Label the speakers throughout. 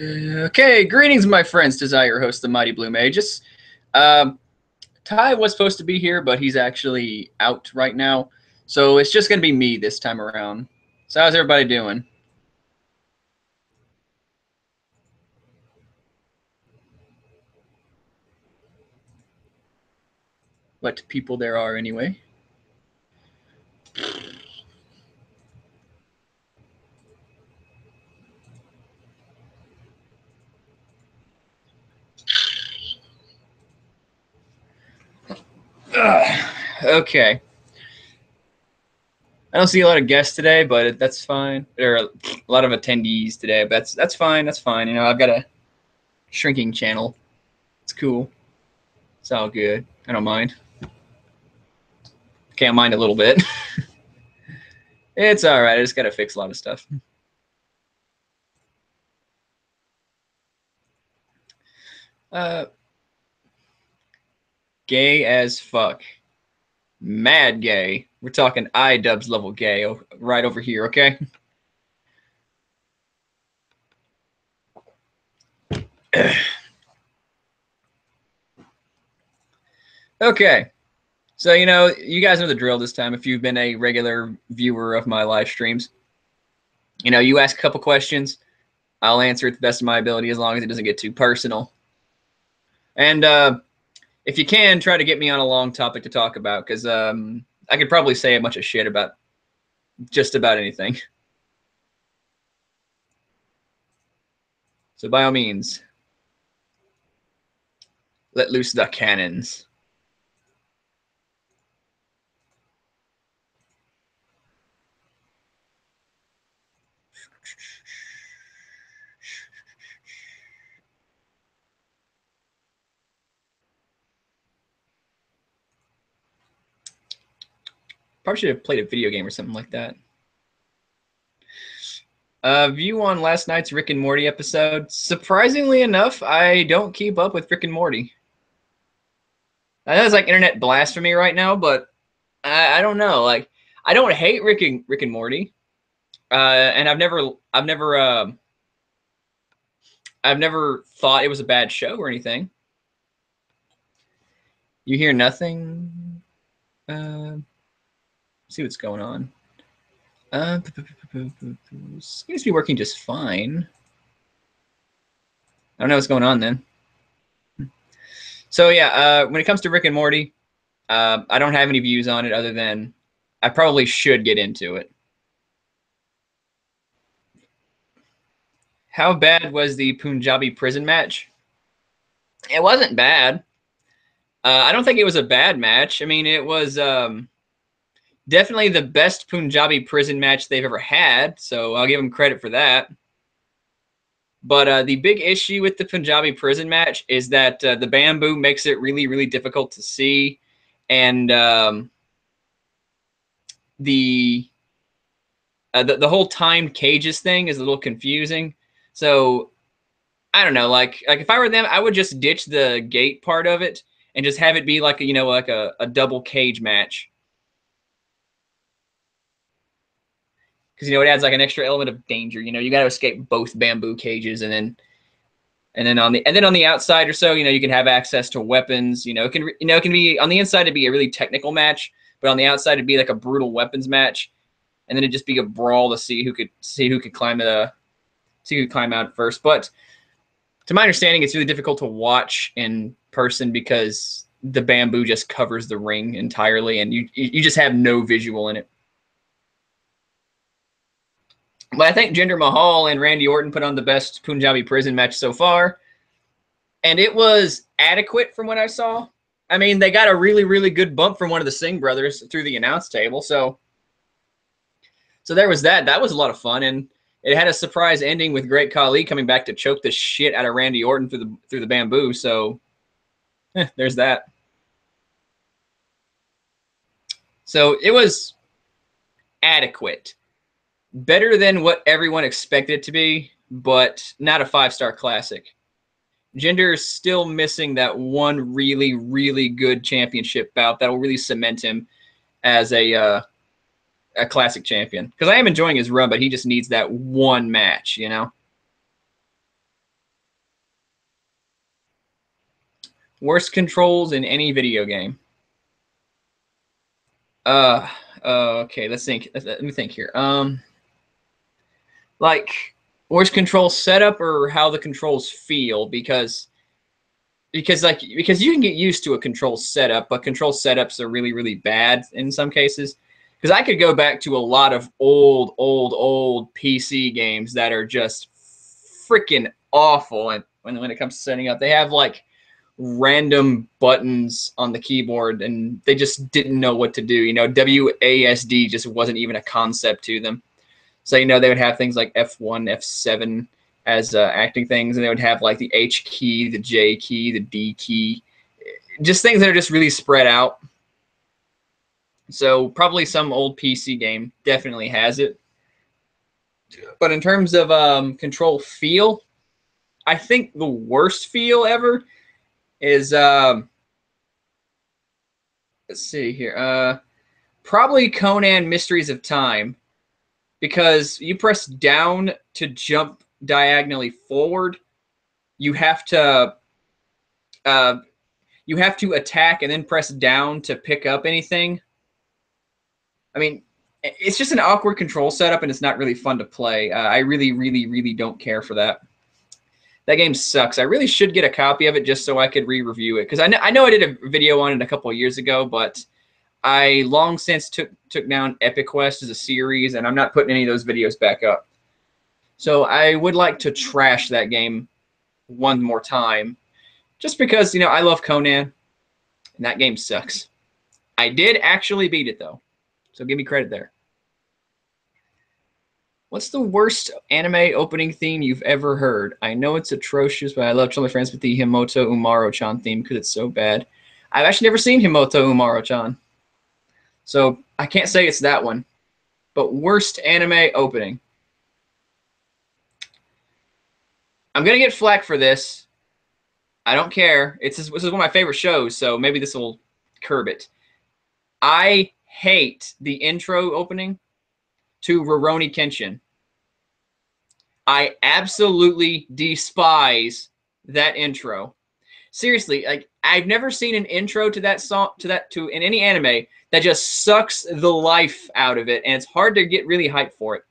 Speaker 1: Okay, greetings, my friends. Desire, your host, the Mighty Bluemagus. Ty was supposed to be here, but he's actually out right now, so it's just gonna be me this time around. So how's everybody doing? What people there are, anyway. Okay. I don't see a lot of guests today, but that's fine. There are a lot of attendees today, but that's fine. That's fine. You know, I've got a shrinking channel. It's cool. It's all good. I don't mind. Can't mind a little bit. It's all right. I just gotta fix a lot of stuff. Gay as fuck. Mad gay. We're talking iDubbbz level gay right over here, okay? Okay. So, you know, you guys know the drill this time if you've been a regular viewer of my live streams. You know, you ask a couple questions, I'll answer it to the best of my ability as long as it doesn't get too personal. And if you can, try to get me on a long topic to talk about because I could probably say a bunch of shit about just about anything. So by all means, let loose the cannons. Probably should have played a video game or something like that. View on last night's Rick and Morty episode. Surprisingly enough, I don't keep up with Rick and Morty. I know it's like internet blasphemy right now, but I don't know. Like, I don't hate Rick and Morty, and I've never thought it was a bad show or anything. You hear nothing. See what's going on. Seems to be working just fine. I don't know what's going on then. So yeah, when it comes to Rick and Morty, I don't have any views on it other than I probably should get into it. How bad was the Punjabi prison match? It wasn't bad. I don't think it was a bad match. I mean, it was definitely the best Punjabi prison match they've ever had, so I'll give them credit for that. But the big issue with the Punjabi prison match is that the bamboo makes it really, really difficult to see, and the whole timed cages thing is a little confusing. So I don't know. Like if I were them, I would just ditch the gate part of it and just have it be like a double cage match. Because it adds like an extra element of danger. You got to escape both bamboo cages, and then on the outside or so, you can have access to weapons. It can be on the inside to be a really technical match, but on the outside it'd be like a brutal weapons match, and then it'd just be a brawl to see who could climb out first. But to my understanding, it's really difficult to watch in person because the bamboo just covers the ring entirely, and you just have no visual in it. But I think Jinder Mahal and Randy Orton put on the best Punjabi prison match so far, and it was adequate from what I saw. I mean, they got a really, really good bump from one of the Singh brothers through the announce table, so there was that. That was a lot of fun, and it had a surprise ending with Great Khali coming back to choke the shit out of Randy Orton through the bamboo. So there's that. So it was adequate, better than what everyone expected it to be, but not a 5-star classic. Jinder is still missing that one really, really good championship bout that'll really cement him as a classic champion. Because I am enjoying his run, but he just needs that one match, Worst controls in any video game. Okay, let's think. Let me think here. Like worst control setup or how the controls feel, because you can get used to a control setup, but control setups are really bad in some cases. Because I could go back to a lot of old PC games that are just freaking awful, and when it comes to setting up, they have like random buttons on the keyboard, and they just didn't know what to do. You know, WASD just wasn't even a concept to them. So, you know, they would have things like F1, F7 as acting things, and they would have like the H key, the J key, the D key, just things that are just really spread out. So probably some old PC game definitely has it. But in terms of control feel, I think the worst feel ever is, let's see here, probably Conan Mysteries of Time, because you press down to jump diagonally forward. You have to attack and then press down to pick up anything. I mean, it's just an awkward control setup, and it's not really fun to play. I really don't care for that. That game sucks. I really should get a copy of it just so I could re-review it, because I know I did a video on it a couple of years ago, but I long since took down Epic Quest as a series, and I'm not putting any of those videos back up. So I would like to trash that game one more time, just because, you know, I love Conan, and that game sucks. I did actually beat it, though, so give me credit there. What's the worst anime opening theme you've ever heard? I know it's atrocious, but I love telling my friends with the Himoto Umaro-chan theme because it's so bad. I've actually never seen Himoto Umaro-chan, so I can't say it's that one. But worst anime opening. I'm going to get flack for this. I don't care. This is one of my favorite shows, so maybe this will curb it. I hate the intro opening to Rurouni Kenshin. I absolutely despise that intro. Seriously, like, I've never seen an intro to that song in any anime that just sucks the life out of it, and it's hard to get really hyped for it.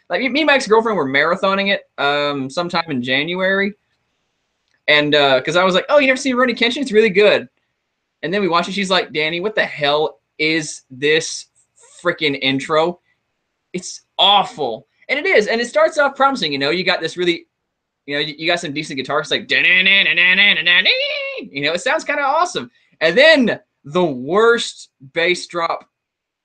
Speaker 1: Like, me and my ex-girlfriend were marathoning it sometime in January, and because I was like, "Oh, you never seen Rurouni Kenshin? It's really good." And then we watched it. She's like, "Danny, what the hell is this freaking intro? It's awful." And it is. And it starts off promising. You know, you got this really, you know, you got some decent guitars like, you know, it sounds kind of awesome. And then the worst bass drop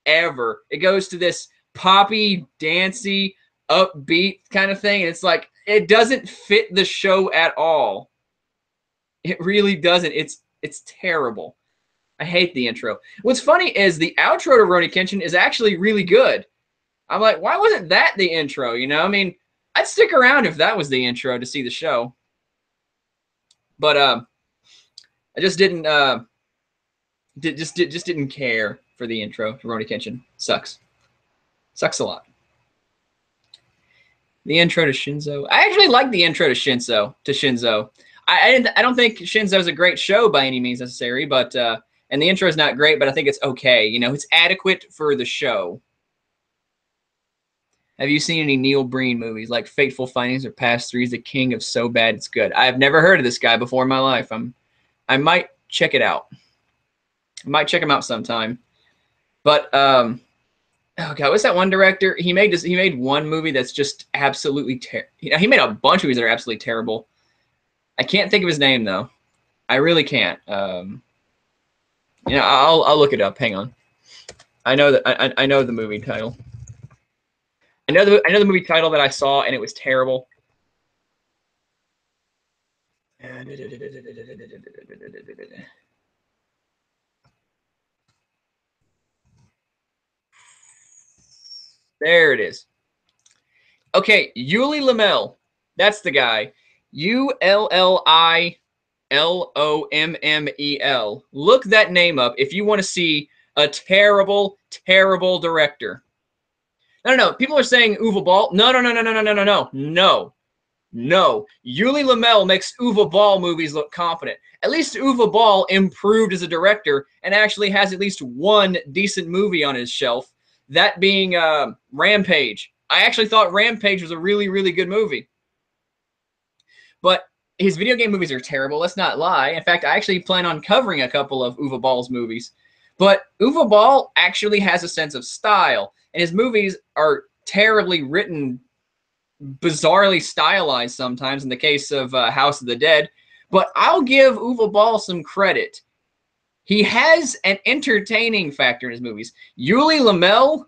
Speaker 1: ever. It goes to this poppy, dancey, upbeat kind of thing. And it's like, it doesn't fit the show at all. It really doesn't. It's terrible. I hate the intro. What's funny is the outro to Rurouni Kenshin is actually really good. I'm like, why wasn't that the intro? You know, I mean, I'd stick around if that was the intro to see the show. But I just didn't just didn't care for the intro to Rurouni Kenshin. Sucks a lot. The intro to Shinzo. I actually like the intro to Shinzo. I don't think Shinzo's a great show by any means necessary, but and the intro is not great, but I think it's okay. You know, it's adequate for the show. Have you seen any Neil Breen movies like Fateful Findings or Past Threes, The King of So Bad It's Good? I've never heard of this guy before in my life. I might check it out. I might check him out sometime. But oh god, what's that one director? He made one movie that's just absolutely terrible. You know, he made a bunch of movies that are absolutely terrible. I can't think of his name though. I really can't. You know, I'll look it up. Hang on. I know that I know the movie title. I know the movie title that I saw, and it was terrible. There it is. Okay, Yuli Lamel. That's the guy. ULLILOMMEL. Look that name up if you want to see a terrible, terrible director. No. People are saying Uwe Boll. No. No. Yuli Lamel makes Uwe Ball movies look competent. At least Uwe Ball improved as a director and actually has at least one decent movie on his shelf, that being Rampage. I actually thought Rampage was a really, really good movie. But his video game movies are terrible, let's not lie. In fact, I actually plan on covering a couple of Uwe Ball's movies. But Uwe Ball actually has a sense of style, and his movies are terribly written, bizarrely stylized sometimes in the case of House of the Dead. But I'll give Uwe Ball some credit. He has an entertaining factor in his movies. Yuli Lamel,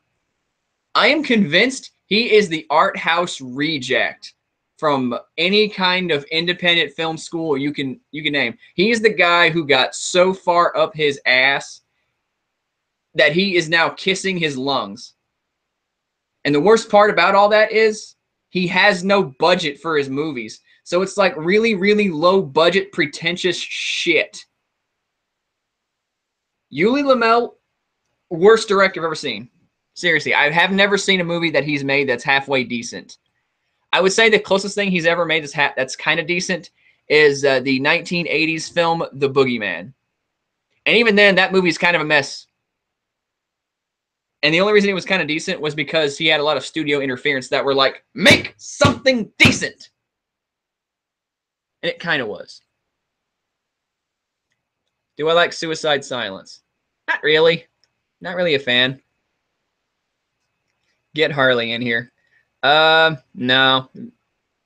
Speaker 1: I am convinced he is the art house reject from any kind of independent film school you can name. He is the guy who got so far up his ass that he is now kissing his lungs. And the worst part about all that is he has no budget for his movies. So it's like really, really low budget, pretentious shit. Yuli Lamel, worst director I've ever seen. Seriously, I have never seen a movie that he's made that's halfway decent. I would say the closest thing he's ever made that's kind of decent is the 1980s film The Boogeyman. And even then, that movie's kind of a mess. And the only reason it was kind of decent was because he had a lot of studio interference that were like, make something decent. And it kind of was. Do I like Suicide Silence? Not really. Not really a fan. Get Harley in here. No.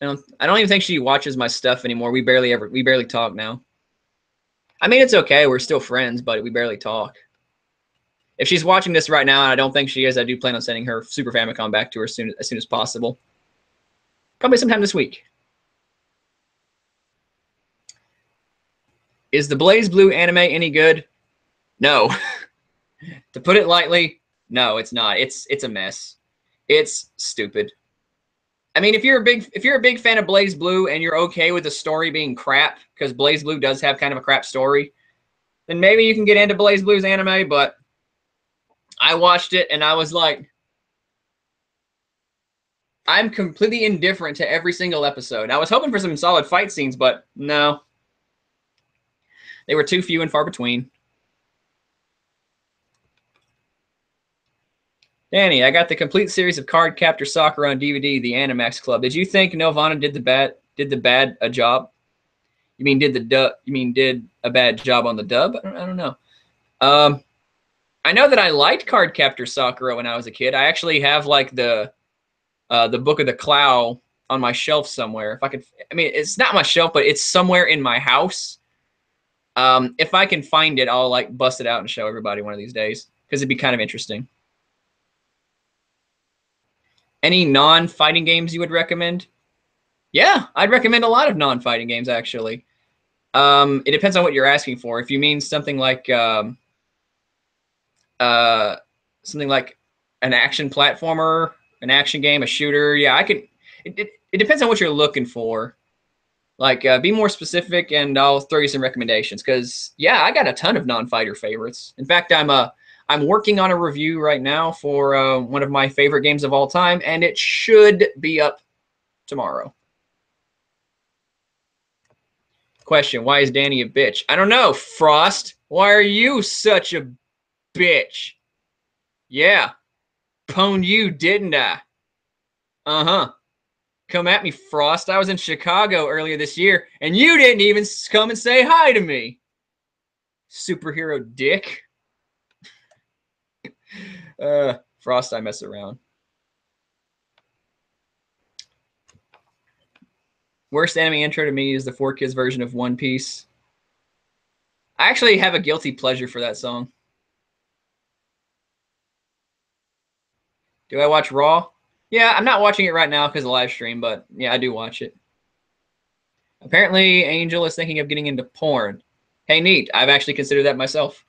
Speaker 1: I don't even think she watches my stuff anymore. We barely talk now. I mean, it's okay. We're still friends, but we barely talk. If she's watching this right now, and I don't think she is, I do plan on sending her Super Famicom back to her as soon as possible. Probably sometime this week. Is the Blaze Blue anime any good? No. To put it lightly, no, it's not. It's a mess. It's stupid. I mean, if you're a big fan of Blaze Blue and you're okay with the story being crap, because Blaze Blue does have kind of a crap story, then maybe you can get into Blaze Blue's anime, but I watched it and I was like, I'm completely indifferent to every single episode. I was hoping for some solid fight scenes, but no. They were too few and far between. Danny, I got the complete series of Card Captor Sakura on DVD, the Animax Club. Did you think Nelvana did the bad job? You mean did a bad job on the dub? I don't know. I know that I liked Card Captor Sakura when I was a kid. I actually have like the Book of the Clow on my shelf somewhere. If I could, I mean, it's not my shelf, but it's somewhere in my house. If I can find it, I'll like bust it out and show everybody one of these days because it'd be kind of interesting. Any non-fighting games you would recommend? Yeah, I'd recommend a lot of non-fighting games actually. It depends on what you're asking for. If you mean something like an action platformer, an action game, a shooter, yeah, I could. It depends on what you're looking for. Like, be more specific, and I'll throw you some recommendations. Because yeah, I got a ton of non-fighter favorites. In fact, I'm working on a review right now for one of my favorite games of all time, and it should be up tomorrow. Question: why is Danny a bitch? I don't know, Frost. Why are you such a bitch? Yeah, pwned you, didn't I? Uh-huh. Come at me, Frost. I was in Chicago earlier this year, and you didn't even come and say hi to me. Superhero dick. Frost, I mess around. Worst anime intro to me is the 4Kids version of One Piece. I actually have a guilty pleasure for that song. Do I watch Raw? Yeah, I'm not watching it right now because of live stream, but yeah, I do watch it. Apparently, Angel is thinking of getting into porn. Hey, neat. I've actually considered that myself.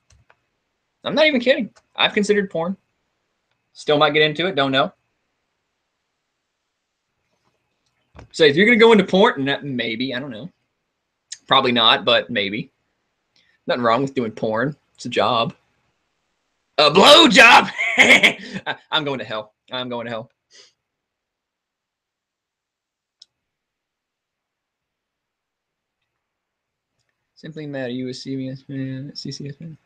Speaker 1: I'm not even kidding. I've considered porn. Still might get into it. Don't know. So if you're going to go into porn, maybe. I don't know. Probably not, but maybe. Nothing wrong with doing porn. It's a job. A blow job! I'm going to hell. I'm going to hell. Simply Matt, are you a CBS fan? CCS fan?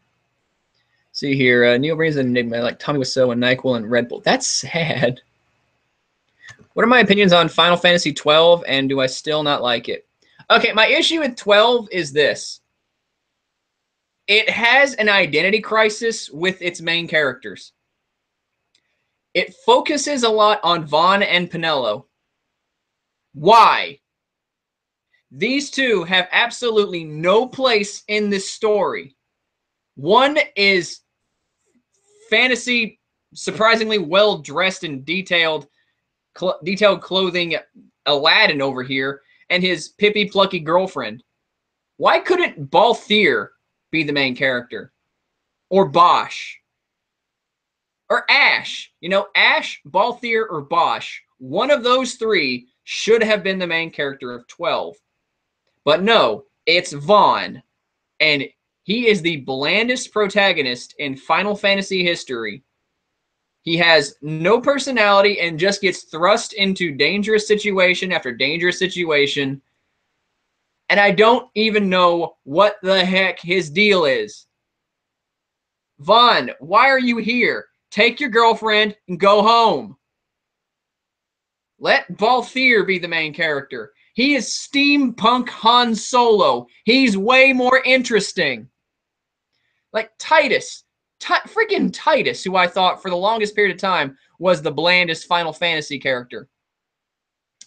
Speaker 1: See here, Neil brings an enigma like Tommy Wiseau and NyQuil and Red Bull. That's sad. What are my opinions on Final Fantasy 12, and do I still not like it? Okay, my issue with 12 is this. It has an identity crisis with its main characters. It focuses a lot on Vaughn and Penelo. Why? These two have absolutely no place in this story. One is fantasy, surprisingly well dressed and detailed clothing Aladdin over here, and his pippy plucky girlfriend. Why couldn't Balthier be the main character? Or Bosch? Or Ash? You know, Ash, Balthier, or Bosch. One of those three should have been the main character of 12. But no, it's Vaughn. And he is the blandest protagonist in Final Fantasy history. He has no personality and just gets thrust into dangerous situation after dangerous situation. And I don't even know what the heck his deal is. Vaughn, why are you here? Take your girlfriend and go home. Let Balthier be the main character. He is steampunk Han Solo. He's way more interesting. Like Titus. Freaking Titus, who I thought for the longest period of time was the blandest Final Fantasy character.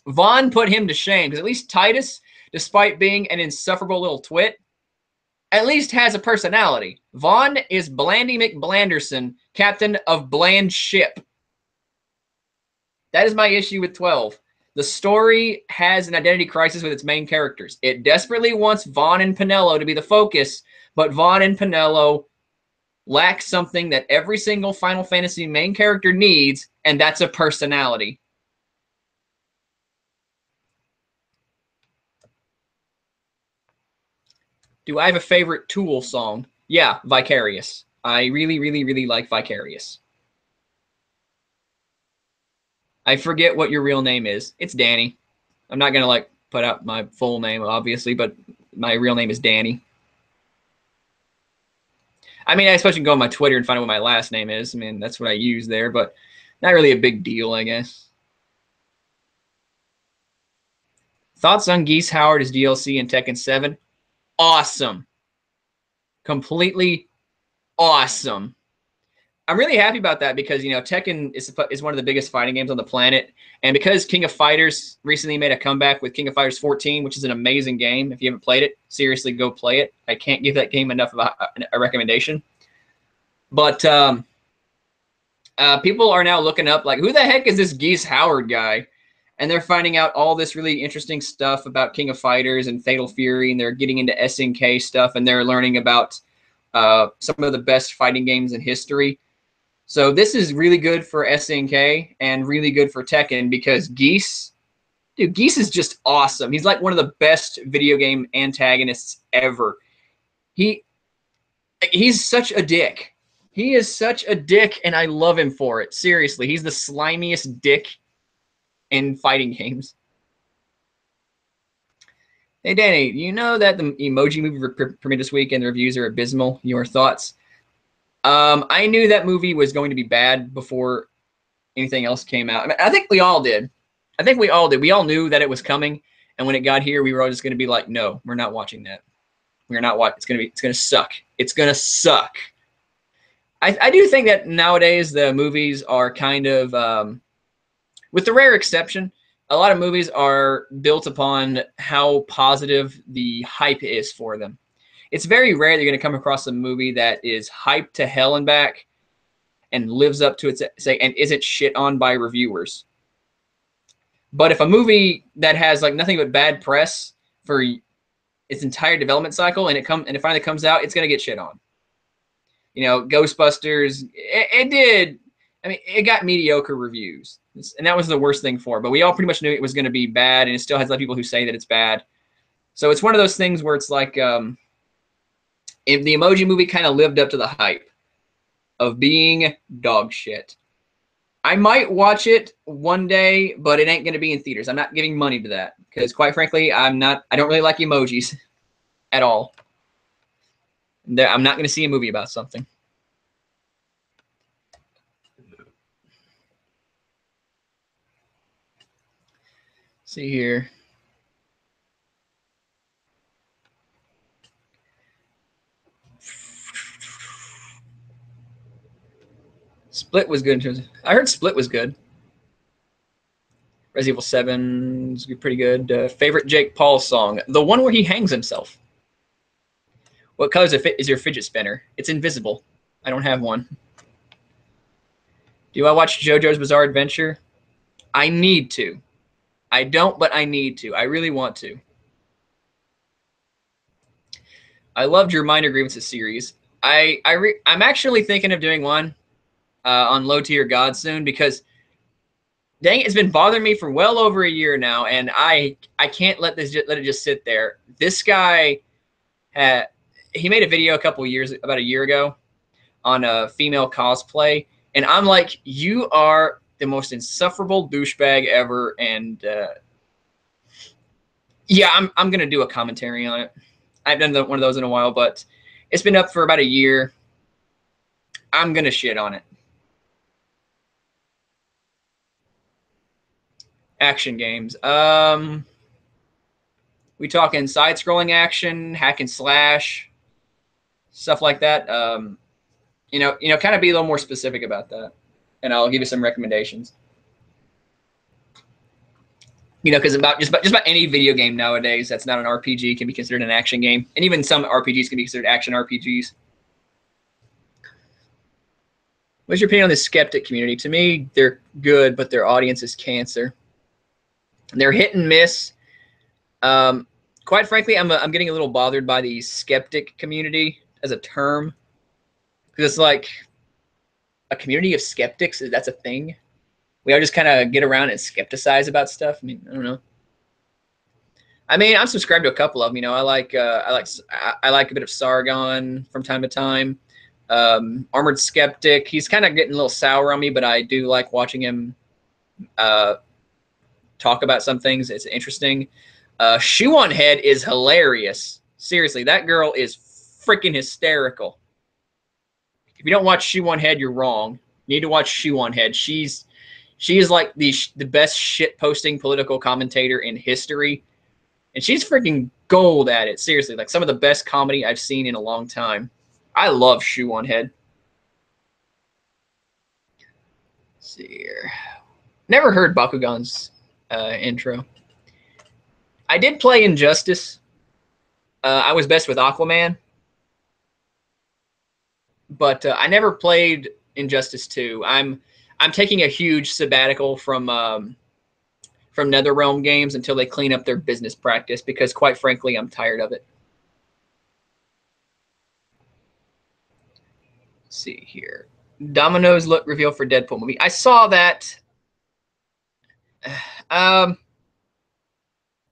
Speaker 1: Vaughn put him to shame, because at least Titus, despite being an insufferable little twit, at least has a personality. Vaughn is Blandy McBlanderson, captain of Bland Ship. That is my issue with 12. The story has an identity crisis with its main characters. It desperately wants Vaughn and Penelo to be the focus, but Vaughn and Penelo lack something that every single Final Fantasy main character needs, and that's a personality. Do I have a favorite Tool song? Yeah, Vicarious. I really, really, really like Vicarious. I forget what your real name is. It's Danny. I'm not going to like put out my full name, obviously, but my real name is Danny. I mean, I suppose you can go on my Twitter and find out what my last name is. I mean, that's what I use there, but not really a big deal, I guess. Thoughts on Geese Howard as DLC in Tekken 7? Awesome. Completely awesome. I'm really happy about that because, you know, Tekken is one of the biggest fighting games on the planet. And because King of Fighters recently made a comeback with King of Fighters 14, which is an amazing game. If you haven't played it, seriously, go play it. I can't give that game enough of a recommendation. But people are now looking up, like, who the heck is this Geese Howard guy? And they're finding out all this really interesting stuff about King of Fighters and Fatal Fury, and they're getting into SNK stuff, and they're learning about some of the best fighting games in history. So this is really good for SNK and really good for Tekken because Geese is just awesome. He's like one of the best video game antagonists ever. He's such a dick. He is such a dick, and I love him for it. Seriously, he's the slimiest dick in fighting games. Hey, Danny, you know that the Emoji Movie premiered this week and the reviews are abysmal? Your thoughts? I knew that movie was going to be bad before anything else came out. I mean, I think we all did. We all knew that it was coming, and when it got here, we were all just going to be like, "No, we're not watching that. We're not watching. It's going to suck. It's going to suck." I do think that nowadays the movies are kind of, with the rare exception, a lot of movies are built upon how positive the hype is for them. It's very rare that you're going to come across a movie that is hyped to hell and back and lives up to its say and isn't shit on by reviewers. But if a movie that has like nothing but bad press for its entire development cycle and it finally comes out, it's going to get shit on. You know, Ghostbusters, it did. I mean, it got mediocre reviews, and that was the worst thing for it. But we all pretty much knew it was going to be bad, and it still has a lot of people who say that it's bad. So it's one of those things where it's like, if the Emoji Movie kind of lived up to the hype of being dog shit. I might watch it one day, but it ain't going to be in theaters. I'm not giving money to that because, quite frankly, I don't really like emojis at all. I'm not going to see a movie about something. See here. Split was good in terms of, I heard Split was good. Resident Evil 7 is pretty good. Favorite Jake Paul song? The one where he hangs himself. What color is your fidget spinner? It's invisible. I don't have one. Do I watch JoJo's Bizarre Adventure? I need to. I don't, but I need to. I really want to. I loved your Minor Grievances series. I'm actually thinking of doing one on Low Tier God soon because dang, it's been bothering me for well over a year now, and I can't let it just sit there. This guy he made a video about a year ago on a female cosplay, and I'm like, you are the most insufferable douchebag ever, and yeah, I'm gonna do a commentary on it. I've done one of those in a while, but it's been up for about a year. I'm gonna shit on it. Action games. We talking side-scrolling action, hack and slash, stuff like that. Kind of be a little more specific about that, and I'll give you some recommendations. Because just about any video game nowadays that's not an RPG can be considered an action game, and even some RPGs can be considered action RPGs. What's your opinion on the skeptic community? To me, they're good, but their audience is cancer. They're hit and miss. Quite frankly, I'm getting a little bothered by the skeptic community as a term, because it's like a community of skeptics. That's a thing. We all just kind of get around and skepticize about stuff. I mean, I don't know. I mean, I'm subscribed to a couple of them. I like a bit of Sargon from time to time. Armored Skeptic. He's kind of getting a little sour on me, but I do like watching him talk about some things. It's interesting. Shoe on Head is hilarious. Seriously, that girl is freaking hysterical. If you don't watch Shoe on Head, you're wrong. You need to watch Shoe on Head. She is like the best shit posting political commentator in history, and she's freaking gold at it. Seriously, like some of the best comedy I've seen in a long time. I love Shoe on Head. Let's see here. Never heard Bakugan's intro. I did play Injustice. I was best with Aquaman, but I never played Injustice 2. I'm taking a huge sabbatical from NetherRealm games until they clean up their business practice, because quite frankly, I'm tired of it. Let's see here. Domino's look reveal for Deadpool movie. I saw that.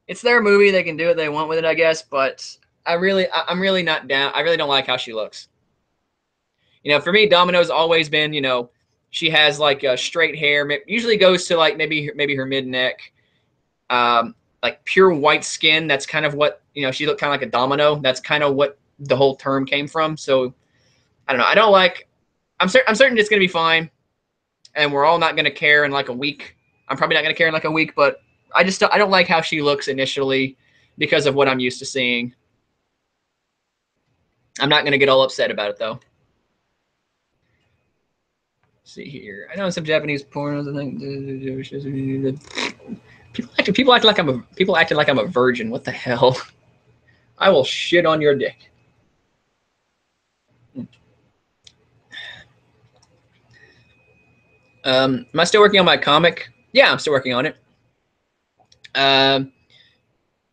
Speaker 1: It's their movie. They can do what they want with it, I guess. But I'm really not down. I really don't like how she looks. For me, Domino's always been, she has like straight hair. Usually goes to like maybe her mid neck. Like pure white skin. That's kind of what she looked kind of like a domino. That's kind of what the whole term came from. So I don't know. I don't like. I'm certain it's gonna be fine, and we're all not gonna care in like a week. I'm probably not gonna care in like a week, but I don't like how she looks initially because of what I'm used to seeing. I'm not gonna get all upset about it though. Let's see here. I know some Japanese pornos. I think people act like I'm a virgin. What the hell? I will shit on your dick. Am I still working on my comic? Yeah, I'm still working on it. Kind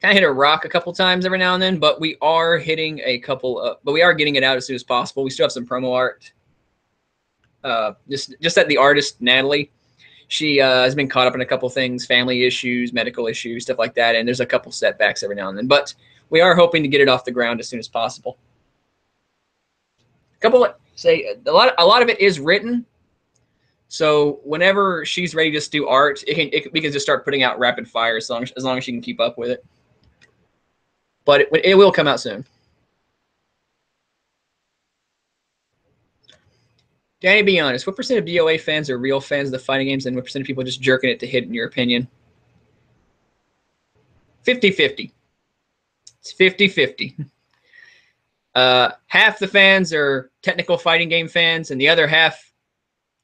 Speaker 1: of hit a rock a couple times every now and then, but we are hitting a couple. But we are getting it out as soon as possible. We still have some promo art. Just that the artist Natalie, she has been caught up in a couple things, family issues, medical issues, stuff like that, and there's a couple setbacks every now and then. But we are hoping to get it off the ground as soon as possible. A lot of it is written. So whenever she's ready to just do art, we can just start putting out rapid fire as long as she can keep up with it. But it will come out soon. Danny, be honest. What percent of DOA fans are real fans of the fighting games, and what percent of people just jerking it to hit, in your opinion? 50-50. It's 50-50. Half the fans are technical fighting game fans, and the other half,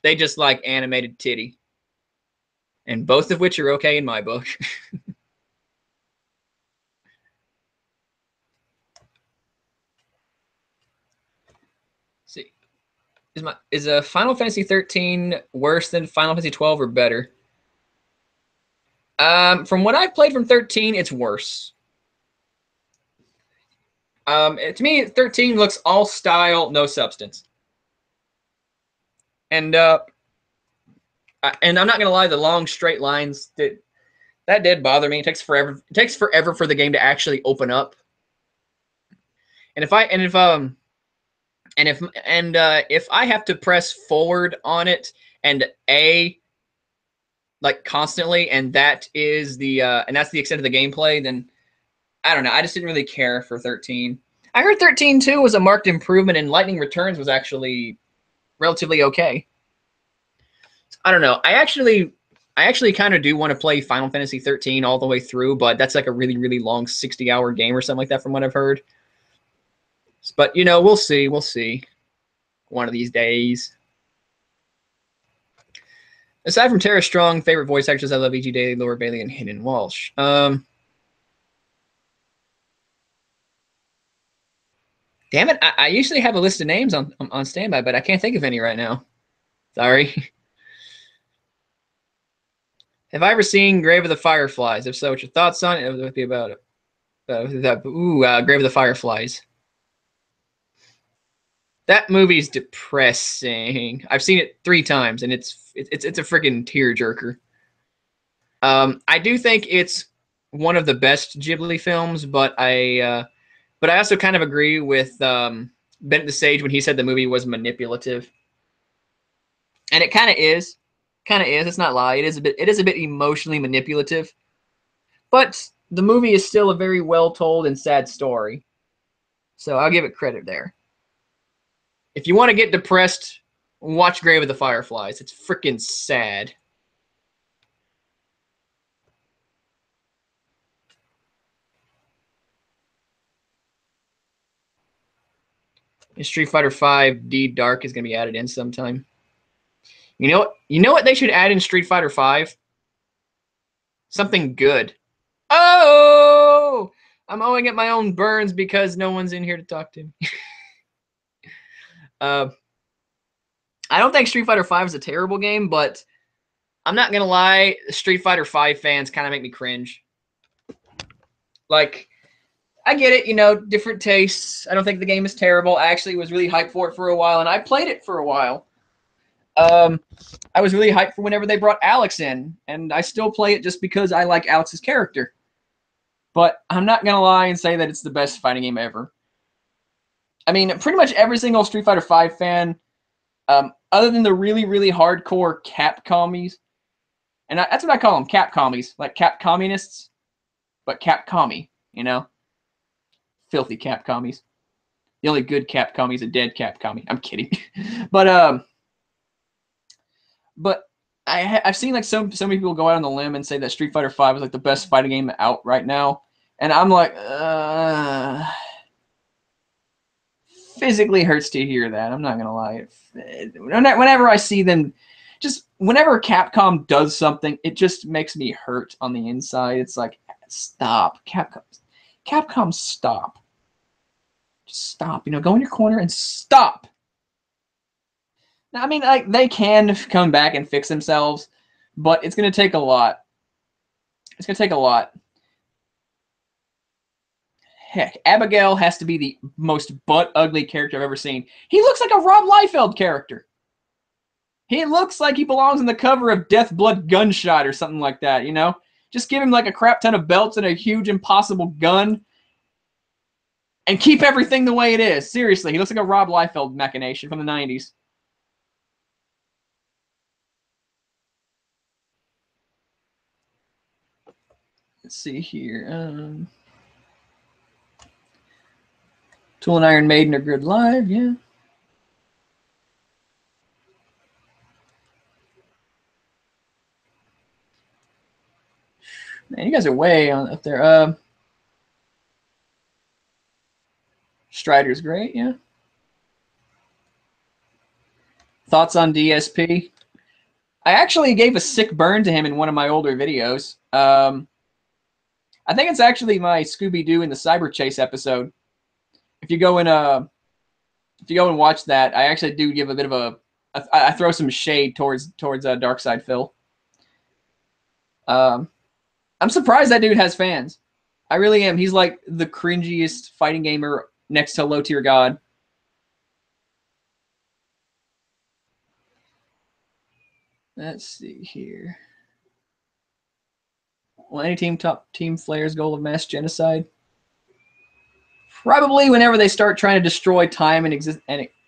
Speaker 1: they just like animated titty. And both of which are okay in my book. See, is a Final Fantasy 13 worse than Final Fantasy 12 or better? From what I've played from 13, it's worse. To me, 13 looks all style, no substance. And I'm not gonna lie, the long straight lines that did bother me. It takes forever. It takes forever for the game to actually open up. And if I have to press forward on it and A like constantly, and that's the extent of the gameplay, then I don't know. I just didn't really care for 13. I heard 13 too was a marked improvement, and Lightning Returns was actually relatively okay. I don't know. I actually kind of do want to play Final Fantasy 13 all the way through, but that's like a really, really long 60-hour game or something like that from what I've heard. But, you know, we'll see. We'll see. One of these days. Aside from Tara Strong, favorite voice actors, I love E.G. Daily, Laura Bailey, and Hayden Walsh. Damn it. I usually have a list of names on standby, but I can't think of any right now. Sorry. Have I ever seen Grave of the Fireflies? If so, what's your thoughts on it? What would be about it? Grave of the Fireflies. That movie's depressing. I've seen it 3 times, and it's a freaking tearjerker. I do think it's one of the best Ghibli films, but I also kind of agree with Bent the Sage when he said the movie was manipulative, and it kind of is. Kind of is. It's not lie. It is a bit emotionally manipulative, but the movie is still a very well told and sad story. So I'll give it credit there. If you want to get depressed, watch Grave of the Fireflies. It's freaking sad. Street Fighter V D Dark is going to be added in sometime. You know what they should add in Street Fighter V? Something good. Oh! I'm owing it my own burns because no one's in here to talk to me. I don't think Street Fighter V is a terrible game, but I'm not going to lie, Street Fighter V fans kind of make me cringe. Like, I get it, you know, different tastes. I don't think the game is terrible. I actually was really hyped for it for a while, and I played it for a while. I was really hyped for whenever they brought Alex in, and I still play it just because I like Alex's character. But I'm not going to lie and say that it's the best fighting game ever. I mean, pretty much every single Street Fighter V fan, other than the really, really hardcore Capcommies, and that's what I call them, Capcommies, like Capcommunists, but Capcommie, you know? Filthy Capcommies. The only good Capcommie is a dead Capcommie. I'm kidding. But I've seen like so many people go out on the limb and say that Street Fighter V is like the best fighting game out right now, and I'm like, physically hurts to hear that. I'm not gonna lie. Whenever I see them, just whenever Capcom does something, it just makes me hurt on the inside. It's like, stop, Capcom, stop. Just stop. You know, go in your corner and stop. Now, I mean, like, they can come back and fix themselves, but it's gonna take a lot. It's gonna take a lot. Heck, Abigail has to be the most butt-ugly character I've ever seen. He looks like a Rob Liefeld character. He looks like he belongs on the cover of Death Blood Gunshot or something like that, you know? Just give him like a crap ton of belts and a huge impossible gun and keep everything the way it is. Seriously, he looks like a Rob Liefeld machination from the 90s. Let's see here. Tool and Iron Maiden are good live, yeah. Man, you guys are way on up there. Strider's great, yeah. Thoughts on DSP? I actually gave a sick burn to him in one of my older videos. I think it's actually my Scooby-Doo in the Cyber Chase episode. If you go and watch that, I actually do give a bit of I throw some shade towards Darkside Phil. I'm surprised that dude has fans. I really am. He's like the cringiest fighting gamer next to Low Tier God. Let's see here. Will any top team Flayer's goal of mass genocide? Probably whenever they start trying to destroy time and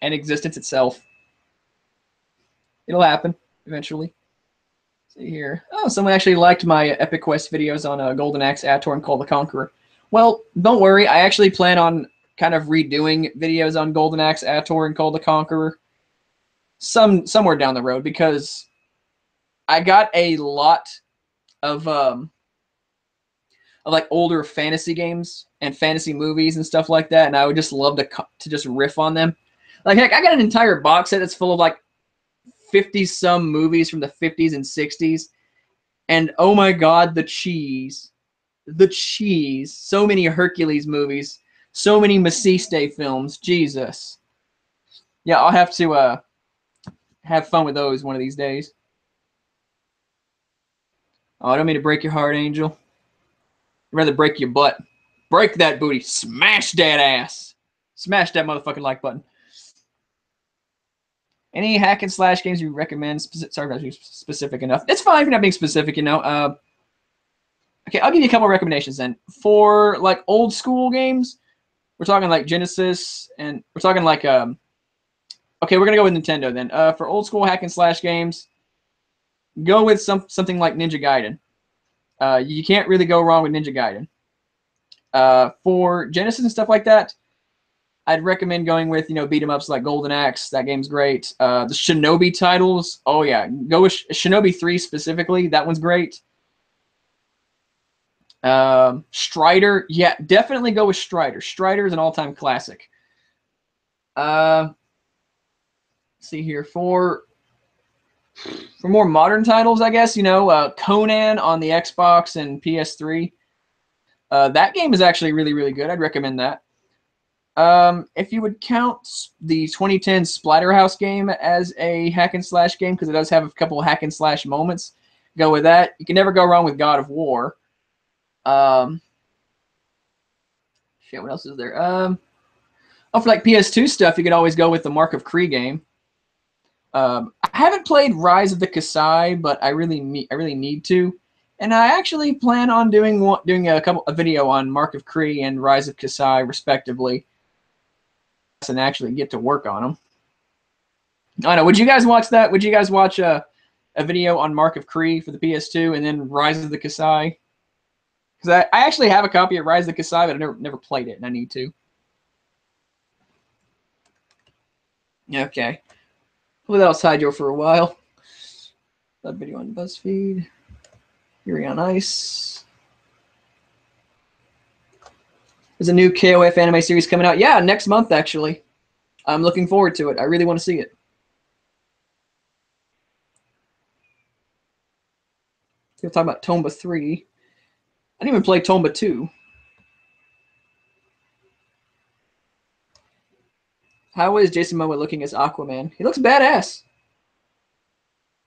Speaker 1: existence itself. It'll happen eventually. See here. Oh, someone actually liked my Epic Quest videos on Golden Axe, Ator, and Call the Conqueror. Well, don't worry. I actually plan on kind of redoing videos on Golden Axe, Ator, and Call the Conqueror somewhere down the road, because I got a lot of like older fantasy games and fantasy movies and stuff like that, and I would just love to just riff on them. Like, heck, I got an entire box set that's full of like 50-some movies from the 50s and 60s, and oh my god, the cheese. So many Hercules movies, so many Maciste films. Jesus. Yeah, I'll have to have fun with those one of these days. Oh, I don't mean to break your heart, Angel. I'd rather break your butt. Break that booty. Smash that ass. Smash that motherfucking like button. Any hack and slash games you recommend? Sorry if I was specific enough. It's fine if you're not being specific, you know. Okay, I'll give you a couple of recommendations then. For like old school games, we're talking like Genesis, and we're talking like okay, we're gonna go with Nintendo then. For old school hack and slash games, go with something like Ninja Gaiden. You can't really go wrong with Ninja Gaiden. For Genesis and stuff like that, I'd recommend going with, beat 'em ups like Golden Axe. That game's great. The Shinobi titles, oh yeah, go with Shinobi 3 specifically. That one's great. Strider, yeah, definitely go with Strider. Strider is an all-time classic. Let's see here, for more modern titles, I guess, Conan on the Xbox and PS3. That game is actually really, really good. I'd recommend that. If you would count the 2010 Splatterhouse game as a hack and slash game, because it does have a couple of hack and slash moments, go with that. You can never go wrong with God of War. Shit, what else is there? For like PS2 stuff, you could always go with the Mark of Kree game. I haven't played Rise of the Kasai, but I really need to, and I actually plan on doing a video on Mark of Kree and Rise of Kasai respectively, and actually get to work on them. I don't know. Would you guys watch that? Would you guys watch a video on Mark of Kree for the PS2 and then Rise of the Kasai? Because I actually have a copy of Rise of the Kasai, but I've never played it, and I need to. Okay. Hopefully that'll side you for a while. That video on BuzzFeed. Yuri on Ice. There's a new KOF anime series coming out. Yeah, next month, actually. I'm looking forward to it. I really want to see it. We'll talk about Tomba 3. I didn't even play Tomba 2. How is Jason Momoa looking as Aquaman? He looks badass.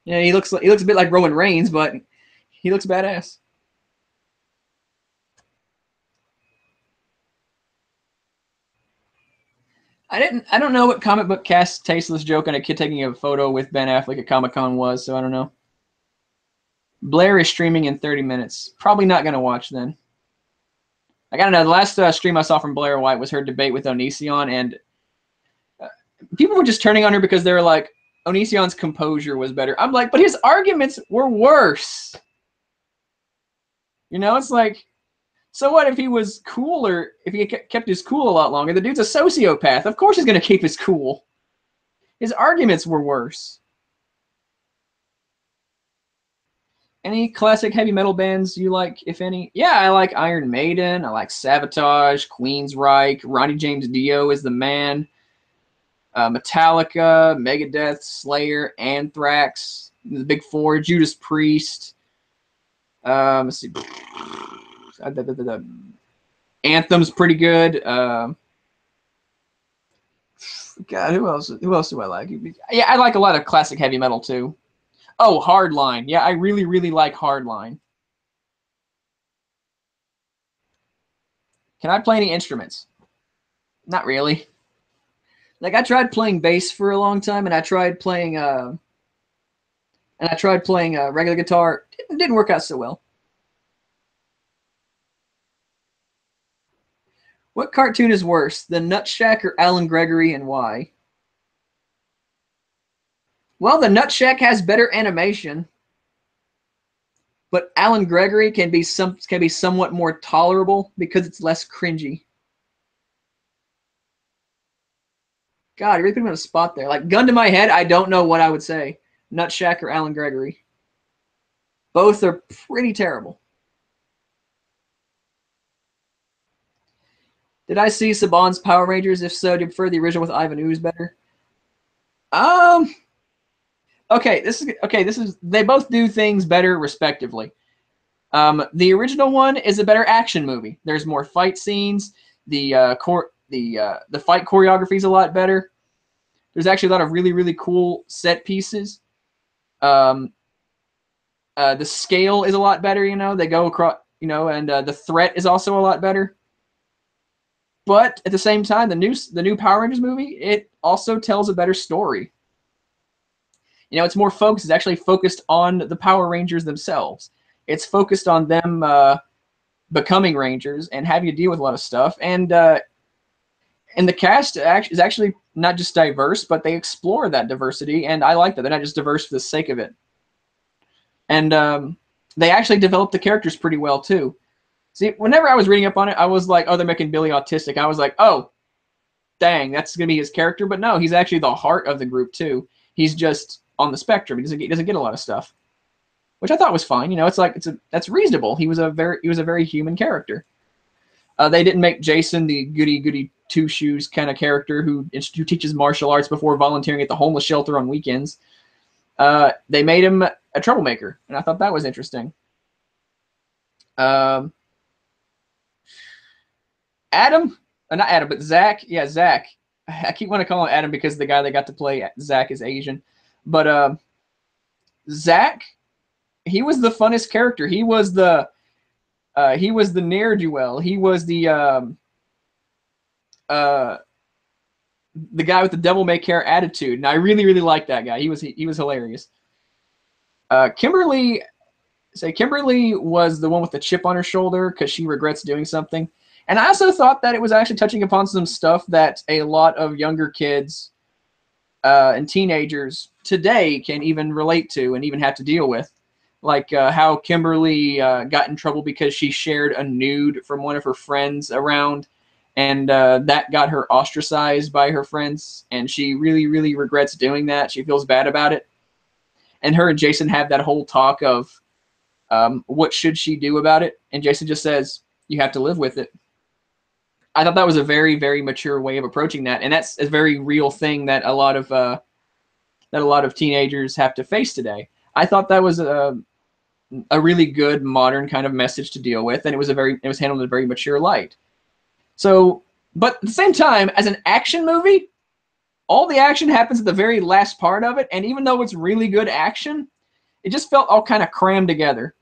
Speaker 1: Yeah, he looks a bit like Roman Reigns, but he looks badass. I don't know what comic book cast tasteless joke on a kid taking a photo with Ben Affleck at Comic-Con was, so I don't know. Blair is streaming in 30 minutes. Probably not gonna watch then. I gotta know. The last stream I saw from Blair White was her debate with Onision, and people were just turning on her because they were like, Onision's composure was better. I'm like, but his arguments were worse. It's like, so what if he was cooler, if he kept his cool a lot longer? The dude's a sociopath. Of course he's going to keep his cool. His arguments were worse. Any classic heavy metal bands you like, if any? Yeah, I like Iron Maiden. I like Sabotage, Queensryche. Ronnie James Dio is the man. Metallica, Megadeth, Slayer, Anthrax, the Big Four, Judas Priest. Let's see. Anthem's pretty good. God, who else? Who else do I like? Yeah, I like a lot of classic heavy metal too. Oh, Hardline. Yeah, I really, really like Hardline. Can I play any instruments? Not really. Like I tried playing bass for a long time, and I tried playing regular guitar. It didn't work out so well. What cartoon is worse, The Nutshack or Alan Gregory, and why? Well, The Nutshack has better animation, but Alan Gregory can be somewhat more tolerable because it's less cringy. God, you really put him on a spot there. Like, gun to my head, I don't know what I would say. Nutshack or Alan Gregory. Both are pretty terrible. Did I see Saban's Power Rangers? If so, do you prefer the original with Ivan Ooze better? Okay, this is they both do things better respectively. The original one is a better action movie. There's more fight scenes. The fight choreography is a lot better. There's actually a lot of really, really cool set pieces. The scale is a lot better. You know, they go across. You know, and the threat is also a lot better. But at the same time, the new Power Rangers movie, it also tells a better story. You know, it's more focused. It's actually focused on the Power Rangers themselves. It's focused on them becoming Rangers and having to deal with a lot of stuff. And the cast is actually not just diverse, but they explore that diversity, and I like that. They're not just diverse for the sake of it. And they actually developed the characters pretty well, too. See, whenever I was reading up on it, I was like, oh, they're making Billy autistic. I was like, oh, dang, that's going to be his character. But no, he's actually the heart of the group, too. He's just on the spectrum. He doesn't get a lot of stuff, which I thought was fine. You know, that's reasonable. He was a very human character. They didn't make Jason the goody two shoes kind of character who teaches martial arts before volunteering at the homeless shelter on weekends. They made him a troublemaker, and I thought that was interesting. Adam, not Adam, but Zach. Yeah, Zach. I keep wanting to call him Adam because the guy that got to play Zach is Asian. But Zach, he was the funnest character. He was the ne'er-do-well. He was the guy with the devil may care attitude, and I really, really liked that guy. He was hilarious. Kimberly was the one with the chip on her shoulder because she regrets doing something. And I also thought that it was actually touching upon some stuff that a lot of younger kids and teenagers today can even relate to and even have to deal with. Like how Kimberly got in trouble because she shared a nude from one of her friends around, and that got her ostracized by her friends, and she really, really regrets doing that. She feels bad about it. And her and Jason have that whole talk of what should she do about it, and Jason just says, you have to live with it. I thought that was a very, very mature way of approaching that, and that's a very real thing that a lot of teenagers have to face today. I thought that was a really good modern kind of message to deal with, and it was handled in a very mature light. So, but at the same time, as an action movie, all the action happens at the very last part of it, and even though it's really good action, it just felt all kind of crammed together.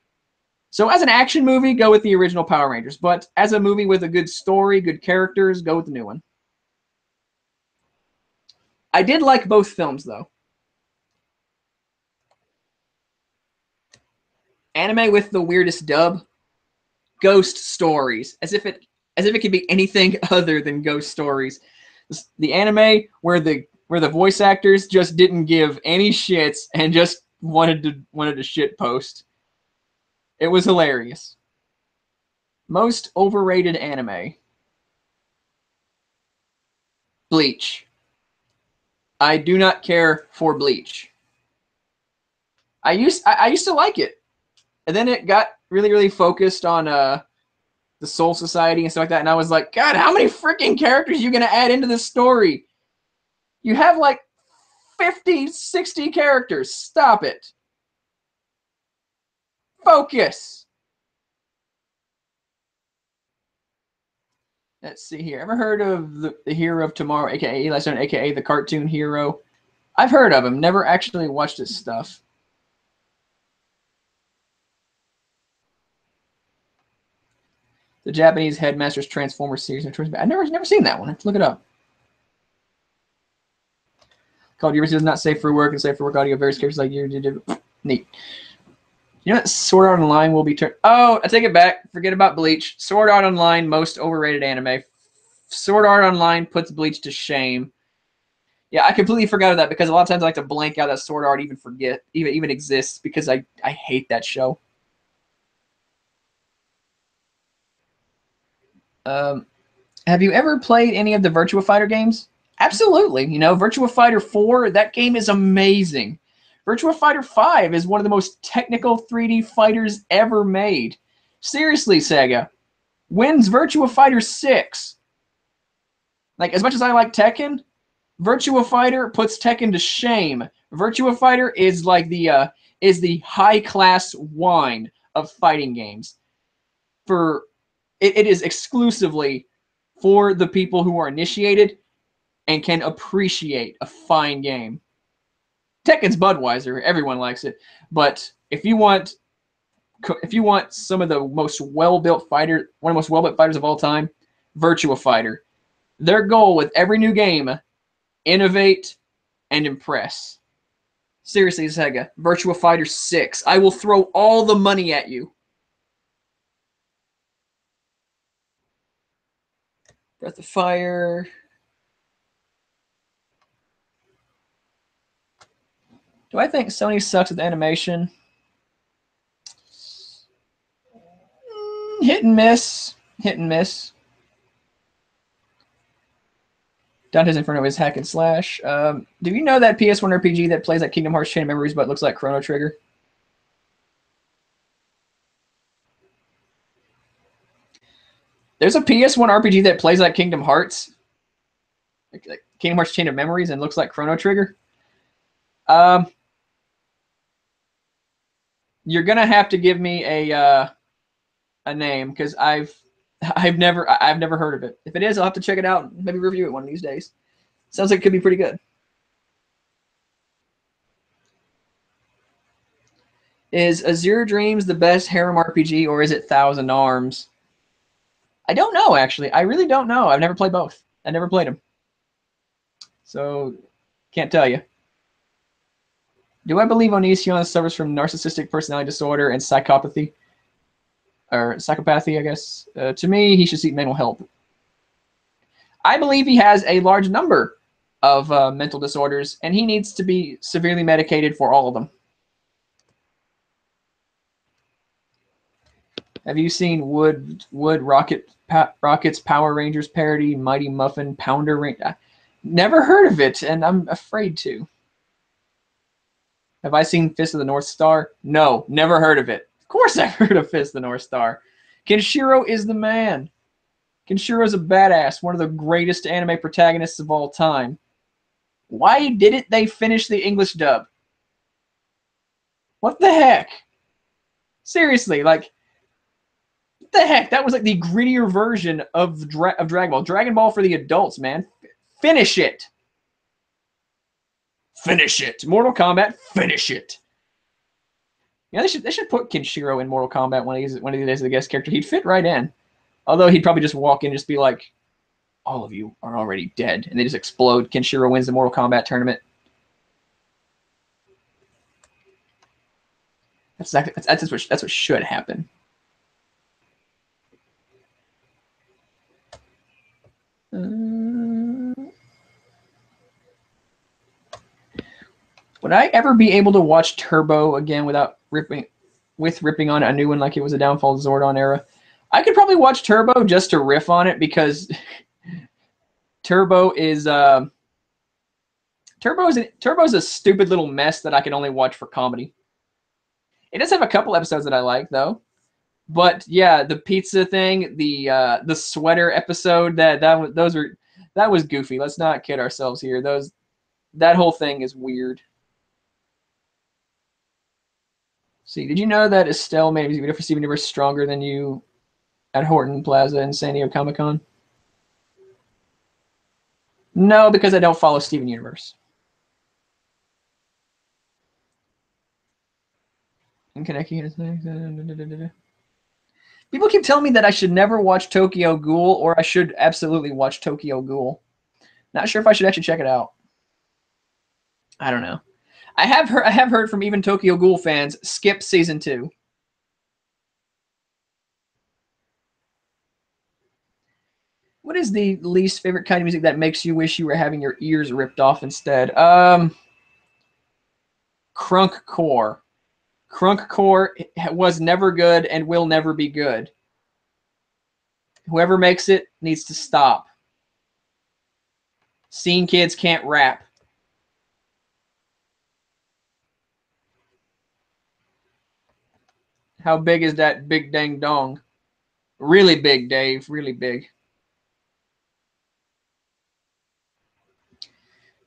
Speaker 1: So as an action movie, go with the original Power Rangers. But as a movie with a good story, good characters, go with the new one. I did like both films, though. Anime with the weirdest dub, Ghost Stories, as if it could be anything other than Ghost Stories. The anime where the voice actors just didn't give any shits and just wanted to shit post. It was hilarious. Most overrated anime. Bleach. I do not care for Bleach. I used to like it. And then it got really, really focused on the Soul Society and stuff like that. And I was like, God, how many freaking characters are you going to add into this story? You have like 50, 60 characters. Stop it. Focus. Let's see here. Ever heard of the Hero of Tomorrow, a.k.a. Eli Stone, a.k.a. the cartoon hero? I've heard of him. Never actually watched his stuff. The Japanese Headmaster's Transformers series. I've never seen that one. Let's look it up. Call of Duty is not safe for work and safe for work audio. Various characters like you did. Neat. You know what? Sword Art Online will be turned. Oh, I take it back. Forget about Bleach. Sword Art Online, most overrated anime. Sword Art Online puts Bleach to shame. Yeah, I completely forgot of that because a lot of times I like to blank out that Sword Art even exists because I hate that show. Have you ever played any of the Virtua Fighter games? Absolutely. You know, Virtua Fighter 4, that game is amazing. Virtua Fighter 5 is one of the most technical 3D fighters ever made. Seriously, Sega. When's Virtua Fighter 6? Like, as much as I like Tekken, Virtua Fighter puts Tekken to shame. Virtua Fighter is like the high class wine of fighting games. It is exclusively for the people who are initiated and can appreciate a fine game. Tekken's Budweiser, everyone likes it, but if you want some of the most well-built fighter, one of the most well-built fighters of all time, Virtua Fighter. Their goal with every new game, innovate and impress. Seriously, Sega, Virtua Fighter 6. I will throw all the money at you. Breath of Fire. Do I think Sony sucks at animation? Hit and miss. Hit and miss. Dante's Inferno is hack and slash. Do you know that PS1 RPG that plays like Kingdom Hearts Chain of Memories but looks like Chrono Trigger? There's a PS1 RPG that plays like Kingdom Hearts. Like Kingdom Hearts Chain of Memories and looks like Chrono Trigger. You're gonna have to give me a name because I've never heard of it. If it is, I'll have to check it out and maybe review it one of these days. Sounds like it could be pretty good. Is Azure Dreams the best harem RPG or is it Thousand Arms? I don't know, actually. I really don't know. I've never played both. I never played them. So, can't tell you. Do I believe Onision suffers from narcissistic personality disorder and psychopathy? Or psychopathy, I guess. To me, he should seek mental help. I believe he has a large number of mental disorders, and he needs to be severely medicated for all of them. Have you seen Wood Rocket's Power Rangers parody, Mighty Muffin Pounder Ring? Never heard of it, and I'm afraid to. Have I seen Fist of the North Star? No, never heard of it. Of course I've heard of Fist of the North Star. Kenshiro is the man. Kenshiro's a badass, one of the greatest anime protagonists of all time. Why didn't they finish the English dub? What the heck? Seriously, like, what the heck? That was like the grittier version of Dragon Ball. Dragon Ball for the adults, man. Finish it. Finish it. Mortal Kombat, finish it. Yeah, they should put Kenshiro in Mortal Kombat one of these days as a guest character. He'd fit right in. Although he'd probably just walk in and just be like, all of you are already dead. And they just explode. Kenshiro wins the Mortal Kombat tournament. That's what should happen. Would I ever be able to watch Turbo again without ripping on a new one like it was a Downfall Zordon era? I could probably watch Turbo just to riff on it because Turbo is a stupid little mess that I can only watch for comedy. It does have a couple episodes that I like though. But yeah, the pizza thing, the sweater episode, that was goofy. Let's not kid ourselves here. That whole thing is weird. See, did you know that Estelle made a video for Steven Universe Stronger Than You at Horton Plaza in San Diego Comic Con? No, because I don't follow Steven Universe. And people keep telling me that I should never watch Tokyo Ghoul, or I should absolutely watch Tokyo Ghoul. Not sure if I should actually check it out. I don't know. I have heard from even Tokyo Ghoul fans, skip season 2. What is the least favorite kind of music that makes you wish you were having your ears ripped off instead? Crunkcore. Crunkcore was never good and will never be good. Whoever makes it needs to stop. Scene kids can't rap. How big is that big dang dong? Really big, Dave. Really big.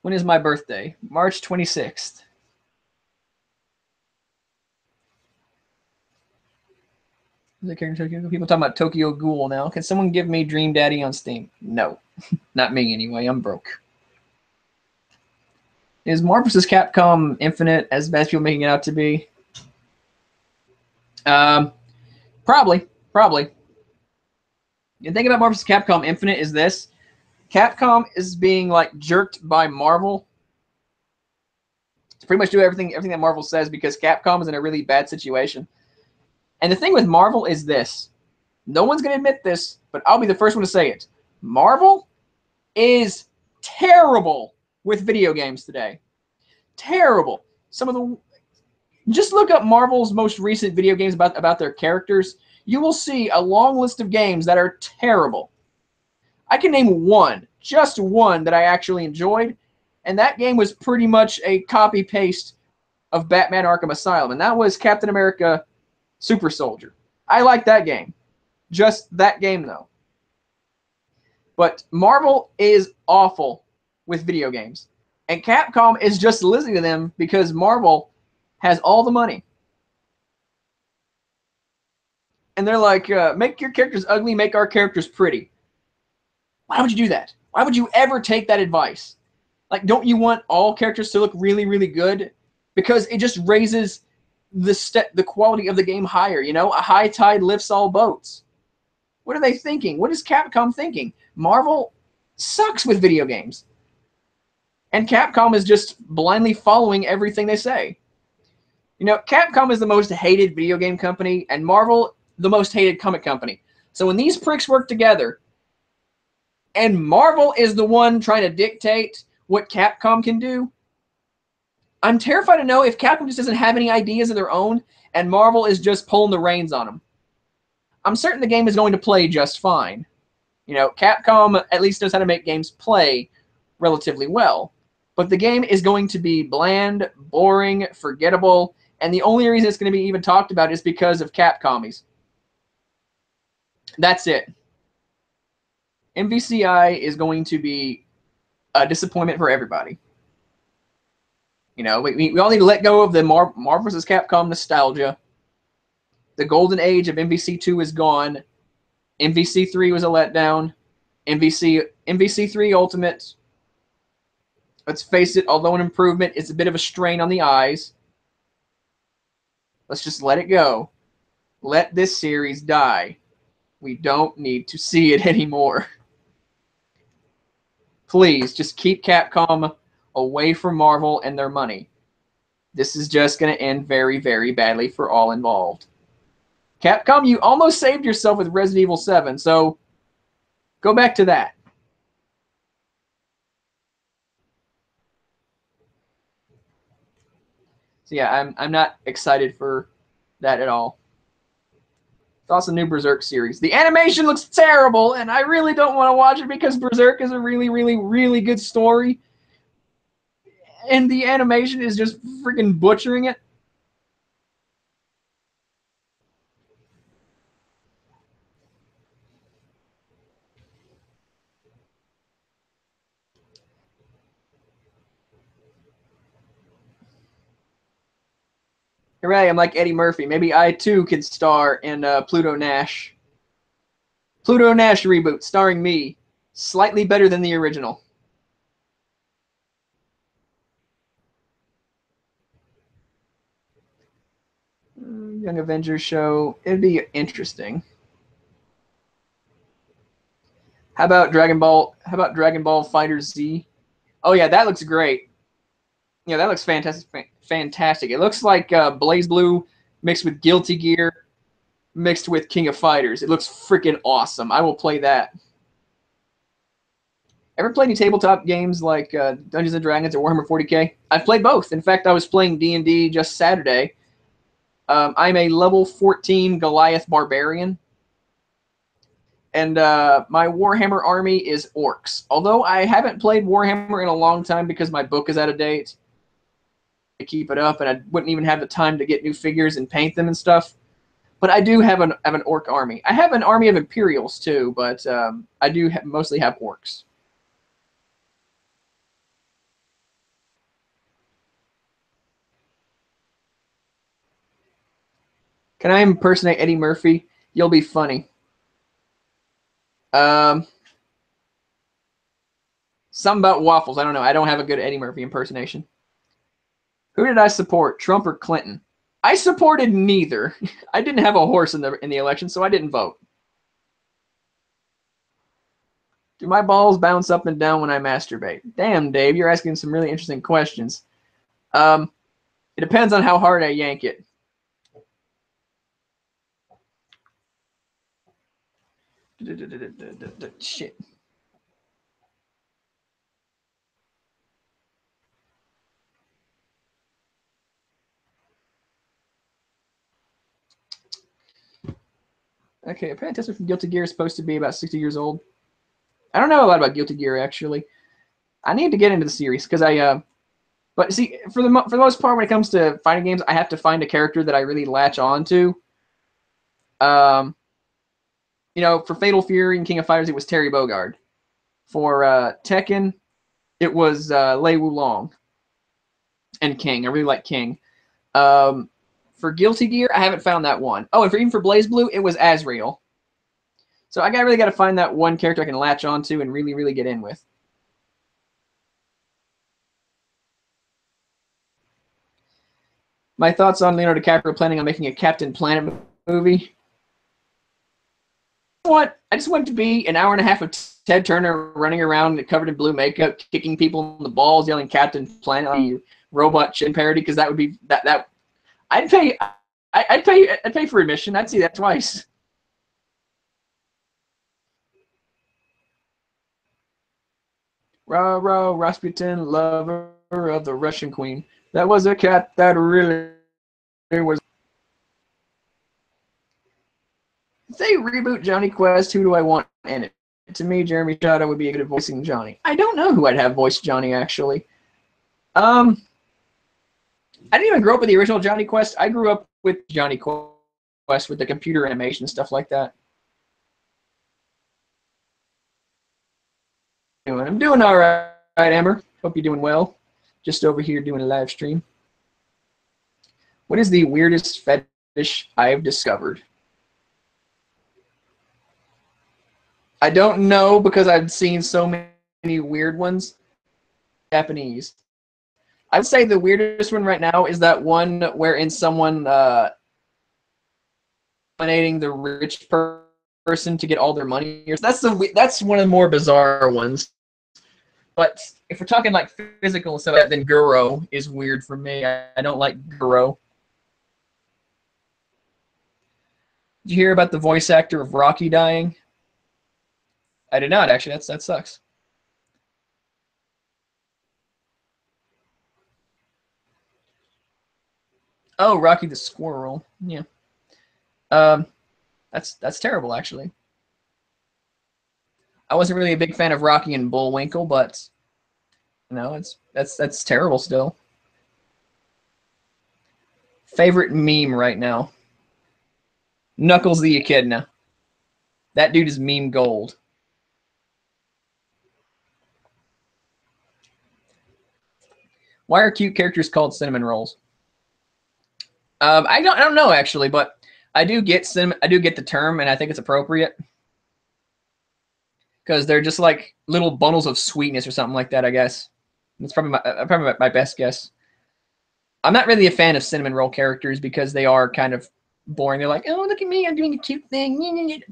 Speaker 1: When is my birthday? March 26th. People talking about Tokyo Ghoul now. Can someone give me Dream Daddy on Steam? No. Not me anyway. I'm broke. Is Marvel vs. Capcom Infinite as bad as people making it out to be? Probably. The thing about Marvel vs. Capcom Infinite is this. Capcom is being like jerked by Marvel to pretty much do everything that Marvel says because Capcom is in a really bad situation. And the thing with Marvel is this. No one's going to admit this, but I'll be the first one to say it. Marvel is terrible with video games today. Terrible. Just look up Marvel's most recent video games about their characters. You will see a long list of games that are terrible. I can name one, just one, that I actually enjoyed, and that game was pretty much a copy-paste of Batman Arkham Asylum, and that was Captain America Super Soldier. I like that game. Just that game, though. But Marvel is awful with video games. And Capcom is just listening to them because Marvel has all the money. And they're like, make your characters ugly, make our characters pretty. Why would you do that? Why would you ever take that advice? Like, don't you want all characters to look really, really good? Because it just raises the quality of the game higher, you know? A high tide lifts all boats. What are they thinking? What is Capcom thinking? Marvel sucks with video games. And Capcom is just blindly following everything they say. You know, Capcom is the most hated video game company, and Marvel, the most hated comic company. So when these pricks work together, and Marvel is the one trying to dictate what Capcom can do, I'm terrified to know if Capcom just doesn't have any ideas of their own, and Marvel is just pulling the reins on them. I'm certain the game is going to play just fine. You know, Capcom at least knows how to make games play relatively well. But the game is going to be bland, boring, forgettable, and the only reason it's going to be even talked about is because of Capcomies. That's it. MVCI is going to be a disappointment for everybody. You know, we all need to let go of the Marvel vs. Capcom nostalgia. The golden age of MVC2 is gone. MVC3 was a letdown. MVC3 Ultimate, let's face it, although an improvement, it's a bit of a strain on the eyes. Let's just let it go. Let this series die. We don't need to see it anymore. Please, just keep Capcom away from Marvel and their money. This is just going to end very, very badly for all involved. Capcom, you almost saved yourself with Resident Evil 7, so go back to that. So yeah, I'm not excited for that at all. Thoughts on the new Berserk series. The animation looks terrible, and I really don't want to watch it because Berserk is a really, really, really good story. And the animation is just freaking butchering it. Hooray, I'm like Eddie Murphy. Maybe I too could star in Pluto Nash. Pluto Nash reboot starring me. Slightly better than the original. Young Avengers show. It'd be interesting. How about Dragon Ball? How about Dragon Ball Fighter Z? Oh yeah, that looks great. Yeah, that looks fantastic. Fantastic. It looks like Blaze Blue mixed with Guilty Gear mixed with King of Fighters. It looks freaking awesome. I will play that. Ever played any tabletop games like Dungeons and Dragons or Warhammer 40K? I've played both. In fact, I was playing D&D just Saturday. I'm a level 14 Goliath Barbarian. And my Warhammer army is orcs. Although I haven't played Warhammer in a long time because my book is out of date. To keep it up, and I wouldn't even have the time to get new figures and paint them and stuff. But I do have an orc army. I have an army of Imperials too, but I do mostly have orcs. Can I impersonate Eddie Murphy? You'll be funny. Um, something about waffles. I don't know. I don't have a good Eddie Murphy impersonation. Who did I support, Trump or Clinton? I supported neither. I didn't have a horse in the election, so I didn't vote. Do my balls bounce up and down when I masturbate? Damn, Dave, you're asking some really interesting questions. It depends on how hard I yank it. Shit. Okay, a contestant from Guilty Gear is supposed to be about 60 years old. I don't know a lot about Guilty Gear, actually. I need to get into the series, because but see, for the most part, when it comes to fighting games, I have to find a character that I really latch on to. For Fatal Fury and King of Fighters, it was Terry Bogard. For Tekken, it was Lei Wulong and King. I really like King. For Guilty Gear, I haven't found that one. Oh, and even for Blaze Blue, it was Azrael. So I really got to find that one character I can latch onto and really, really get in with. My thoughts on Leonardo DiCaprio planning on making a Captain Planet movie. What? I just want it to be an hour and a half of Ted Turner running around covered in blue makeup, kicking people in the balls, yelling Captain Planet on you robot chin parody, because that would be that I'd pay for admission. I'd see that twice. Rah rah Rasputin, lover of the Russian queen. That was a cat that really was. If they reboot Johnny Quest, who do I want in it? To me, Jeremy Shada would be good at voicing Johnny. I don't know who I'd have voice Johnny, actually. I didn't even grow up with the original Johnny Quest. I grew up with Johnny Quest with the computer animation and stuff like that. I'm doing all right, Amber. Hope you're doing well. Just over here doing a live stream. What is the weirdest fetish I've discovered? I don't know, because I've seen so many weird ones. Japanese. I would say the weirdest one right now is that one wherein someone dominating the rich person to get all their money. That's one of the more bizarre ones. But if we're talking like physical stuff, then Guro is weird for me. I don't like Guro. Did you hear about the voice actor of Rocky dying? I did not, actually. That sucks. Oh, Rocky the Squirrel. Yeah. Um, that's terrible, actually. I wasn't really a big fan of Rocky and Bullwinkle, but that's terrible still. Favorite meme right now? Knuckles the Echidna. That dude is meme gold. Why are cute characters called cinnamon rolls? I don't know actually, but I do get the term, and I think it's appropriate because they're just like little bundles of sweetness or something like that. I guess that's probably my best guess. I'm not really a fan of cinnamon roll characters because they are kind of boring. They're like, oh, look at me, I'm doing a cute thing.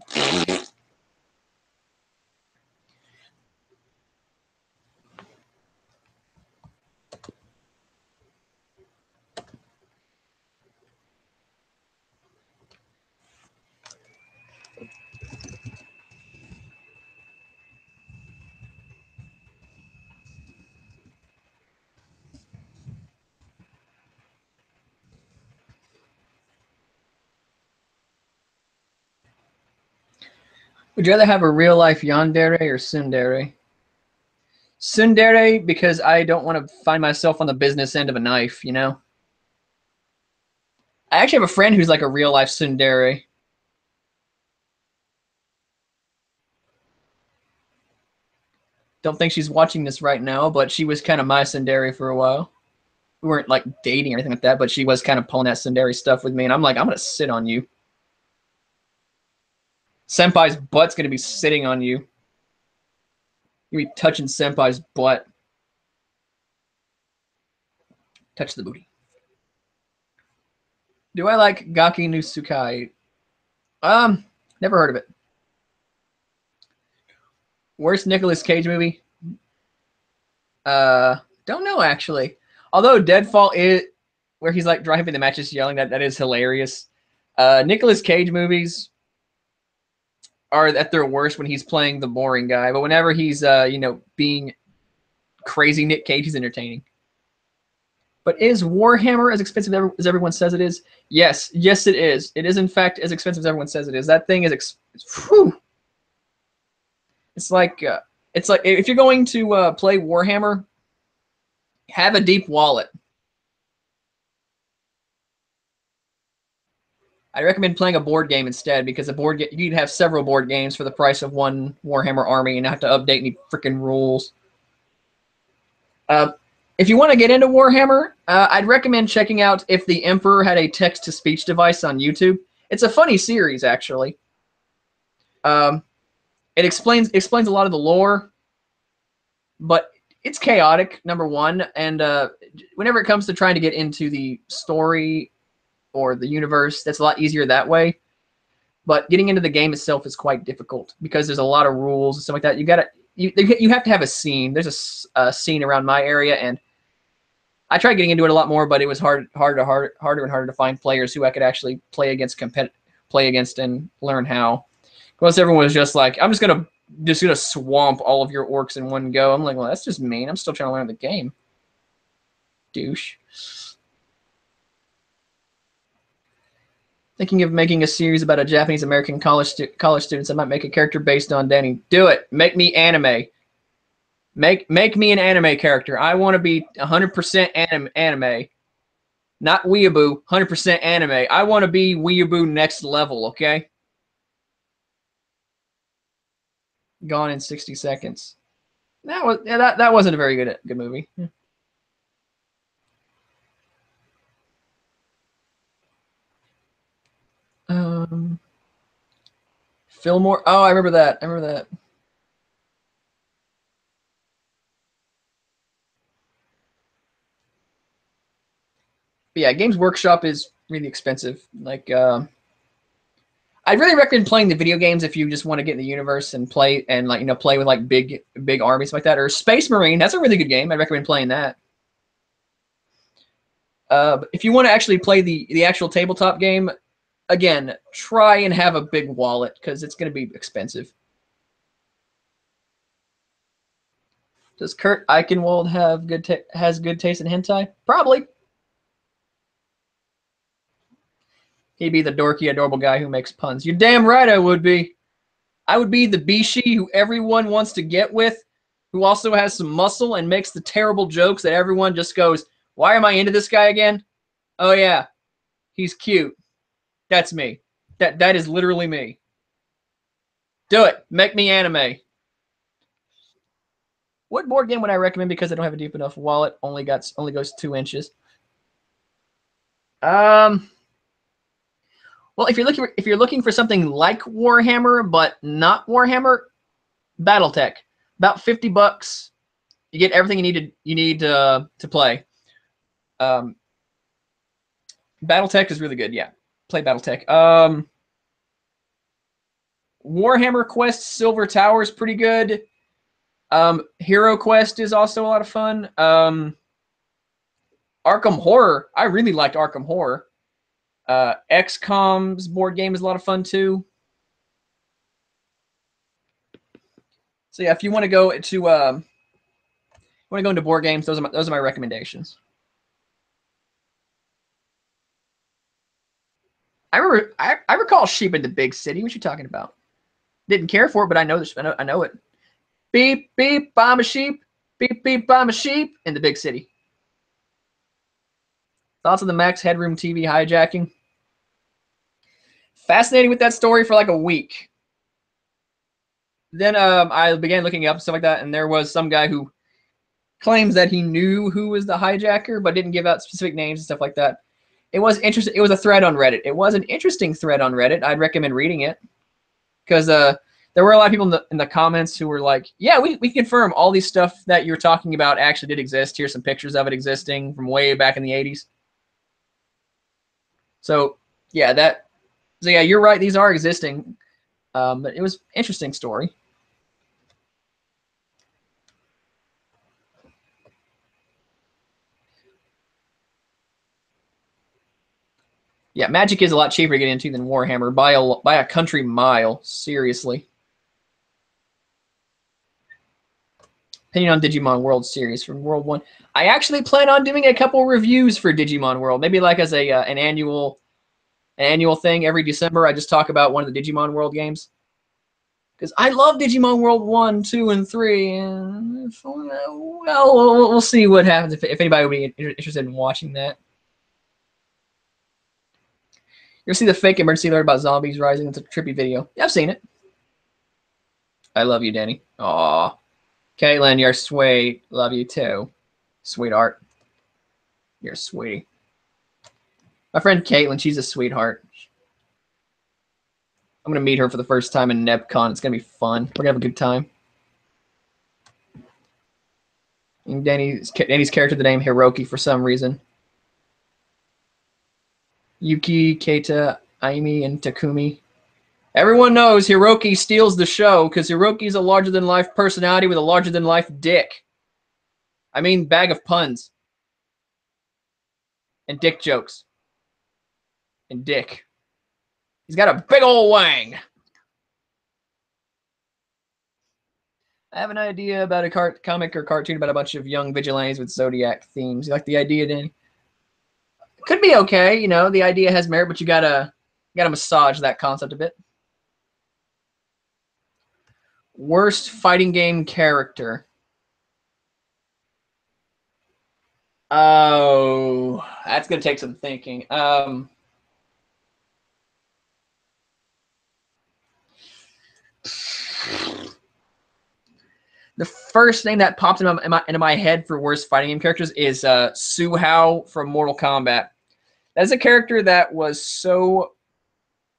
Speaker 1: Would you rather have a real life yandere or tsundere? Tsundere because I don't want to find myself on the business end of a knife, you know? I actually have a friend who's like a real life tsundere. Don't think she's watching this right now, but she was kind of my tsundere for a while. We weren't like dating or anything like that, but she was kind of pulling that tsundere stuff with me, and I'm like, I'm gonna sit on you. Senpai's butt's gonna be sitting on you. You're gonna be touching Senpai's butt. Touch the booty. Do I like Gaki no Tsukai? Never heard of it. Worst Nicolas Cage movie? Don't know actually. Although Deadfall is where he's like driving the matches yelling, that is hilarious. Nicolas Cage movies are at their worst when he's playing the boring guy, but whenever he's being crazy Nick Cage, he's entertaining. But is Warhammer as expensive as everyone says it is? Yes, yes, it is. It is in fact as expensive as everyone says it is. That thing is, it's like if you're going to play Warhammer, have a deep wallet. I recommend playing a board game instead because you can have several board games for the price of one Warhammer army and not have to update any freaking rules. If you want to get into Warhammer, I'd recommend checking out If the Emperor Had a Text-to-Speech Device on YouTube. It's a funny series, actually. It explains a lot of the lore, but it's chaotic, number one, and whenever it comes to trying to get into the story or the universe, that's a lot easier that way. But getting into the game itself is quite difficult because there's a lot of rules and stuff like that. You have to have a scene. There's a scene around my area, and I tried getting into it a lot more, but it was harder and harder to find players who I could actually play against and learn how. Because everyone was just like, I'm just gonna swamp all of your orcs in one go. I'm like, well, that's just mean. I'm still trying to learn the game. Douche. Thinking of making a series about a Japanese American college students. I might make a character based on Danny. Do it. Make me anime. Make me an anime character. I want to be 100% anime. Not weeaboo, 100% anime. I want to be weeaboo next level, okay? Gone in 60 seconds. That wasn't a very good movie. Fillmore. Oh, I remember that. But yeah, Games Workshop is really expensive. Like, I'd really recommend playing the video games if you just want to get in the universe and play play with like big armies like that. Or Space Marine, that's a really good game. I'd recommend playing that. If you want to actually play the actual tabletop game, again, try and have a big wallet because it's going to be expensive. Does Kurt Eichenwald have has good taste in hentai? Probably. He'd be the dorky, adorable guy who makes puns. You're damn right I would be. I would be the Bishi who everyone wants to get with, who also has some muscle and makes the terrible jokes that everyone just goes, why am I into this guy again? Oh yeah, he's cute. That's me. That is literally me. Do it. Make me anime. What board game would I recommend because I don't have a deep enough wallet? Only goes 2 inches. Well, if you're looking for something like Warhammer but not Warhammer, BattleTech, about $50. You get everything you need to play. BattleTech is really good. Yeah, play BattleTech. Warhammer Quest Silver Tower is pretty good. Hero Quest is also a lot of fun. Arkham Horror, I really liked Arkham Horror. XCOM's board game is a lot of fun too. So yeah, if you want to go into board games, those are my recommendations. I recall Sheep in the Big City. What you talking about? Didn't care for it, but I know this. I know it. Beep beep, I'm a sheep. Beep beep, I'm a sheep in the Big City. Thoughts on the Max Headroom TV hijacking? Fascinating with that story for like a week. Then I began looking up stuff like that, and there was some guy who claims that he knew who was the hijacker, but didn't give out specific names and stuff like that. It was interesting. It was a thread on Reddit. It was an interesting thread on Reddit. I'd recommend reading it because there were a lot of people in the comments who were like, "Yeah, we confirm all these stuff that you're talking about actually did exist. Here's some pictures of it existing from way back in the '80s." So yeah, you're right. These are existing, but it was an interesting story. Yeah, Magic is a lot cheaper to get into than Warhammer by a country mile. Seriously. Opinion on Digimon World series from World 1. I actually plan on doing a couple reviews for Digimon World. Maybe like as an annual thing every December. I just talk about one of the Digimon World games. Because I love Digimon World 1, 2, and 3. And well, we'll see what happens if anybody would be interested in watching that. You ever see the fake emergency alert about zombies rising? It's a trippy video. Yeah, I've seen it. I love you, Danny. Aw. Caitlin, you're sweet. Love you too. Sweetheart. You're a sweetie. My friend Caitlin, she's a sweetheart. I'm going to meet her for the first time in NebCon. It's going to be fun. We're going to have a good time. And Danny's character, the name Hiroki for some reason. Yuki, Keita, Aimi, and Takumi. Everyone knows Hiroki steals the show because Hiroki's a larger-than-life personality with a larger-than-life dick. I mean, bag of puns. And dick jokes. And dick. He's got a big old wang. I have an idea about a comic or cartoon about a bunch of young vigilantes with Zodiac themes. You like the idea, Danny? Could be okay. You know, the idea has merit, but you gotta massage that concept a bit. Worst fighting game character. Oh, that's gonna take some thinking. The first thing that popped into my head for worst fighting game characters is Suhao from Mortal Kombat. That is a character that was so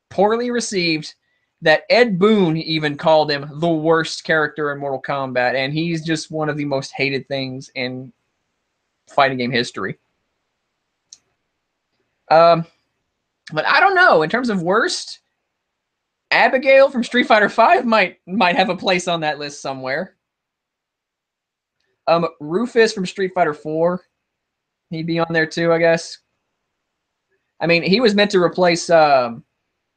Speaker 1: poorly received that Ed Boon even called him the worst character in Mortal Kombat, and he's just one of the most hated things in fighting game history. But I don't know. In terms of worst, Abigail from Street Fighter V might have a place on that list somewhere. Rufus from Street Fighter 4, he'd be on there too, I guess. I mean, he was meant to replace Yun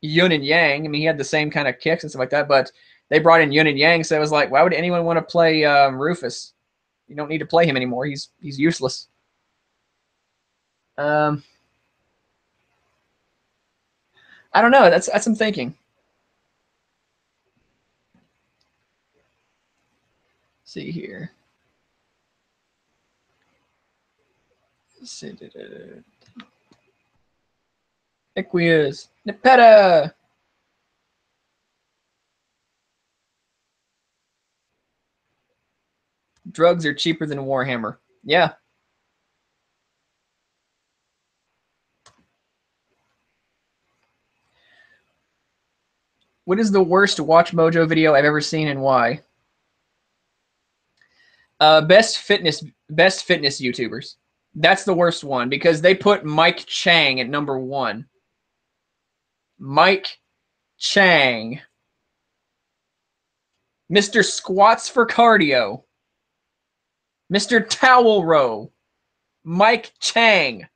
Speaker 1: and Yang. I mean, he had the same kind of kicks and stuff like that, but they brought in Yun and Yang, so it was like, why would anyone want to play Rufus? You don't need to play him anymore. He's useless. I don't know. That's some thinking. Let's see here. Equius. Nepeta. Drugs are cheaper than Warhammer. Yeah. What is the worst Watch Mojo video I've ever seen and why? Best fitness YouTubers. That's the worst one because they put Mike Chang at number 1. Mike Chang. Mr. Squats for Cardio. Mr. Towel Row. Mike Chang.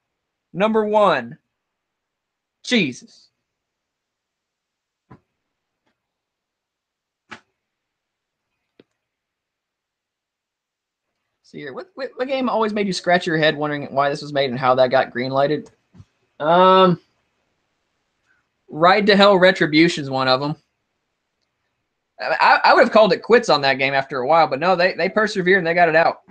Speaker 1: Number 1. Jesus. See here, what game always made you scratch your head wondering why this was made and how that got green lighted? Ride to Hell Retribution's one of them. I would have called it quits on that game after a while, but no, they persevered and they got it out.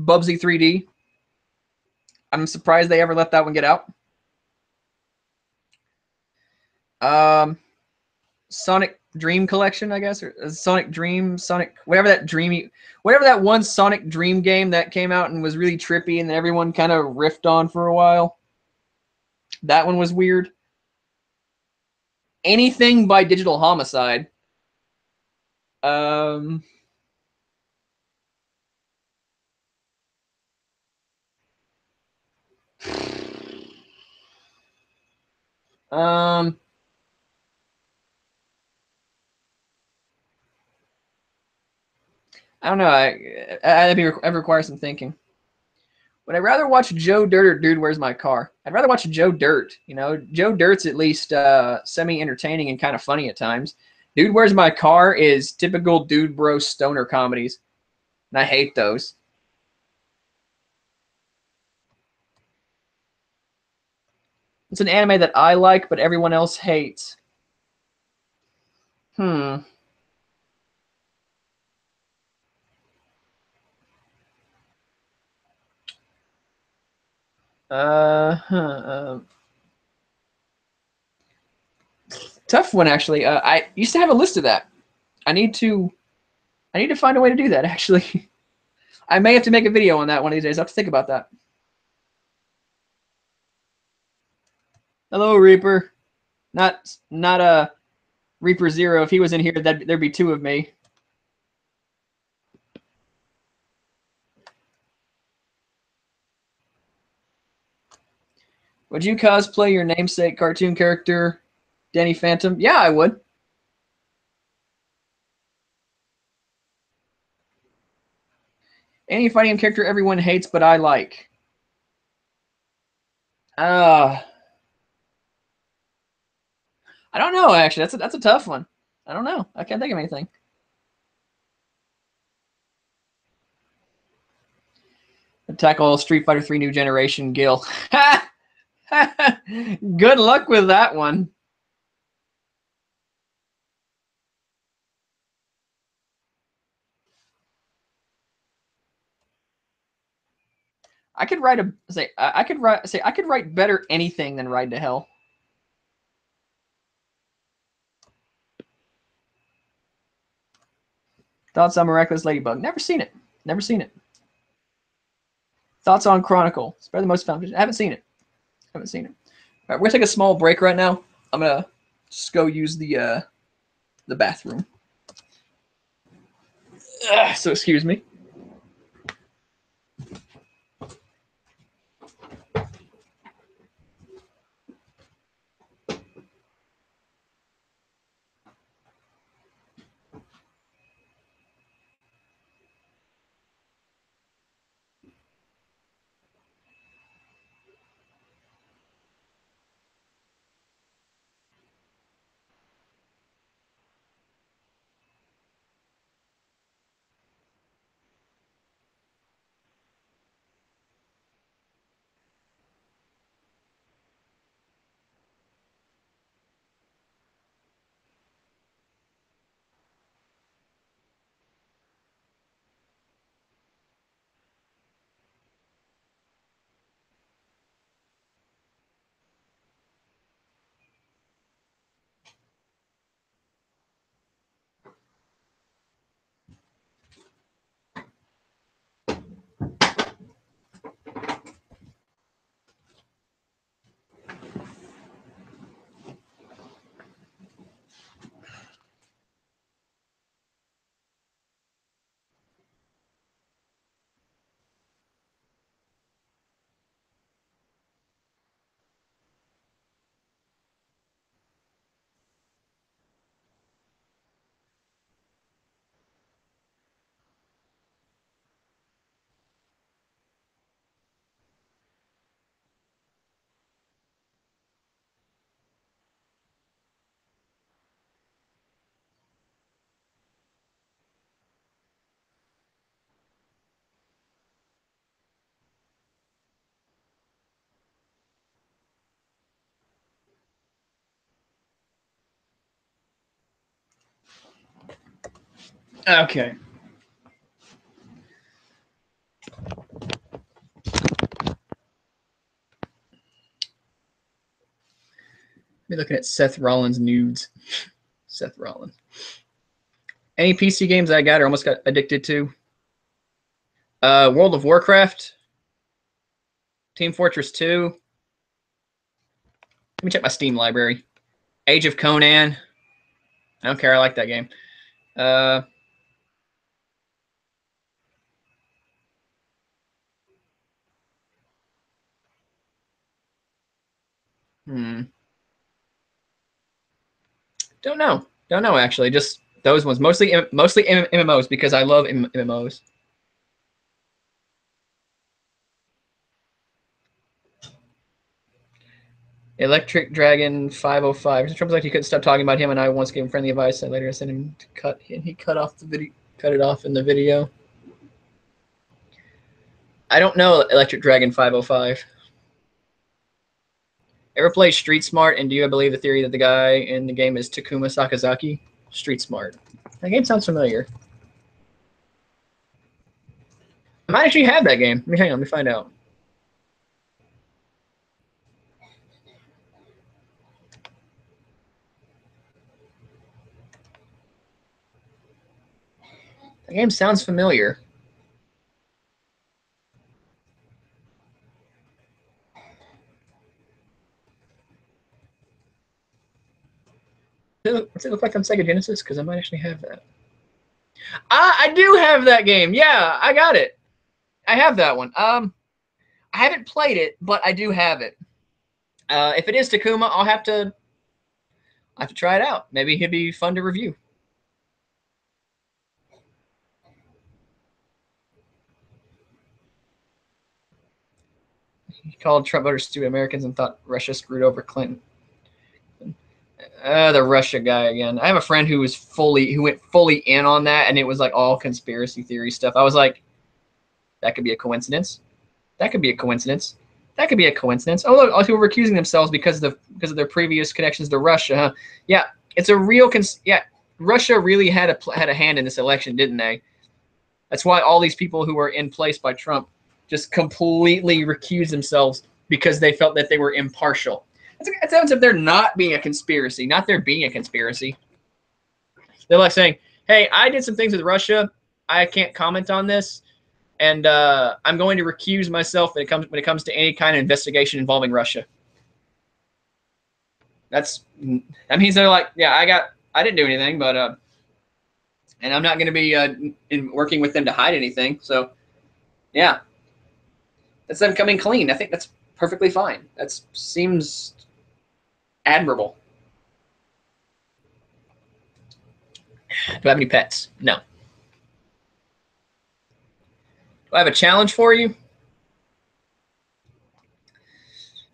Speaker 1: Bubsy 3D. I'm surprised they ever let that one get out. Sonic Dream Collection, I guess, or Sonic Dream, Sonic, whatever that one Sonic Dream game that came out and was really trippy and everyone kind of riffed on for a while. That one was weird. Anything by Digital Homicide. I don't know. That requires some thinking. Would I rather watch Joe Dirt or Dude Where's My Car? I'd rather watch Joe Dirt. You know, Joe Dirt's at least semi-entertaining and kind of funny at times. Dude Where's My Car is typical dude bro stoner comedies, and I hate those. It's an anime that I like, but everyone else hates. Tough one, actually. I used to have a list of that. I need to find a way to do that, actually. I may have to make a video on that one of these days. I'll have to think about that. Hello, Reaper. Not a Reaper Zero. If he was in here, there'd be 2 of me. Would you cosplay your namesake cartoon character, Danny Phantom? Yeah, I would. Any fighting game character everyone hates but I like. I don't know, actually. That's a tough one. I don't know. I can't think of anything. Attack all Street Fighter 3 New Generation Gil. Good luck with that one. I could write I could write better anything than Ride to Hell. Thoughts on Miraculous Ladybug? Never seen it. Never seen it. Thoughts on Chronicle? It's probably the most fun. I haven't seen it. Haven't seen it. All right, we're gonna take a small break right now. I'm gonna just go use the bathroom. So excuse me. Okay. Be looking at Seth Rollins nudes. Seth Rollins. Any PC games I got or almost got addicted to? World of Warcraft. Team Fortress 2. Let me check my Steam library. Age of Conan. I don't care. I like that game. Don't know. Don't know actually. Just those ones. Mostly MMOs because I love MMOs. Electric Dragon 505. Mr. Trump's like he couldn't stop talking about him, and I once gave him friendly advice, and later I sent him to cut, and he cut off the video, cut it off in the video. I don't know Electric Dragon 505. Ever play Street Smart? And do you believe the theory that the guy in the game is Takuma Sakazaki? Street Smart. That game sounds familiar. I might actually have that game. Hang on, let me find out. The game sounds familiar. Does it look like on Sega Genesis? Because I might actually have that. I do have that game. Yeah, I got it. I have that one. I haven't played it, but I do have it. If it is Takuma, I'll have to try it out. Maybe he'd be fun to review. He called Trump voters stupid Americans and thought Russia screwed over Clinton. The Russia guy again. I have a friend who went fully in on that, and it was like all conspiracy theory stuff. I was like, that could be a coincidence. That could be a coincidence. That could be a coincidence. Oh look, all people were recusing themselves because of their previous connections to Russia. Huh? Yeah, it's a real yeah. Russia really had a hand in this election, didn't they? That's why all these people who were in place by Trump just completely recused themselves because they felt that they were impartial. It's evidence of there not being a conspiracy, not there being a conspiracy. They're like saying, hey, I did some things with Russia. I can't comment on this. And I'm going to recuse myself when it comes to any kind of investigation involving Russia. That means they're like, yeah, I didn't do anything, but and I'm not going to be working with them to hide anything. So, yeah, that's them coming clean. I think that's perfectly fine. That seems admirable. Do I have any pets? No. Do I have a challenge for you?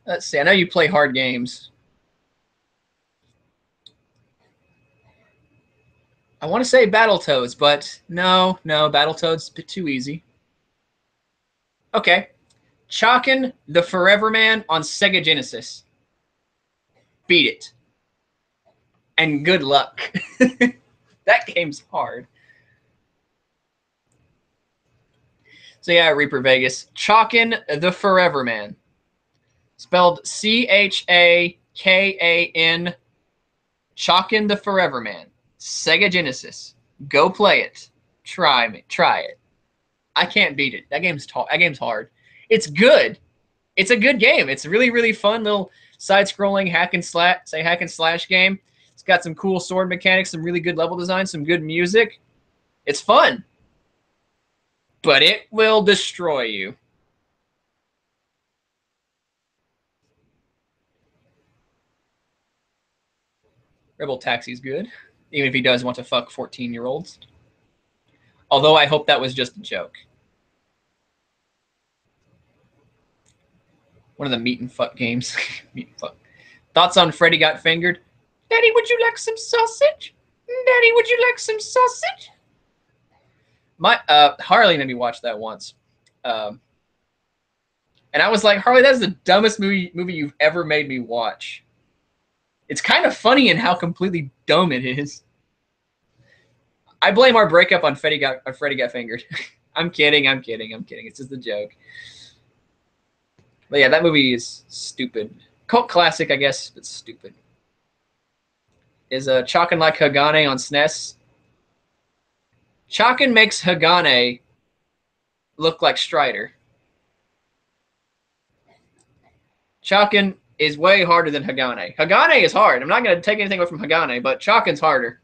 Speaker 1: Let's see. I know you play hard games. I want to say Battletoads, but no, Battletoads a bit too easy. Okay. Chalkin' the Forever Man on Sega Genesis. Beat it. And good luck. That game's hard. So yeah, Reaper Vegas. Chalkin' the Forever Man. Spelled Chakan. Chalkin' the Forever Man. Sega Genesis. Go play it. Try it. I can't beat it. That game's hard. It's good. It's a good game. It's a really, really fun little side-scrolling hack and slash game. It's got some cool sword mechanics, some really good level design, some good music. It's fun. But it will destroy you. Rebel Taxi's good, even if he does want to fuck 14-year-olds. Although I hope that was just a joke. One of the meat and fuck games. Meat and fuck. Thoughts on Freddy Got Fingered? Daddy, would you like some sausage? Daddy, would you like some sausage? My Harley made me watch that once. And I was like, Harley, that's the dumbest movie you've ever made me watch. It's kind of funny in how completely dumb it is. I blame our breakup on Freddie got fingered. I'm kidding. It's just a joke. But yeah, that movie is stupid. Cult classic, I guess, but stupid. Is Chakan like Hagane on SNES? Chakan makes Hagane look like Strider. Chakan is way harder than Hagane. Hagane is hard. I'm not going to take anything away from Hagane, but Chakan's harder.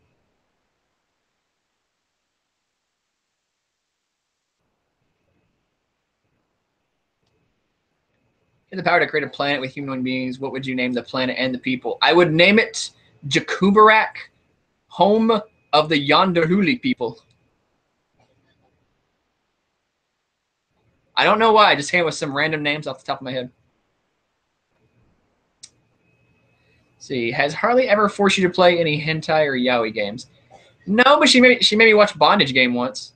Speaker 1: If the power to create a planet with human beings, what would you name the planet and the people? I would name it Jakubarak, home of the Yonderhuli people. I don't know why. I just came with some random names off the top of my head. Let's see, has Harley ever forced you to play any hentai or yaoi games? No, but she made me watch Bondage Game once.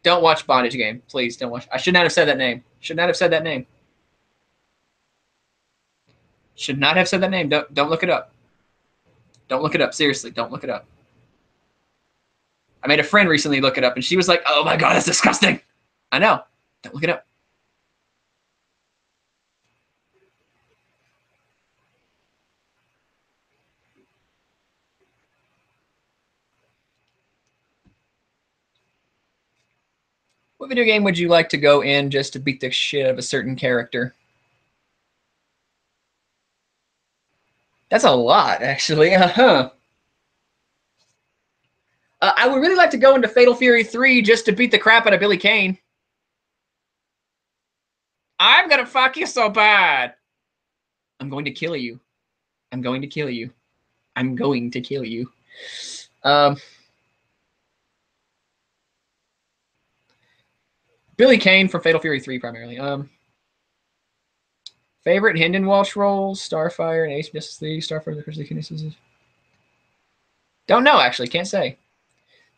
Speaker 1: Don't watch Bondage Game. Please don't watch. I should not have said that name. Should not have said that name. Should not have said that name. Don't look it up. Don't look it up. Seriously, don't look it up. I made a friend recently look it up, and she was like, "Oh my god, that's disgusting." I know. Don't look it up. What video game would you like to go in just to beat the shit out of a certain character? That's a lot, actually. Uh-huh. I would really like to go into Fatal Fury 3 just to beat the crap out of Billy Kane. I'm gonna fuck you so bad. I'm going to kill you. I'm going to kill you. I'm going to kill you. Billy Kane from Fatal Fury 3 primarily. Favorite Hinden Walsh roles? Starfire and Ace Justice League. Starfire, the Christy Kinesis. Don't know, actually. Can't say.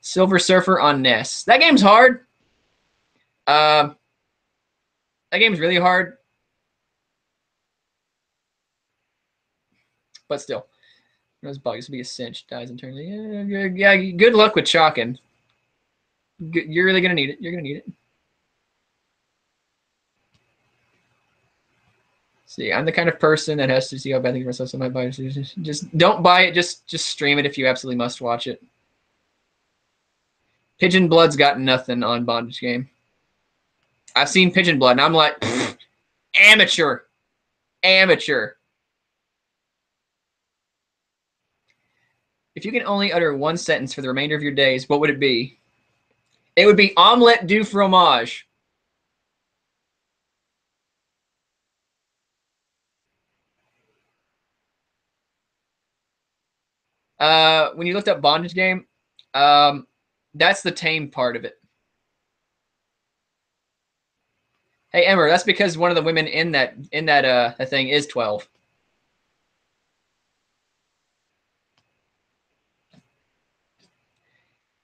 Speaker 1: Silver Surfer on NES. That game's hard. That game's really hard. But still. Those bugs will be a cinch. Dies in turn. Yeah, good luck with chalking. You're really going to need it. You're going to need it. See, I'm the kind of person that has to see how bad things myself, so I might buy it. Just don't buy it. Just stream it if you absolutely must watch it. Pigeon Blood's got nothing on Bondage Game. I've seen Pigeon Blood, and I'm like, amateur. Amateur. If you can only utter one sentence for the remainder of your days, what would it be? It would be omelette du fromage. When you looked up Bondage Game, that's the tame part of it. Hey, Emmer, that's because one of the women in that thing is 12.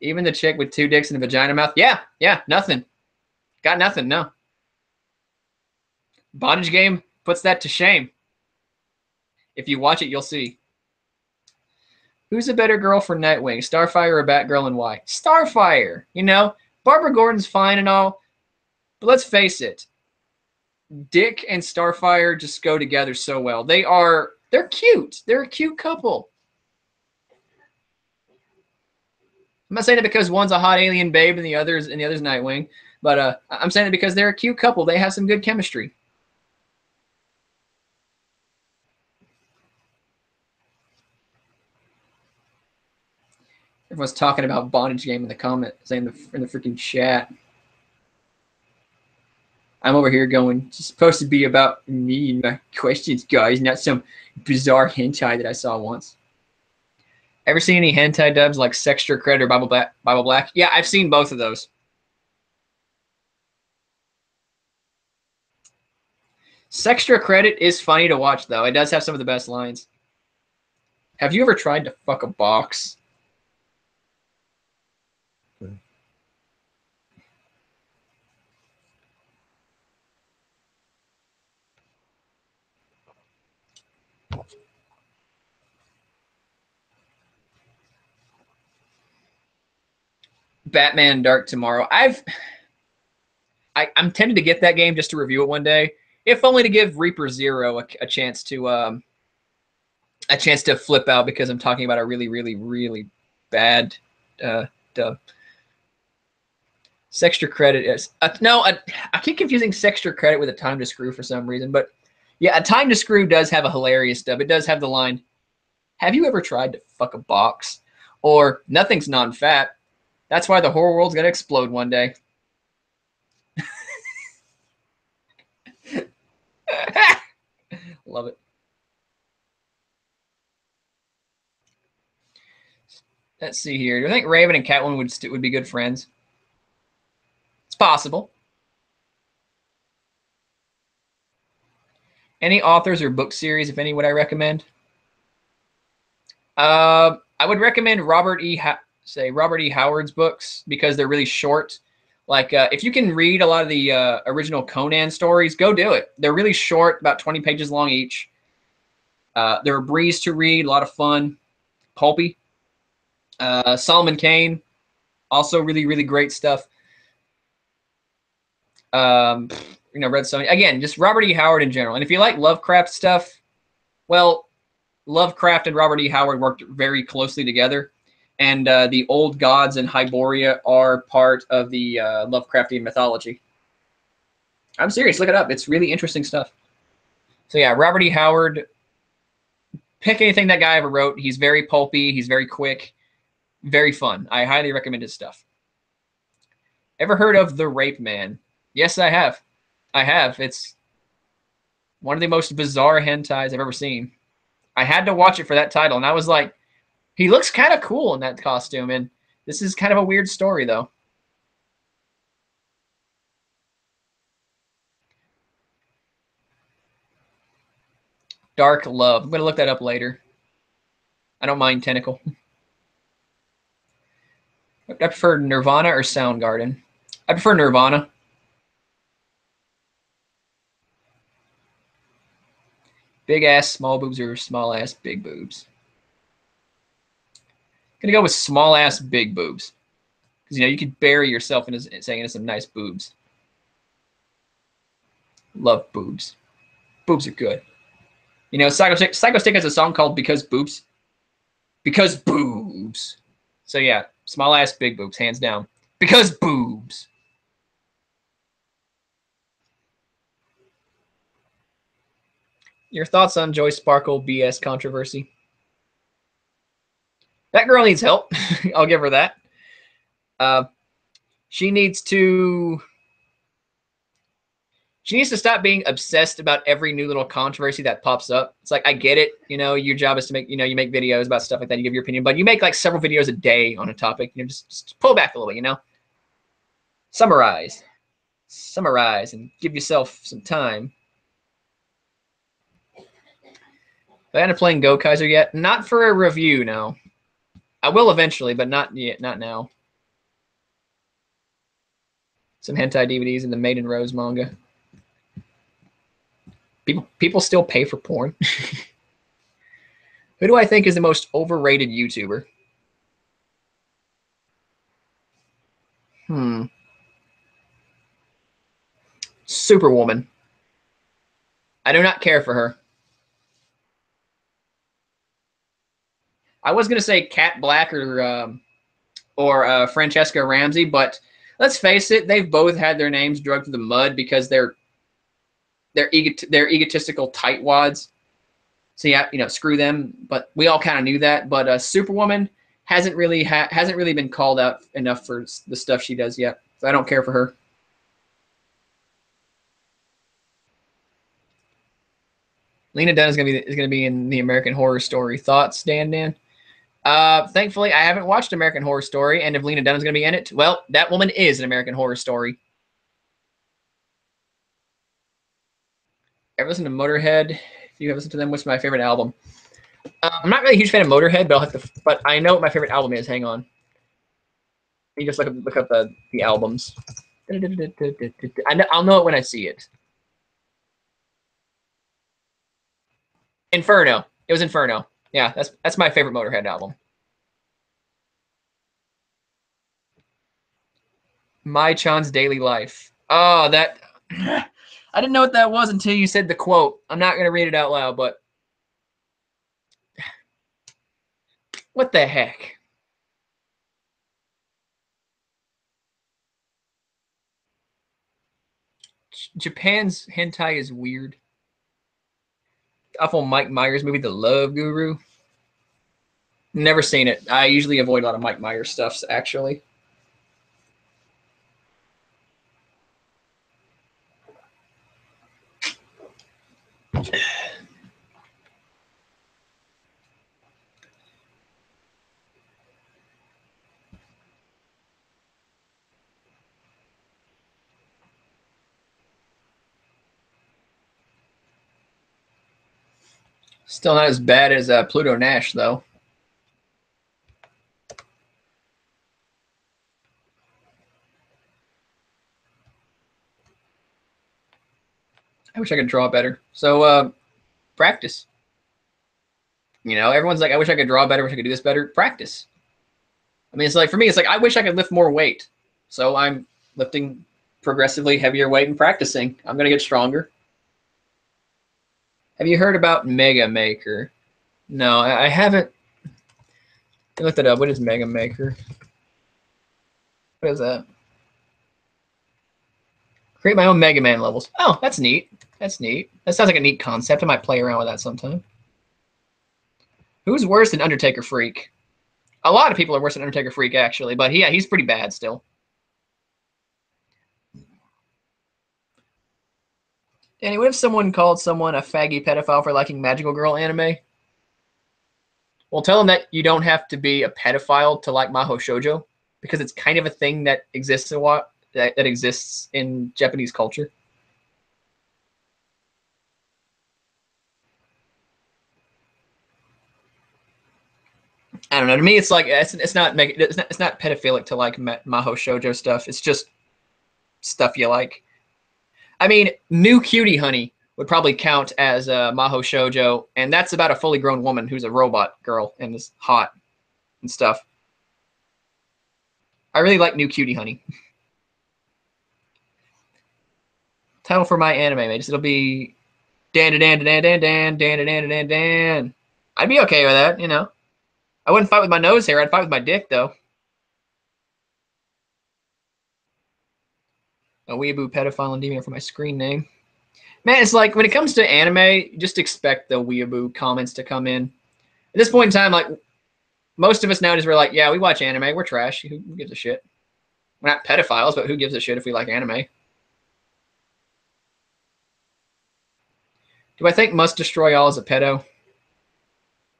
Speaker 1: Even the chick with 2 dicks and a vagina mouth? Yeah, nothing. Got nothing, no. Bondage Game puts that to shame. If you watch it, you'll see. Who's a better girl for Nightwing, Starfire or Batgirl, and why? Starfire, you know? Barbara Gordon's fine and all, but let's face it. Dick and Starfire just go together so well. They're cute. They're a cute couple. I'm not saying it because one's a hot alien babe and the other's Nightwing, but I'm saying it because they're a cute couple. They have some good chemistry. Everyone's talking about Bondage Game in the comments, in the freaking chat. I'm over here going, it's supposed to be about me and my questions, guys, not some bizarre hentai that I saw once. Ever seen any hentai dubs like Sextra Credit or Bible Black? Yeah, I've seen both of those. Sextra Credit is funny to watch, though. It does have some of the best lines. Have you ever tried to fuck a box? Batman Dark Tomorrow. I'm tempted to get that game just to review it one day, if only to give Reaper Zero a chance to flip out, because I'm talking about a really, really, really bad dub. Sextra Credit is no. I keep confusing Sextra Credit with A Time to Screw for some reason, but yeah, A Time to Screw does have a hilarious dub. It does have the line, "Have you ever tried to fuck a box?" Or "Nothing's non-fat. That's why the whole world's gonna explode one day." Love it. Let's see here. Do I think Raven and Catwoman would be good friends? It's possible. Any authors or book series, if any, would I recommend? I would recommend Robert E. Howard's books, because they're really short. Like if you can read a lot of the original Conan stories, go do it. They're really short, about 20 pages long each. They're a breeze to read, a lot of fun, pulpy. Solomon Kane, also really, really great stuff. Read so many. Again, just Robert E. Howard in general. And if you like Lovecraft stuff, well, Lovecraft and Robert E. Howard worked very closely together. And the old gods in Hyboria are part of the Lovecraftian mythology. I'm serious. Look it up. It's really interesting stuff. So yeah, Robert E. Howard, pick anything that guy ever wrote. He's very pulpy. He's very quick. Very fun. I highly recommend his stuff. Ever heard of The Rape Man? Yes, I have. I have. It's one of the most bizarre hentais I've ever seen. I had to watch it for that title, and I was like, he looks kind of cool in that costume, and this is kind of a weird story, though. Dark Love. I'm going to look that up later. I don't mind Tentacle. I prefer Nirvana or Soundgarden. I prefer Nirvana. Big ass small boobs or small ass big boobs? Gonna go with small ass big boobs, because you could bury yourself in saying it's some nice boobs. Love boobs. Boobs are good. Psycho Stick has a song called "Because Boobs." Because boobs. So yeah, small ass big boobs, hands down. Because boobs. Your thoughts on Joy Sparkle BS controversy? That girl needs help. I'll give her that. She needs to stop being obsessed about every new little controversy that pops up. It's like, I get it. Your job is to make, you make videos about stuff like that. You give your opinion, but you make like several videos a day on a topic. Just pull back a little bit, Summarize and give yourself some time. I haven't playing Go Kaiser yet. Not for a review, no. I will eventually, but not yet. Not now. Some hentai DVDs and the Maiden Rose manga. People still pay for porn. Who do I think is the most overrated YouTuber? Superwoman. I do not care for her. I was gonna say Kat Black or Francesca Ramsey, but let's face it, they've both had their names dragged through the mud because they're egotistical tightwads. So yeah, screw them. But we all kind of knew that. But Superwoman hasn't really been called out enough for the stuff she does yet. So I don't care for her. Lena Dunham is gonna be in the American Horror Story. Thoughts, Dan? Thankfully, I haven't watched American Horror Story, and if Lena Dunham's going to be in it, well, that woman is an American Horror Story. Ever listen to Motorhead? If you have listened to them, what's my favorite album? I'm not really a huge fan of Motorhead, but I know what my favorite album is. Hang on. You just look up the albums. I'll know it when I see it. Inferno. It was Inferno. Yeah, that's my favorite Motorhead album. Mai-chan's daily life. Oh, that I didn't know what that was until you said the quote. I'm not gonna read it out loud, but what the heck? Japan's hentai is weird. Awful Mike Myers movie, The Love Guru. Never seen it. I usually avoid a lot of Mike Myers stuffs, actually. Still not as bad as Pluto Nash, though. I wish I could draw better. So, practice. You know, everyone's like, I wish I could draw better, wish I could do this better. Practice. I mean, it's like, for me, it's like, I wish I could lift more weight. So I'm lifting progressively heavier weight and practicing. I'm going to get stronger. Have you heard about Mega Maker? No, I haven't. I looked it up. What is Mega Maker? What is that? Create my own Mega Man levels. Oh, that's neat. That's neat. That sounds like a neat concept. I might play around with that sometime. Who's worse than Undertaker Freak? A lot of people are worse than Undertaker Freak, actually. But yeah, he's pretty bad still. Danny, what if someone called someone a faggy pedophile for liking magical girl anime? Well, tell them that you don't have to be a pedophile to like Maho Shoujo, because it's kind of a thing that exists that exists in Japanese culture. I don't know. To me, it's like it's not pedophilic to like Maho Shoujo stuff. It's just stuff you like. I mean, New Cutie Honey would probably count as Maho Shoujo, and that's about a fully grown woman who's a robot girl and is hot and stuff. I really like New Cutie Honey. Title for my anime, mates. It'll be Dan Dan Dan Dan Dan Dan Dan Dan Dan. I'd be okay with that, you know. I wouldn't fight with my nose hair. I'd fight with my dick, though. A weeaboo pedophile and demon for my screen name. Man, it's like when it comes to anime, just expect the weeaboo comments to come in. At this point in time, like most of us nowadays, we're like, yeah, we watch anime. We're trash. Who gives a shit? We're not pedophiles, but who gives a shit if we like anime? Do I think Must Destroy All is a pedo?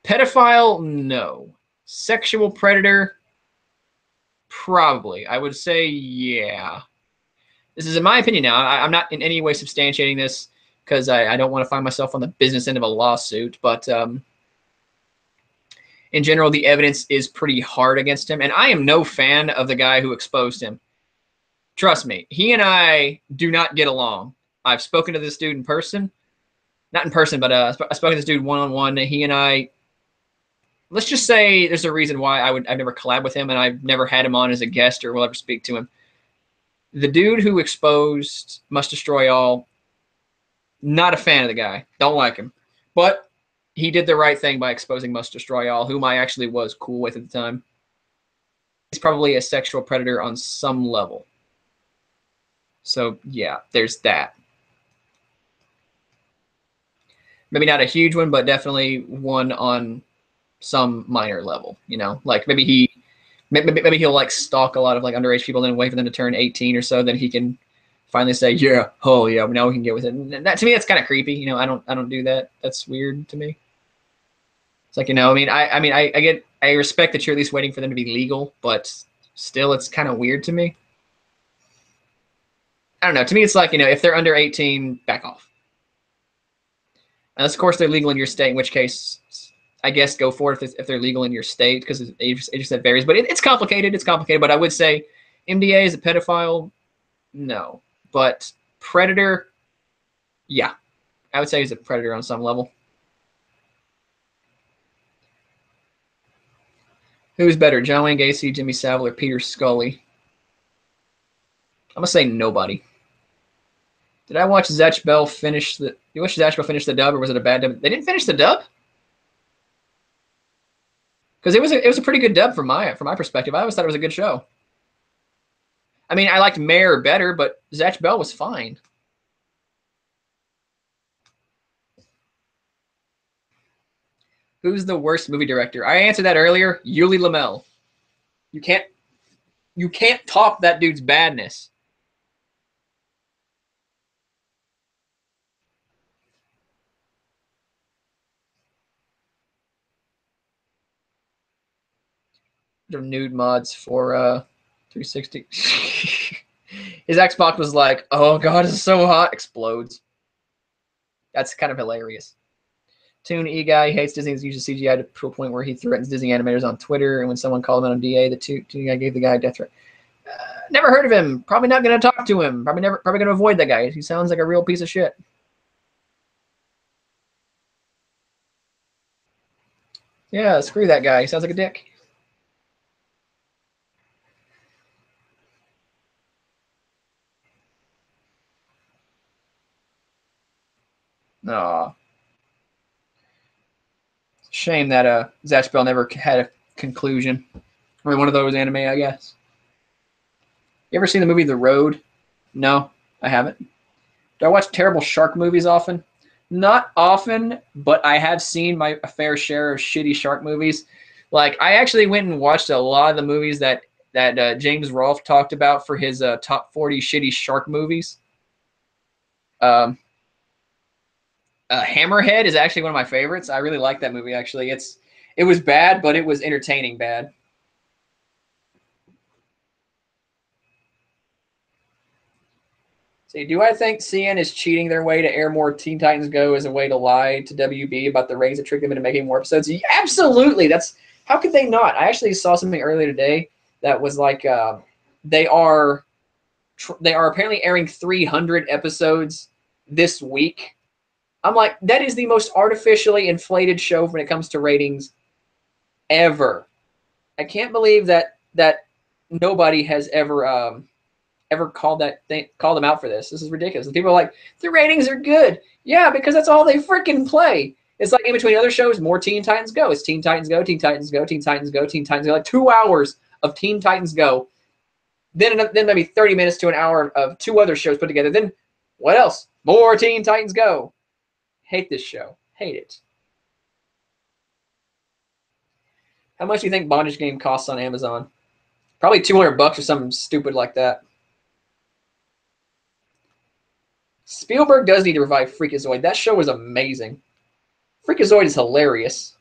Speaker 1: Pedophile? No. Sexual predator? Probably. I would say yeah. This is in my opinion now. I'm not in any way substantiating this because I don't want to find myself on the business end of a lawsuit. But in general, the evidence is pretty hard against him. And I am no fan of the guy who exposed him. Trust me, he and I do not get along. I've spoken to this dude in person. Not in person, but I've spoken to this dude one-on-one. He and I, let's just say there's a reason why I've never collab with him and I've never had him on as a guest or will ever speak to him. The dude who exposed Must Destroy All, not a fan of the guy. Don't like him. But he did the right thing by exposing Must Destroy All, whom I actually was cool with at the time. He's probably a sexual predator on some level. So, yeah, there's that. Maybe not a huge one, but definitely one on some minor level, you know? Like, maybe he'll, like, stalk a lot of, like, underage people and then wait for them to turn 18 or so, then he can finally say, yeah, oh, yeah, now we can get with it. And that, to me, that's kind of creepy. You know, I don't do that. That's weird to me. It's like, you know, I respect that you're at least waiting for them to be legal, but still, it's kind of weird to me. I don't know. To me, it's like, you know, if they're under 18, back off. Unless, of course, they're legal in your state, in which case, I guess go for it if they're legal in your state, because age set varies. But it's complicated. It's complicated. But I would say MDA is a pedophile. No. But predator, yeah. I would say he's a predator on some level. Who's better, John Wayne Gacy, Jimmy Savile, or Peter Scully? I'm gonna say nobody. Did I watch Zatch Bell finish the? You watch Zatch Bell finish the dub, or was it a bad dub? They didn't finish the dub because it was a pretty good dub from my perspective. I always thought it was a good show. I mean, I liked Mayor better, but Zatch Bell was fine. Who's the worst movie director? I answered that earlier. Yuli Lamel. You can't top that dude's badness. The nude mods for 360. His Xbox was like, "Oh God, it's so hot!" Explodes. That's kind of hilarious. Toon E guy hates Disney's use of CGI to a point where he threatens Disney animators on Twitter. And when someone called him out on DA, the Toon guy gave the guy a death threat. Never heard of him. Probably not going to talk to him. Probably going to avoid that guy. He sounds like a real piece of shit. Yeah, screw that guy. He sounds like a dick. Aw. Shame that Zatch Bell never had a conclusion. Or one of those anime, I guess. You ever seen the movie The Road? No, I haven't. Do I watch terrible shark movies often? Not often, but I have seen my fair share of shitty shark movies. Like, I actually went and watched a lot of the movies that James Rolfe talked about for his top 40 shitty shark movies. Hammerhead is actually one of my favorites. I really like that movie, actually. It was bad, but it was entertaining bad. See, do I think CN is cheating their way to air more Teen Titans Go as a way to lie to WB about the ratings that trick them into making more episodes? Absolutely. How could they not? I actually saw something earlier today that was like they are apparently airing 300 episodes this week. I'm like, that is the most artificially inflated show when it comes to ratings ever. I can't believe that nobody has ever called them out for this. This is ridiculous. And people are like, the ratings are good. Yeah, because that's all they freaking play. It's like in between other shows, more Teen Titans Go. It's Teen Titans Go, Teen Titans Go, Teen Titans Go, Teen Titans Go. Like 2 hours of Teen Titans Go. Then maybe 30 minutes to an hour of 2 other shows put together. Then what else? More Teen Titans Go. Hate this show. Hate it. How much do you think Bondage Game costs on Amazon? Probably $200 or something stupid like that. Spielberg does need to revive Freakazoid. That show was amazing. Freakazoid is hilarious.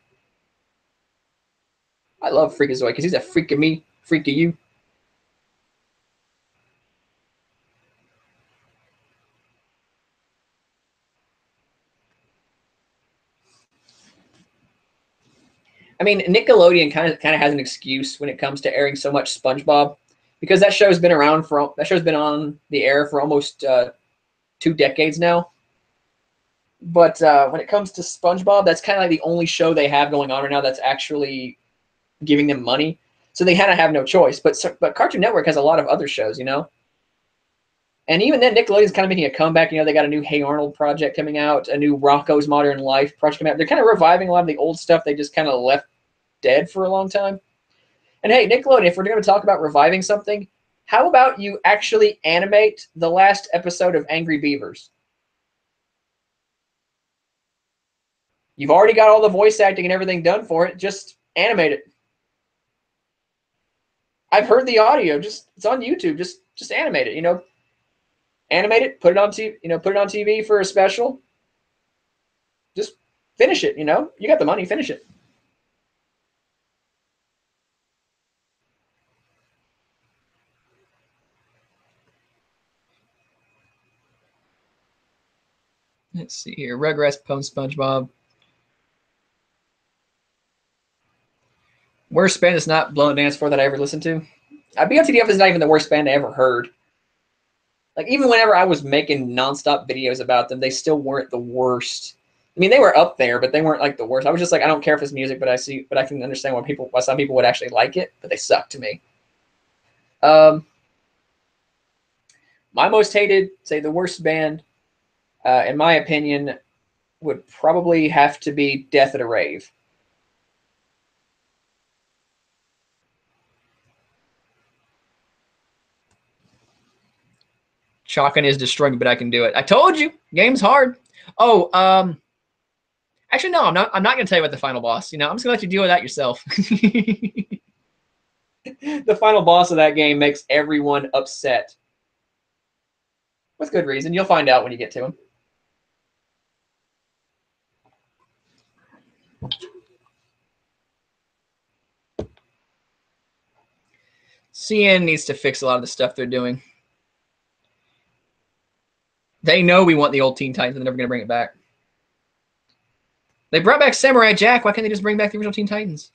Speaker 1: I love Freakazoid because he's a freak of me, freak of you. I mean, Nickelodeon kind of has an excuse when it comes to airing so much SpongeBob, because that show's been on the air for almost 2 decades now. But when it comes to SpongeBob, that's kind of like the only show they have going on right now that's actually giving them money. So they kind of have no choice. But Cartoon Network has a lot of other shows, you know. And even then, Nickelodeon's kind of making a comeback. You know, they got a new Hey Arnold project coming out, a new Rocko's Modern Life project coming out. They're kind of reviving a lot of the old stuff they just kind of left dead for a long time. And hey, Nickelodeon, if we're going to talk about reviving something, how about you actually animate the last episode of Angry Beavers? You've already got all the voice acting and everything done for it. Just animate it. I've heard the audio. It's on YouTube. Just animate it. You know, animate it. Put it on TV. You know, put it on TV for a special. Just finish it. You know, you got the money. Finish it. Let's see here. Rugrats, Pwn, SpongeBob. Worst band that's not Blow and Dance for that I ever listened to. BOTDF is not even the worst band I ever heard. Like, even whenever I was making nonstop videos about them, they still weren't the worst. I mean, they were up there, but they weren't like the worst. I was just like, I don't care if it's music, but I can understand why some people would actually like it, but they suck to me. My most hated, say the worst band, in my opinion, would probably have to be Death at a Rave. Chalkin is destroying me, but I can do it. I told you, game's hard. Oh, actually, no, I'm not. I'm not going to tell you about the final boss. You know, I'm just going to let you deal with that yourself. The final boss of that game makes everyone upset, with good reason. You'll find out when you get to him. CN needs to fix a lot of the stuff they're doing. They know we want the old Teen Titans, and they're never going to bring it back. They brought back Samurai Jack. Why can't they just bring back the original Teen Titans?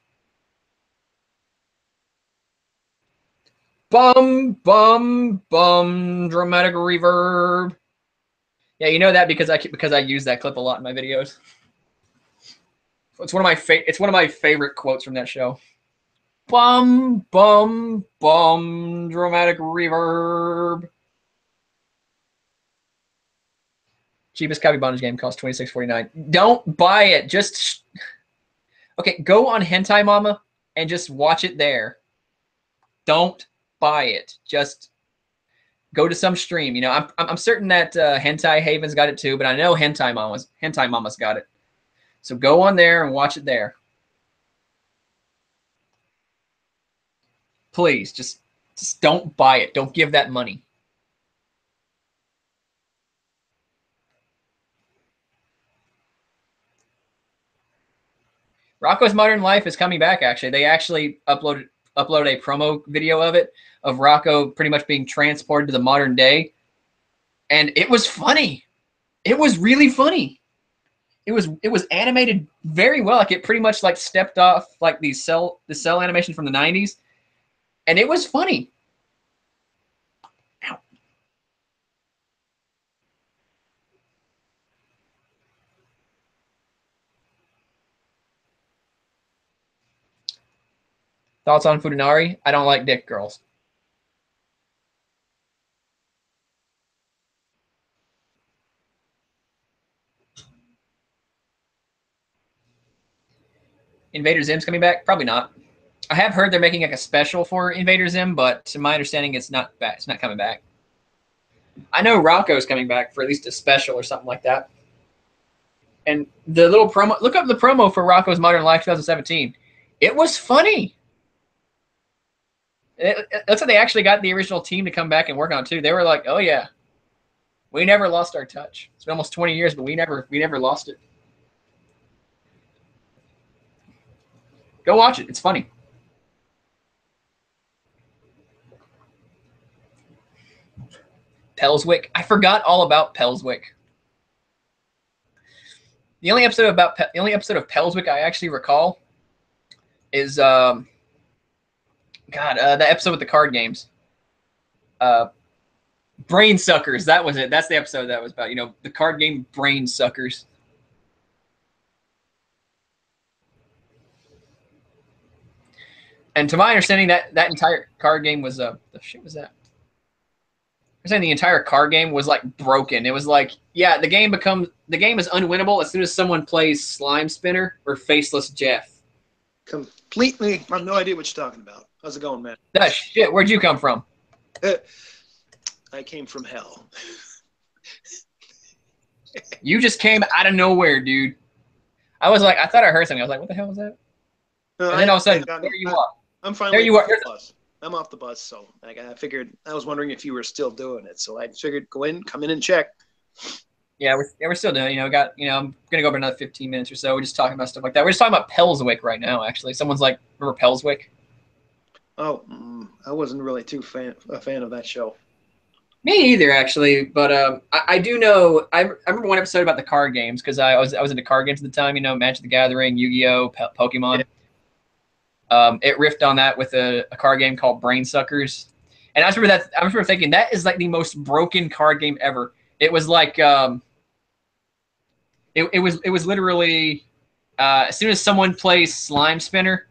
Speaker 1: Bum, bum, bum, dramatic reverb. Yeah, you know that because I use that clip a lot in my videos. It's one of my favorite quotes from that show. Bum, bum, bum, dramatic reverb. Cheapest copy bondage game costs $26.49. Don't buy it. Just okay. Go on Hentai Mama and just watch it there. Don't buy it. Just go to some stream. You know, I'm certain that Hentai Haven's got it too, but I know Hentai Mama's got it. So go on there and watch it there. Please, just don't buy it. Don't give that money. Rocco's Modern Life is coming back, actually. They actually uploaded a promo video of it, of Rocco pretty much being transported to the modern day. And it was funny. It was really funny. It was animated very well. Like it pretty much like stepped off like the cell animation from the 90s. And it was funny. Ow. Thoughts on Futanari? I don't like dick girls. Invader Zim's coming back? Probably not. I have heard they're making like a special for Invader Zim, but to my understanding, it's not back. It's not coming back. I know Rocco's coming back for at least a special or something like that. And the little promo, look up the promo for Rocco's Modern Life 2017. It was funny. It looks like they actually got the original team to come back and work on it too. They were like, "Oh yeah, we never lost our touch. It's been almost 20 years, but we never lost it." Go watch it. It's funny. Pelswick. I forgot all about Pelswick. The only episode of Pelswick I actually recall is the episode with the card games. Brain Suckers. That was it. That's the episode that was about, you know, the card game Brain Suckers. And to my understanding, that entire card game was the shit was that? I'm saying the entire card game was like broken. It was like, yeah, the game is unwinnable as soon as someone plays Slime Spinner or Faceless Jeff.
Speaker 2: Completely, I have no idea what you're talking about. How's it going, man?
Speaker 1: That shit. Where'd you come from?
Speaker 2: I came from hell.
Speaker 1: You just came out of nowhere, dude. I was like, I thought I heard something. I was like, what the hell was that? And then all of a sudden, there you are.
Speaker 2: I'm finally
Speaker 1: there you are.
Speaker 2: The bus. I'm off the bus, so like I figured. I was wondering if you were still doing it, so I figured come in and check.
Speaker 1: Yeah, we're still doing it. You know, I'm gonna go over another 15 minutes or so. We're just talking about stuff like that. We're just talking about Pelswick right now. Actually, someone's like, remember Pelswick?
Speaker 2: Oh, I wasn't really a fan of that show.
Speaker 1: Me either, actually. But I do know. I remember one episode about the card games because I was into card games at the time. You know, Magic the Gathering, Yu-Gi-Oh, Pokemon. Yeah. It riffed on that with a card game called Brain Suckers, and I remember thinking that is like the most broken card game ever. It was like it was literally as soon as someone plays Slime Spinner,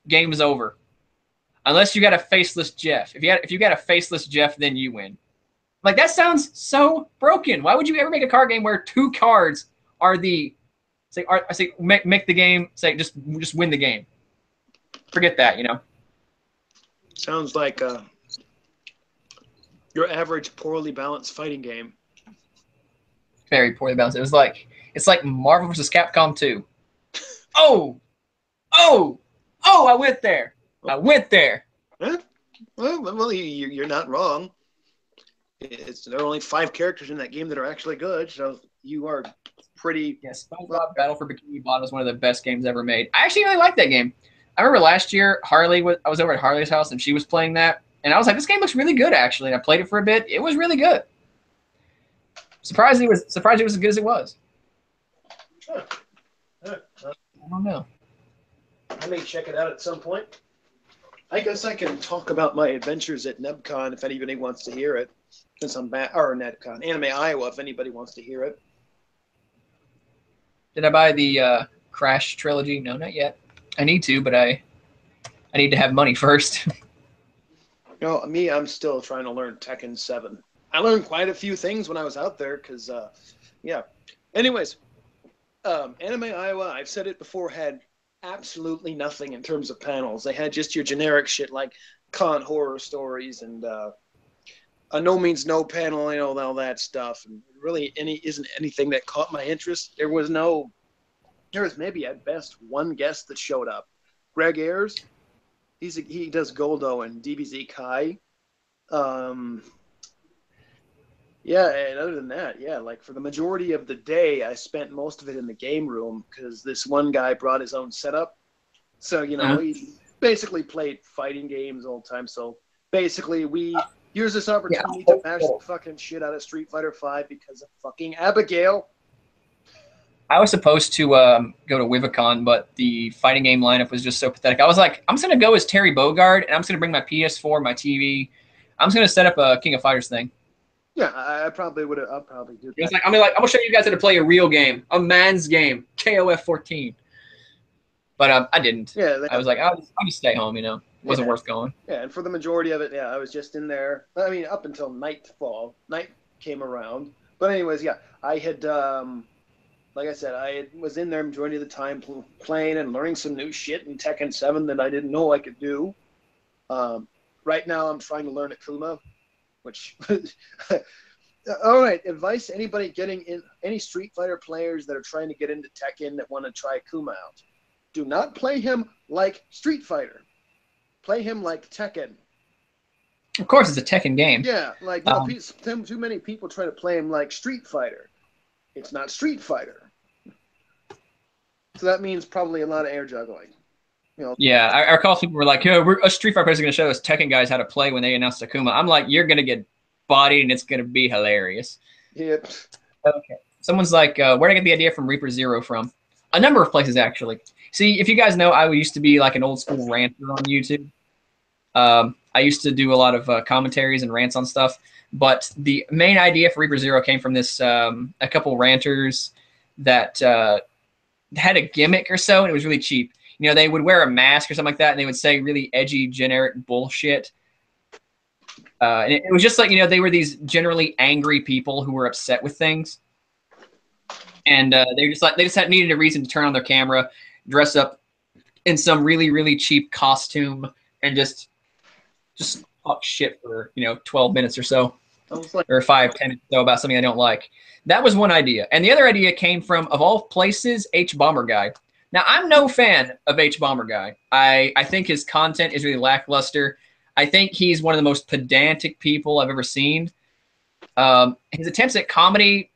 Speaker 1: game's over. Unless you got a Faceless Jeff. If you got a Faceless Jeff, then you win. Like, that sounds so broken. Why would you ever make a card game where 2 cards are the make the game, say just win the game? Forget that, you know.
Speaker 2: Sounds like your average poorly balanced fighting game.
Speaker 1: Very poorly balanced. It's like Marvel vs. Capcom 2. Oh, oh, oh! I went there. I went there.
Speaker 2: Huh? Well, you're not wrong. There are only 5 characters in that game that are actually good, so you are pretty.
Speaker 1: Yes, SpongeBob Battle for Bikini Bottom is one of the best games ever made. I actually really like that game. I remember last year, I was over at Harley's house and she was playing that, and I was like, "This game looks really good, actually." And I played it for a bit. It was really good. Surprised it was as good as it was. I don't know.
Speaker 2: I may check it out at some point. I guess I can talk about my adventures at NebCon if anybody wants to hear it. Since I'm back, or NebCon, Anime Iowa, if anybody wants to hear it.
Speaker 1: Did I buy the Crash trilogy? No, not yet. I need to, but I need to have money first.
Speaker 2: No, me, I'm still trying to learn Tekken 7. I learned quite a few things when I was out there because, yeah. Anyways, Anime Iowa, I've said it before, had absolutely nothing in terms of panels. They had just your generic shit like con horror stories and a no means no panel, you know, all that stuff. And really isn't anything that caught my interest. There was maybe at best one guest that showed up. Greg Ayers. He does Goldo and DBZ Kai. Yeah, and other than that, yeah, like for the majority of the day, I spent most of it in the game room because this one guy brought his own setup. So, you know, he basically played fighting games all the time. So basically, we use this opportunity to mash the fucking shit out of Street Fighter V because of fucking Abigail.
Speaker 1: I was supposed to go to Wivicon, but the fighting game lineup was just so pathetic. I was like, I'm just going to go as Terry Bogard, and I'm just going to bring my PS4, my TV. I'm just going to set up a King of Fighters thing.
Speaker 2: Yeah, I probably would have. I'll probably do that.
Speaker 1: It's like, I'm going to show you guys how to play a real game, a man's game, KOF 14. But I didn't. Yeah, I was like, I'll just stay home, you know. It wasn't worth going.
Speaker 2: Yeah, and for the majority of it, yeah, I was just in there. I mean, up until nightfall. Night came around. But anyways, yeah, I had... like I said, I was in there majority of the time playing and learning some new shit in Tekken 7 that I didn't know I could do. Right now, I'm trying to learn Akuma, which... All right, advice to anybody getting in, any Street Fighter players that are trying to get into Tekken that want to try Akuma out. Do not play him like Street Fighter. Play him like Tekken.
Speaker 1: Of course, it's a Tekken game.
Speaker 2: Yeah, like too many people try to play him like Street Fighter. It's not Street Fighter. So that means probably a lot of air juggling. You know.
Speaker 1: Yeah, I recall people were like, "Yo, a Street Fighter is going to show us Tekken guys how to play when they announced Akuma." I'm like, "You're going to get bodied, and it's going to be hilarious."
Speaker 2: Yep.
Speaker 1: Okay. Someone's like, "Where did I get the idea from Reaper Zero from?" A number of places, actually. See, if you guys know, I used to be like an old school ranter on YouTube. I used to do a lot of commentaries and rants on stuff. But the main idea for Reaper Zero came from this a couple ranters that had a gimmick or so, and it was really cheap. You know, they would wear a mask or something like that, and they would say really edgy, generic bullshit. And it was just like, you know, they were these generally angry people who were upset with things. And they just needed a reason to turn on their camera, dress up in some really, really cheap costume, and just talk shit for, you know, 12 minutes or so, or 5, 10 minutes or so about something I don't like. That was one idea. And the other idea came from, of all places, H Bomber Guy. Now, I'm no fan of H Bomber Guy. I think his content is really lackluster. I think he's one of the most pedantic people I've ever seen. His attempts at comedy,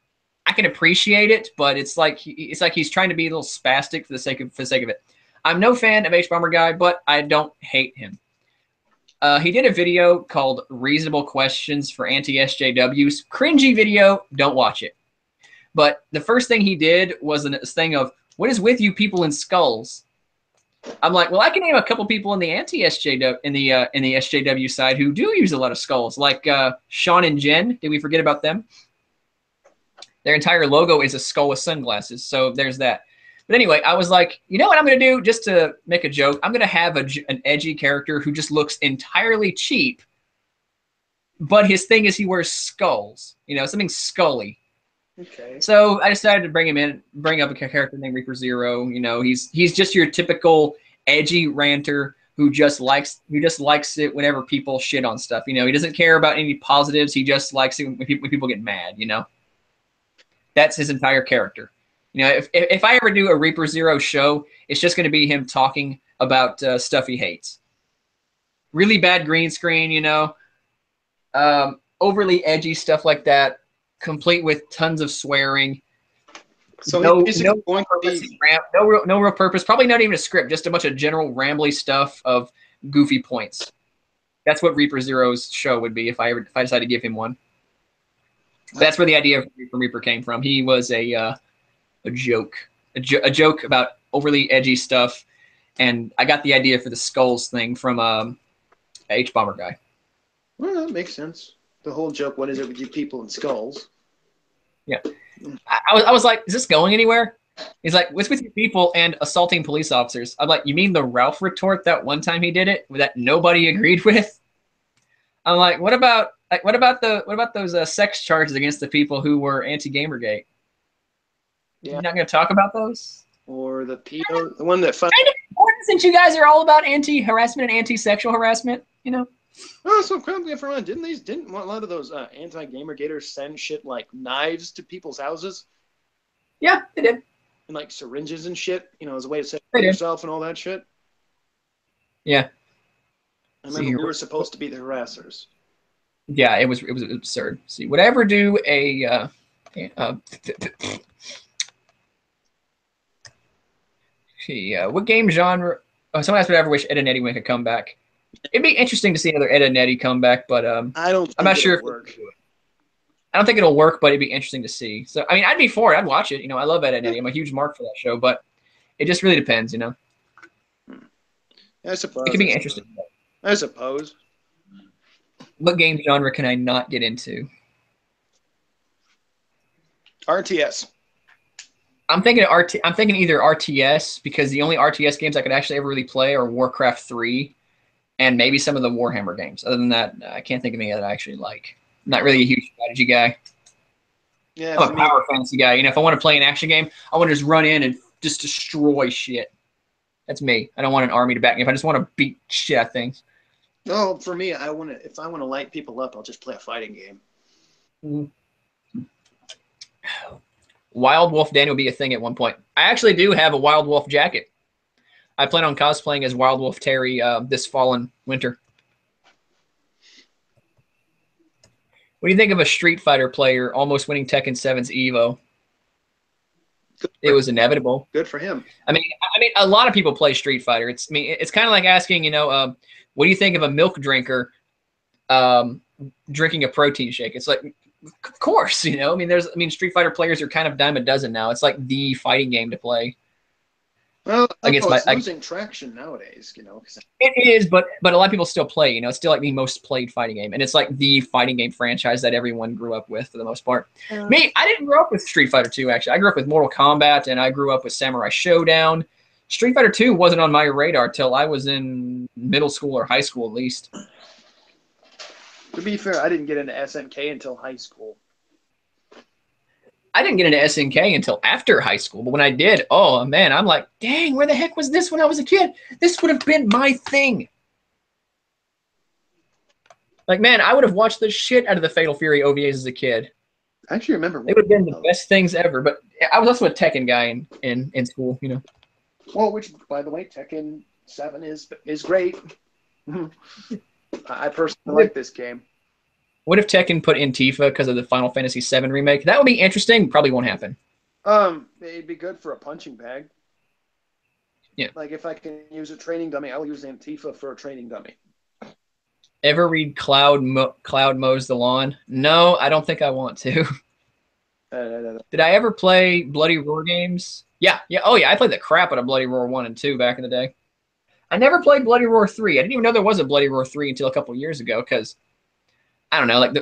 Speaker 1: I can appreciate it, but it's like he's trying to be a little spastic for the sake of it. I'm no fan of H Bomber Guy, but I don't hate him. He did a video called Reasonable Questions for Anti-SJWs. Cringy video, don't watch it. But the first thing he did was this thing of, what is with you people in skulls? I'm like, well, I can name a couple people in the anti-SJW, in the SJW side who do use a lot of skulls, like Sean and Jen. Did we forget about them? Their entire logo is a skull with sunglasses, so there's that. But anyway, I was like, you know what I'm going to do just to make a joke? I'm going to have an edgy character who just looks entirely cheap, but his thing is he wears skulls. You know, something scully.
Speaker 2: Okay.
Speaker 1: So I decided to bring up a character named Reaper Zero. You know, he's just your typical edgy ranter who just likes it whenever people shit on stuff. You know, he doesn't care about any positives. He just likes it when people get mad. You know, that's his entire character. You know, if I ever do a Reaper Zero show, it's just going to be him talking about stuff he hates. Really bad green screen, you know, overly edgy stuff like that, complete with tons of swearing.
Speaker 2: So
Speaker 1: No real purpose. Probably not even a script, just a bunch of general rambly stuff of goofy points. That's what Reaper Zero's show would be if I decided to give him one. That's where the idea for Reaper came from. He was a joke, a joke about overly edgy stuff, and I got the idea for the skulls thing from H Bomber guy.
Speaker 2: Well, that makes sense. The whole joke, what is it with you people and skulls?
Speaker 1: Yeah. I was like, is this going anywhere? He's like, what's with you people and assaulting police officers? I'm like, you mean the Ralph retort that one time he did it that nobody agreed with? I'm like, what about those sex charges against the people who were anti-Gamergate? Yeah. You're not going to talk about those?
Speaker 2: Or the PO, the one that found
Speaker 1: kind of important since you guys are all about anti-harassment and anti-sexual harassment, you know?
Speaker 2: Oh, so correct me if I'm wrong. Didn't a lot of those anti-Gamergaters send shit like knives to people's houses?
Speaker 1: Yeah, they did.
Speaker 2: And like syringes and shit, you know, as a way to save yourself and all that shit.
Speaker 1: Yeah.
Speaker 2: I remember we were supposed to be the harassers.
Speaker 1: Yeah, it was absurd. See, would I ever do a what game genre? Oh, someone asked would I ever wish Ed and Eddie could come back. It'd be interesting to see another Ed and Eddie come back, but I'm not sure if
Speaker 2: work.
Speaker 1: I don't think it'll work, but it'd be interesting to see. So I mean, I'd be for it. I'd watch it. You know, I love Ed and Eddie. I'm a huge mark for that show, but it just really depends. You know.
Speaker 2: I suppose
Speaker 1: it could be interesting.
Speaker 2: I suppose.
Speaker 1: What game genre can I not get into?
Speaker 2: RTS.
Speaker 1: I'm thinking either RTS, because the only RTS games I could actually ever really play are Warcraft 3 and maybe some of the Warhammer games. Other than that, I can't think of any that I actually like. I'm not really a huge strategy guy.
Speaker 2: Yeah,
Speaker 1: I'm a power fantasy guy. You know, if I want to play an action game, I want to just run in and just destroy shit. That's me. I don't want an army to back me. If I just want to beat shit out of things.
Speaker 2: No, for me, if I want to light people up, I'll just play a fighting game.
Speaker 1: Wild Wolf Den will be a thing at one point. I actually do have a Wild Wolf jacket. I plan on cosplaying as Wild Wolf Terry this fall and winter. What do you think of a Street Fighter player almost winning Tekken 7's Evo? It was inevitable.
Speaker 2: Good for him.
Speaker 1: I mean, a lot of people play Street Fighter. It's kind of like asking, you know, what do you think of a milk drinker drinking a protein shake? It's like, of course, you know. I mean, Street Fighter players are kind of dime a dozen now. It's like the fighting game to play.
Speaker 2: Well, it's losing traction nowadays, you know.
Speaker 1: It is, but a lot of people still play. You know, it's still like the most played fighting game, and it's like the fighting game franchise that everyone grew up with for the most part. Me, I didn't grow up with Street Fighter 2. Actually, I grew up with Mortal Kombat, and I grew up with Samurai Showdown. Street Fighter 2 wasn't on my radar till I was in middle school or high school, at least.
Speaker 2: To be fair, I didn't get into SNK until high school.
Speaker 1: I didn't get into SNK until after high school, but when I did, oh man, I'm like, dang, where the heck was this when I was a kid? This would have been my thing. Like, man, I would have watched the shit out of the Fatal Fury OVAs as a kid.
Speaker 2: I actually remember.
Speaker 1: They would have been the best things ever, but I was also a Tekken guy in school, you know.
Speaker 2: Well, which, by the way, Tekken 7 is great. I personally like this game.
Speaker 1: What if Tekken put in Tifa because of the Final Fantasy VII remake? That would be interesting. Probably won't happen.
Speaker 2: It'd be good for a punching bag.
Speaker 1: Yeah.
Speaker 2: Like if I can use a training dummy, I'll use Antifa for a training dummy.
Speaker 1: Ever read Cloud Mows the Lawn? No, I don't think I want to. Did I ever play Bloody Roar games? Yeah. Oh yeah, I played the crap out of Bloody Roar 1 and 2 back in the day. I never played Bloody Roar 3. I didn't even know there was a Bloody Roar 3 until a couple years ago because I don't know,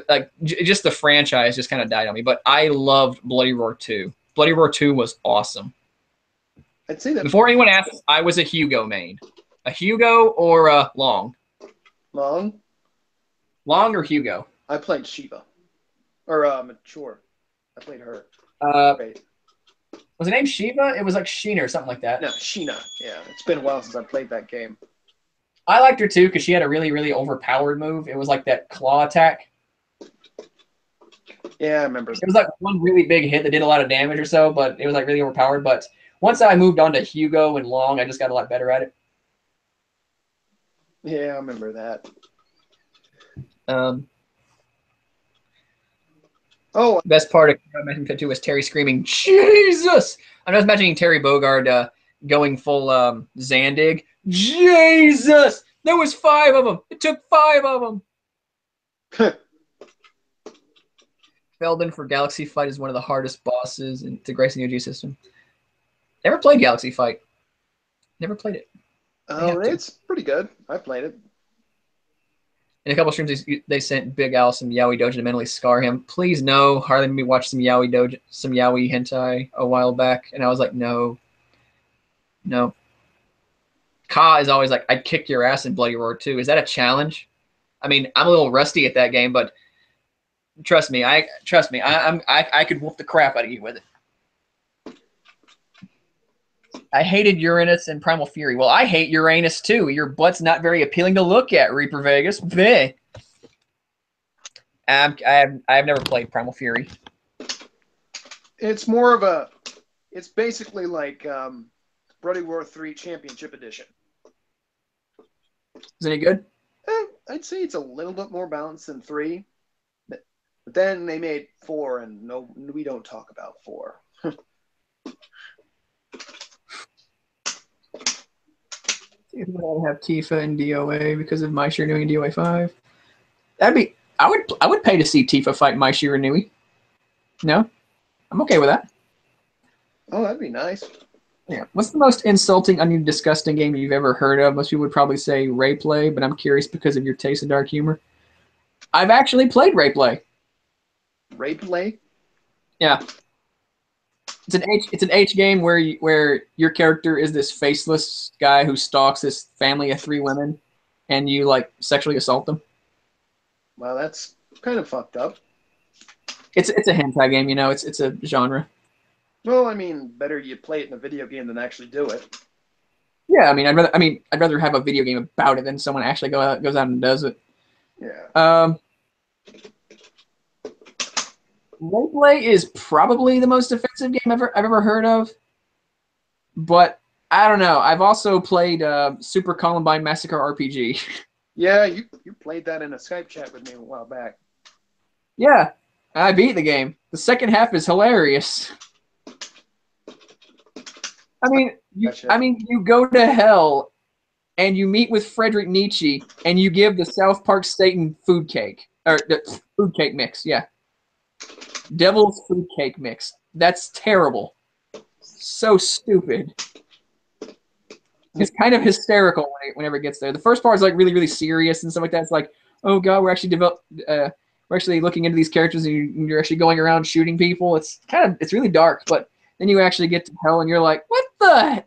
Speaker 1: just the franchise just kind of died on me. But I loved Bloody Roar 2. Bloody Roar 2 was awesome.
Speaker 2: I'd say that
Speaker 1: before anyone asks, I was a Hugo main. A Hugo or a Long?
Speaker 2: Long.
Speaker 1: Long or Hugo?
Speaker 2: I played Shiva. Or Mature. I played her. Great.
Speaker 1: Was the name Shiva? It was like Sheena or something like that.
Speaker 2: No, Sheena. Yeah, it's been a while since I played that game.
Speaker 1: I liked her too because she had a really, really overpowered move. It was like that claw attack.
Speaker 2: Yeah, I remember.
Speaker 1: It was like one really big hit that did a lot of damage or so, but it was like really overpowered. But once I moved on to Hugo and Long, I just got a lot better at it.
Speaker 2: Yeah, I remember that.
Speaker 1: Best part of Metal Cut 2 was Terry screaming, Jesus! I'm just imagining Terry Bogard going full Zandig. Jesus! There was 5 of them. It took 5 of them. Feldon for Galaxy Fight is one of the hardest bosses to grace the OG system. Never played Galaxy Fight. Never played it.
Speaker 2: Oh, it's pretty good. I played it.
Speaker 1: In a couple streams, they sent Big Al some yaoi dojo to mentally scar him. Please, no. Harley made me watch some yaoi dojo, some yaoi hentai a while back, and I was like, no. No. Ka is always like, I'd kick your ass in Bloody Roar 2. Is that a challenge? I mean, I'm a little rusty at that game, but trust me, I could whoop the crap out of you with it. I hated Uranus and Primal Fury. Well, I hate Uranus too. Your butt's not very appealing to look at, Reaper Vegas. Bleh. I've never played Primal Fury.
Speaker 2: It's more of a. It's basically like Bloody Roar 3 Championship Edition.
Speaker 1: Is it any good?
Speaker 2: I'd say it's a little bit more balanced than 3. But then they made 4, and no, we don't talk about 4.
Speaker 1: If we all have Tifa and DOA because of Mai Shiranui and DOA 5. That'd be I would pay to see Tifa fight Mai Shiranui. No? I'm okay with that.
Speaker 2: Oh, that'd be nice.
Speaker 1: Yeah. What's the most insulting, onion, disgusting game you've ever heard of? Most people would probably say Rayplay, but I'm curious because of your taste in dark humor. I've actually played Rayplay.
Speaker 2: Rayplay?
Speaker 1: Yeah. It's an H game where your character is this faceless guy who stalks this family of 3 women, and you like sexually assault them.
Speaker 2: Well, that's kind of fucked up.
Speaker 1: It's a hentai game, you know. It's a genre.
Speaker 2: Well, I mean, better you play it in a video game than actually do it.
Speaker 1: Yeah, I mean, I'd rather have a video game about it than someone actually goes out and does it.
Speaker 2: Yeah.
Speaker 1: Roleplay is probably the most offensive game I've ever heard of, but I don't know. I've also played Super Columbine Massacre RPG.
Speaker 2: Yeah, you played that in a Skype chat with me a while back.
Speaker 1: Yeah, I beat the game. The second half is hilarious. I mean, you go to hell, and you meet with Frederick Nietzsche, and you give the South Park Satan food cake or the food cake mix. Yeah. Devil's food cake mix. That's terrible. So stupid. It's kind of hysterical whenever it gets there. The first part is like really, really serious and stuff like that. It's like, oh god, we're actually looking into these characters and you're actually going around shooting people. It's really dark, but then you actually get to hell and you're like, what the?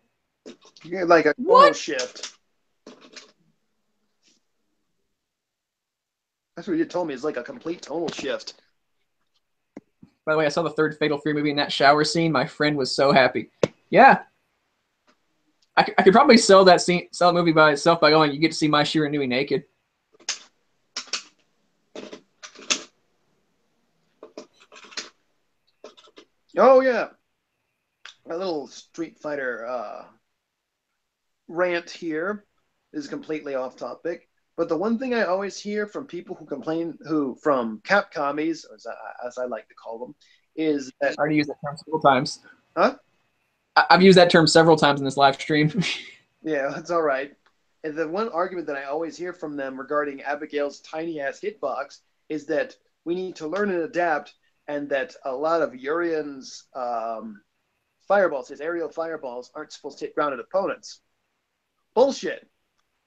Speaker 2: You get like a tonal shift. That's what you told me. It's like a complete tonal shift.
Speaker 1: By the way, I saw the third Fatal Fury movie in that shower scene. My friend was so happy. Yeah. I could probably sell that movie by itself by going, you get to see Mai Shiranui naked.
Speaker 2: Oh, yeah. A little Street Fighter rant here is completely off topic. But the one thing I always hear from people who complain, from Capcommies, as I like to call them, is that...
Speaker 1: I already used that term several times.
Speaker 2: Huh?
Speaker 1: I've used that term several times in this live stream.
Speaker 2: Yeah, that's all right. And the one argument that I always hear from them regarding Abigail's tiny-ass hitbox is that we need to learn and adapt, and that a lot of Urian's fireballs, his aerial fireballs, aren't supposed to hit grounded opponents. Bullshit.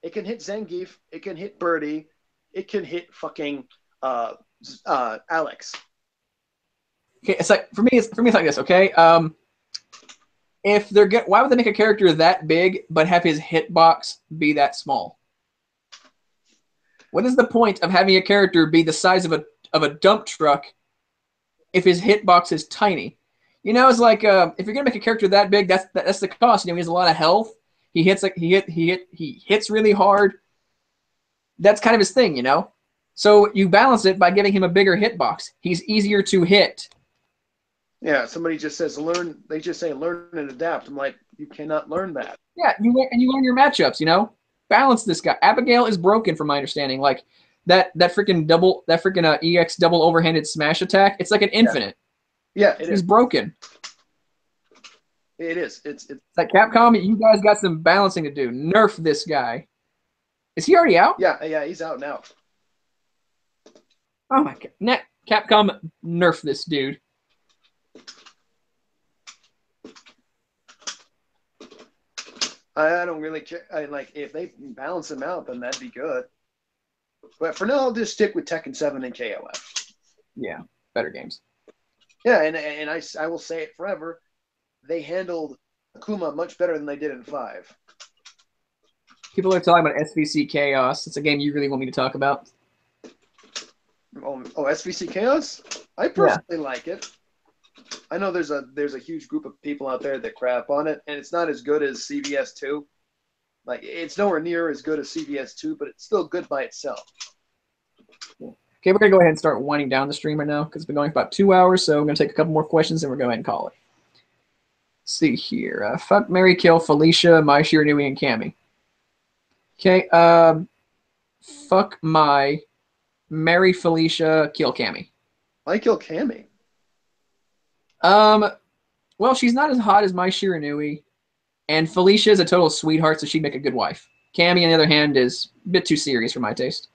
Speaker 2: It can hit Zangief. It can hit Birdie. It can hit fucking Alex.
Speaker 1: Okay, it's like for me, it's like this. Okay, why would they make a character that big but have his hitbox be that small? What is the point of having a character be the size of a dump truck if his hitbox is tiny. You know, it's like if you're gonna make a character that big, that's the cost. You know, he has a lot of health. He hits really hard. That's kind of his thing, you know. So you balance it by giving him a bigger hitbox. He's easier to hit.
Speaker 2: Yeah, somebody just says learn. They just say learn and adapt. I'm like, you cannot learn that.
Speaker 1: Yeah, you learn your matchups. You know, balance this guy. Abigail is broken, from my understanding. Like that freaking EX double overhanded smash attack. It's like an infinite.
Speaker 2: Yeah, it
Speaker 1: He's
Speaker 2: is.
Speaker 1: broken.
Speaker 2: It is. It's
Speaker 1: like Capcom. You guys got some balancing to do. Nerf this guy. Is he already out?
Speaker 2: Yeah, he's out now.
Speaker 1: Oh my god. Capcom, nerf this dude.
Speaker 2: I don't really care. Like, if they balance him out, then that'd be good. But for now, I'll just stick with Tekken 7 and KOF.
Speaker 1: Yeah, better games.
Speaker 2: Yeah, and I will say it forever. They handled Akuma much better than they did in 5.
Speaker 1: People are talking about SVC Chaos. It's a game you really want me to talk about.
Speaker 2: Oh, SVC Chaos? I personally like it. I know there's a huge group of people out there that crap on it, and it's not as good as CVS 2. Like, it's nowhere near as good as CVS 2, but it's still good by itself.
Speaker 1: Okay, we're going to go ahead and start winding down the stream right now because it's been going for about 2 hours, so I'm going to take a couple more questions and we're going to go ahead and call it. Let's see here. Fuck, marry, kill Felicia, Mai Shiranui, and Cammy. Okay, fuck my, marry Felicia, kill Cammy.
Speaker 2: I kill Cammy.
Speaker 1: Well, she's not as hot as Mai Shiranui, and Felicia is a total sweetheart, so she'd make a good wife. Cammy, on the other hand, is a bit too serious for my taste.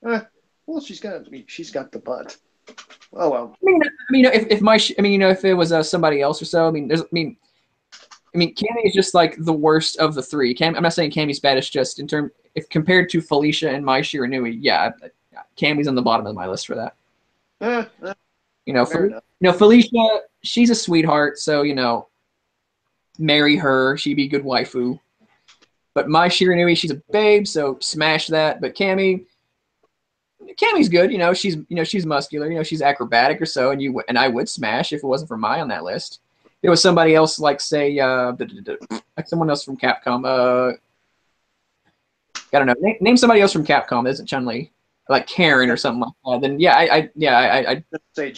Speaker 2: Well, she's got the butt. Oh well.
Speaker 1: If it was somebody else or so, Cammy is just like the worst of the three. I'm not saying Cammy's bad. It's just if compared to Felicia and Mai Shiranui, yeah, Cammy's on the bottom of my list for that. Felicia, she's a sweetheart, so marry her. She'd be a good waifu. But Mai Shiranui, she's a babe, so smash that. But Cammy's good. She's muscular. She's acrobatic or so, and I would smash if it wasn't for Mai on that list. There was somebody else, like say, like someone else from Capcom. I don't know. Name somebody else from Capcom that isn't Chun-Li, like Karen or something like that. Then I'd say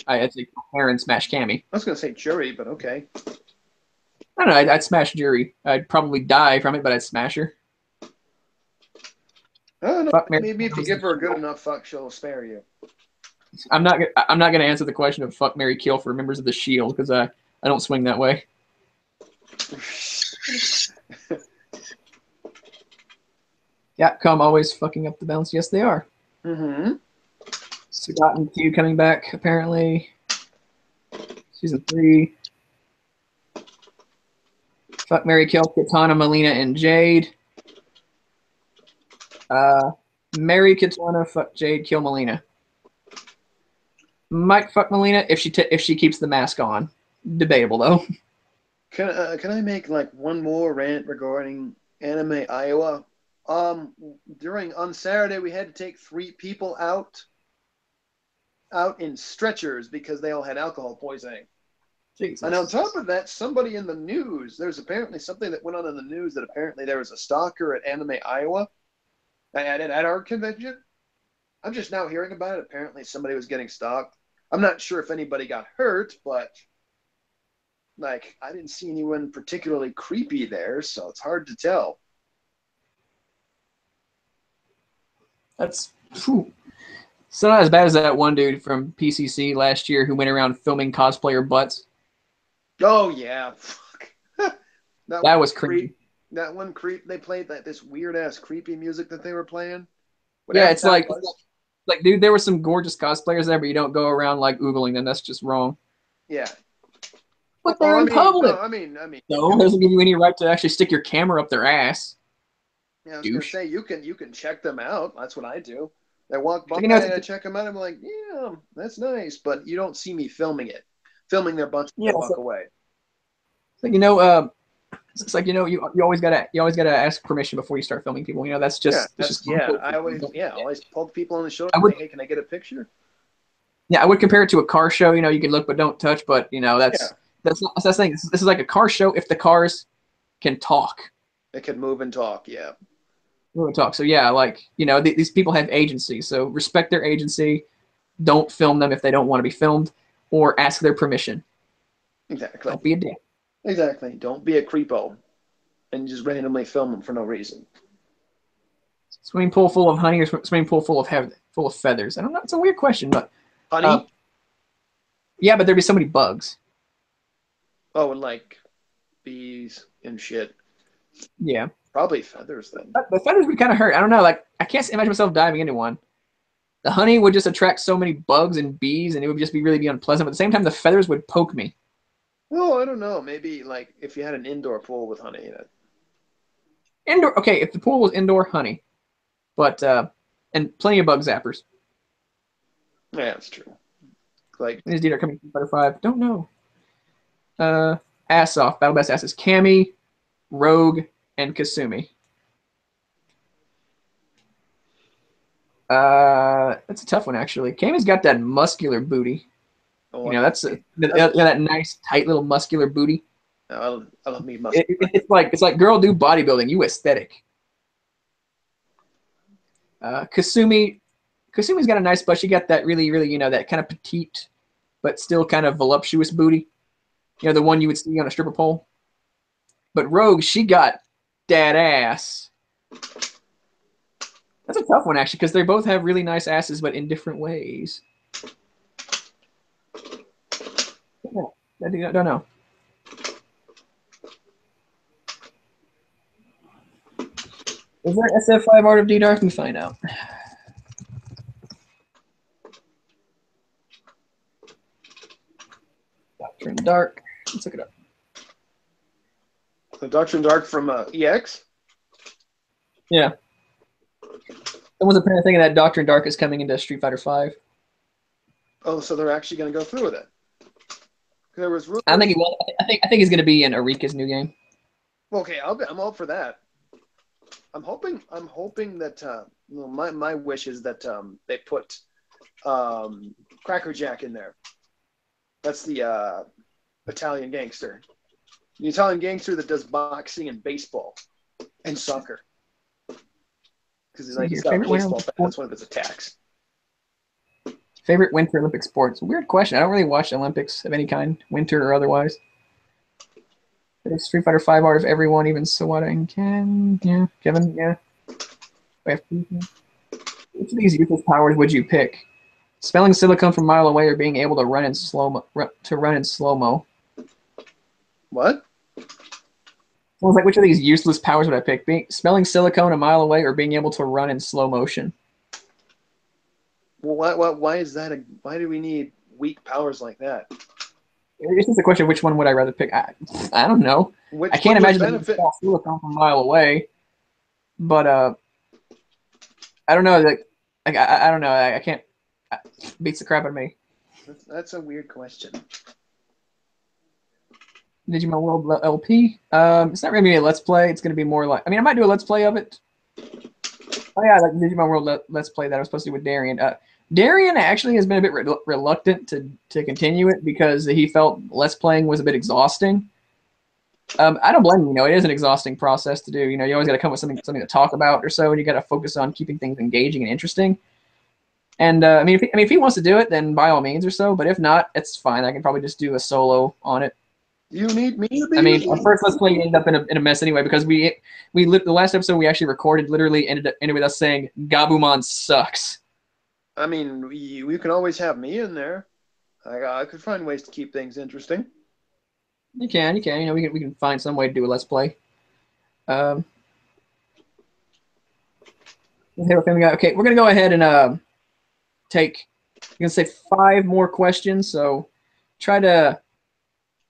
Speaker 1: Karen smash Cammy.
Speaker 2: I was gonna say Jury, but okay.
Speaker 1: I don't know. I'd smash Jury. I'd probably die from it, but I'd smash her.
Speaker 2: Oh, no, maybe if you give her a good enough fuck, she'll spare you.
Speaker 1: I'm not gonna answer the question of fuck, marry, kill for members of the Shield because I don't swing that way. Capcom always fucking up the balance. Yes, they are.
Speaker 2: Mm-hmm.
Speaker 1: Forgotten Q coming back apparently. Season 3. Fuck, marry, kill Katana, Melina, and Jade. Marry Katana, fuck Jade, kill Melina. Might fuck Melina if she keeps the mask on. Debatable though.
Speaker 2: Can I make like one more rant regarding Anime Iowa? On Saturday we had to take 3 people out in stretchers because they all had alcohol poisoning. Jesus. And on top of that, somebody in the news, there's apparently something that went on in the news that apparently there was a stalker at Anime Iowa at our convention. I'm just now hearing about it. Apparently somebody was getting stalked. I'm not sure if anybody got hurt, but like I didn't see anyone particularly creepy there, so it's hard to tell.
Speaker 1: That's so not as bad as that one dude from PCC last year who went around filming cosplayer butts.
Speaker 2: Oh yeah, fuck.
Speaker 1: that was creepy.
Speaker 2: That one creep. They played this weird ass creepy music that they were playing.
Speaker 1: Yeah, it's like, dude, there were some gorgeous cosplayers there, but you don't go around like oogling them. That's just wrong.
Speaker 2: Yeah.
Speaker 1: But they're in public.
Speaker 2: No, I mean.
Speaker 1: No, it doesn't give you any right to actually stick your camera up their ass.
Speaker 2: Yeah, I was gonna say you can check them out. That's what I do. I walk by
Speaker 1: and
Speaker 2: I check them out. I'm like, yeah, that's nice, but you don't see me filming their butts and walk away.
Speaker 1: It's like you always gotta ask permission before you start filming people. That's just
Speaker 2: I always pull people on the shoulder. Hey, can I get a picture?
Speaker 1: Yeah, I would compare it to a car show. You know, you can look but don't touch, but you know
Speaker 2: Yeah,
Speaker 1: that's not, that's the thing. This is like a car show if the cars can talk.
Speaker 2: it can move and talk. Yeah,
Speaker 1: Really talk. So yeah, like you know, these people have agency. So respect their agency. Don't film them if they don't want to be filmed, or ask their permission.
Speaker 2: exactly.
Speaker 1: Don't be a dick.
Speaker 2: Exactly. Don't be a creepo and just randomly film them for no reason.
Speaker 1: Swimming pool full of honey or swimming pool full of feathers? I don't know. It's a weird question, but uh,
Speaker 2: Honey?
Speaker 1: yeah, but there'd be so many bugs.
Speaker 2: Oh, and like bees and shit.
Speaker 1: Yeah,
Speaker 2: Probably feathers then.
Speaker 1: but the feathers would kind of hurt. I don't know. Like I can't imagine myself diving into one. The honey would just attract so many bugs and bees, and it would just be unpleasant. But at the same time, the feathers would poke me.
Speaker 2: Well, I don't know. Maybe like if you had an indoor pool with honey in it.
Speaker 1: Indoor, okay. If the pool was indoor, honey, but and plenty of bug zappers.
Speaker 2: Yeah, that's true. Like,
Speaker 1: These deer are coming from Fighter 5. Don't know. Uh, Ass off. Battle Best asses. Cammy, Rogue, and Kasumi. That's a tough one actually. Cammy's got that muscular booty.
Speaker 2: oh,
Speaker 1: You know, that nice tight little muscular booty.
Speaker 2: I love me muscle.
Speaker 1: It's like girl do bodybuilding. You aesthetic. Kasumi's got a nice butt. She got that really you know that kind of petite but still kind of voluptuous booty. You know, the one you would see on a stripper pole. But Rogue, she got that ass. That's a tough one actually because they both have really nice asses but in different ways. I don't know. Is there SF5 Art of D Dark? Let me find out. Doctrine Dark. Let's look it up.
Speaker 2: The Doctrine Dark from EX?
Speaker 1: Yeah. Someone's apparently thinking that Doctrine Dark is coming into Street Fighter 5.
Speaker 2: Oh, so they're actually going to go through with it. There was rumors.
Speaker 1: I think he's going to be in Arika's new game.
Speaker 2: Okay, I'm all for that. I'm hoping that my wish is that they put Cracker Jack in there. That's the Italian gangster. The Italian gangster that does boxing and baseball and soccer. Because he's got a baseball bat. That's one of his attacks.
Speaker 1: Favorite Winter Olympic sports? Weird question. I don't really watch Olympics of any kind, winter or otherwise. There's Street Fighter 5 Art of everyone, even Sawada and Ken. Yeah, Kevin. Yeah. Which of these useless powers would you pick? Spelling silicone from a mile away or being able to run in slow-mo?
Speaker 2: What?
Speaker 1: I was like, which of these useless powers would I pick? Smelling silicone a mile away or being able to run in slow motion?
Speaker 2: Well, why is that? Why do we need weak powers like that?
Speaker 1: It's just a question of which one would I rather pick. I don't know.
Speaker 2: Which
Speaker 1: I can't imagine
Speaker 2: benefit
Speaker 1: that silicone from a mile away. But I don't know. Like I don't know. I can't. Beats the crap out of me.
Speaker 2: That's a weird question.
Speaker 1: Digimon World LP. It's not really a Let's Play. It's going to be more like. I mean, I might do a Let's Play of it. Oh yeah, like Digimon World Let's Play that I was supposed to do with Darian. Darian actually has been a bit reluctant to continue it because he felt Let's Playing was a bit exhausting. I don't blame him. You know, it is an exhausting process to do. You know, you always got to come with something to talk about or so, and you got to focus on keeping things engaging and interesting. And I mean, if he wants to do it, then by all means or so. But if not, it's fine. I can probably just do a solo on it.
Speaker 2: You need me to be.
Speaker 1: I mean, our first Let's Play ended up in a mess anyway because the last episode we actually recorded literally ended with us saying Gabumon sucks.
Speaker 2: I mean, you can always have me in there. I could find ways to keep things interesting.
Speaker 1: You can. You know, we can find some way to do a Let's Play. Okay, we're gonna go ahead and take. I'm gonna say 5 more questions. So try to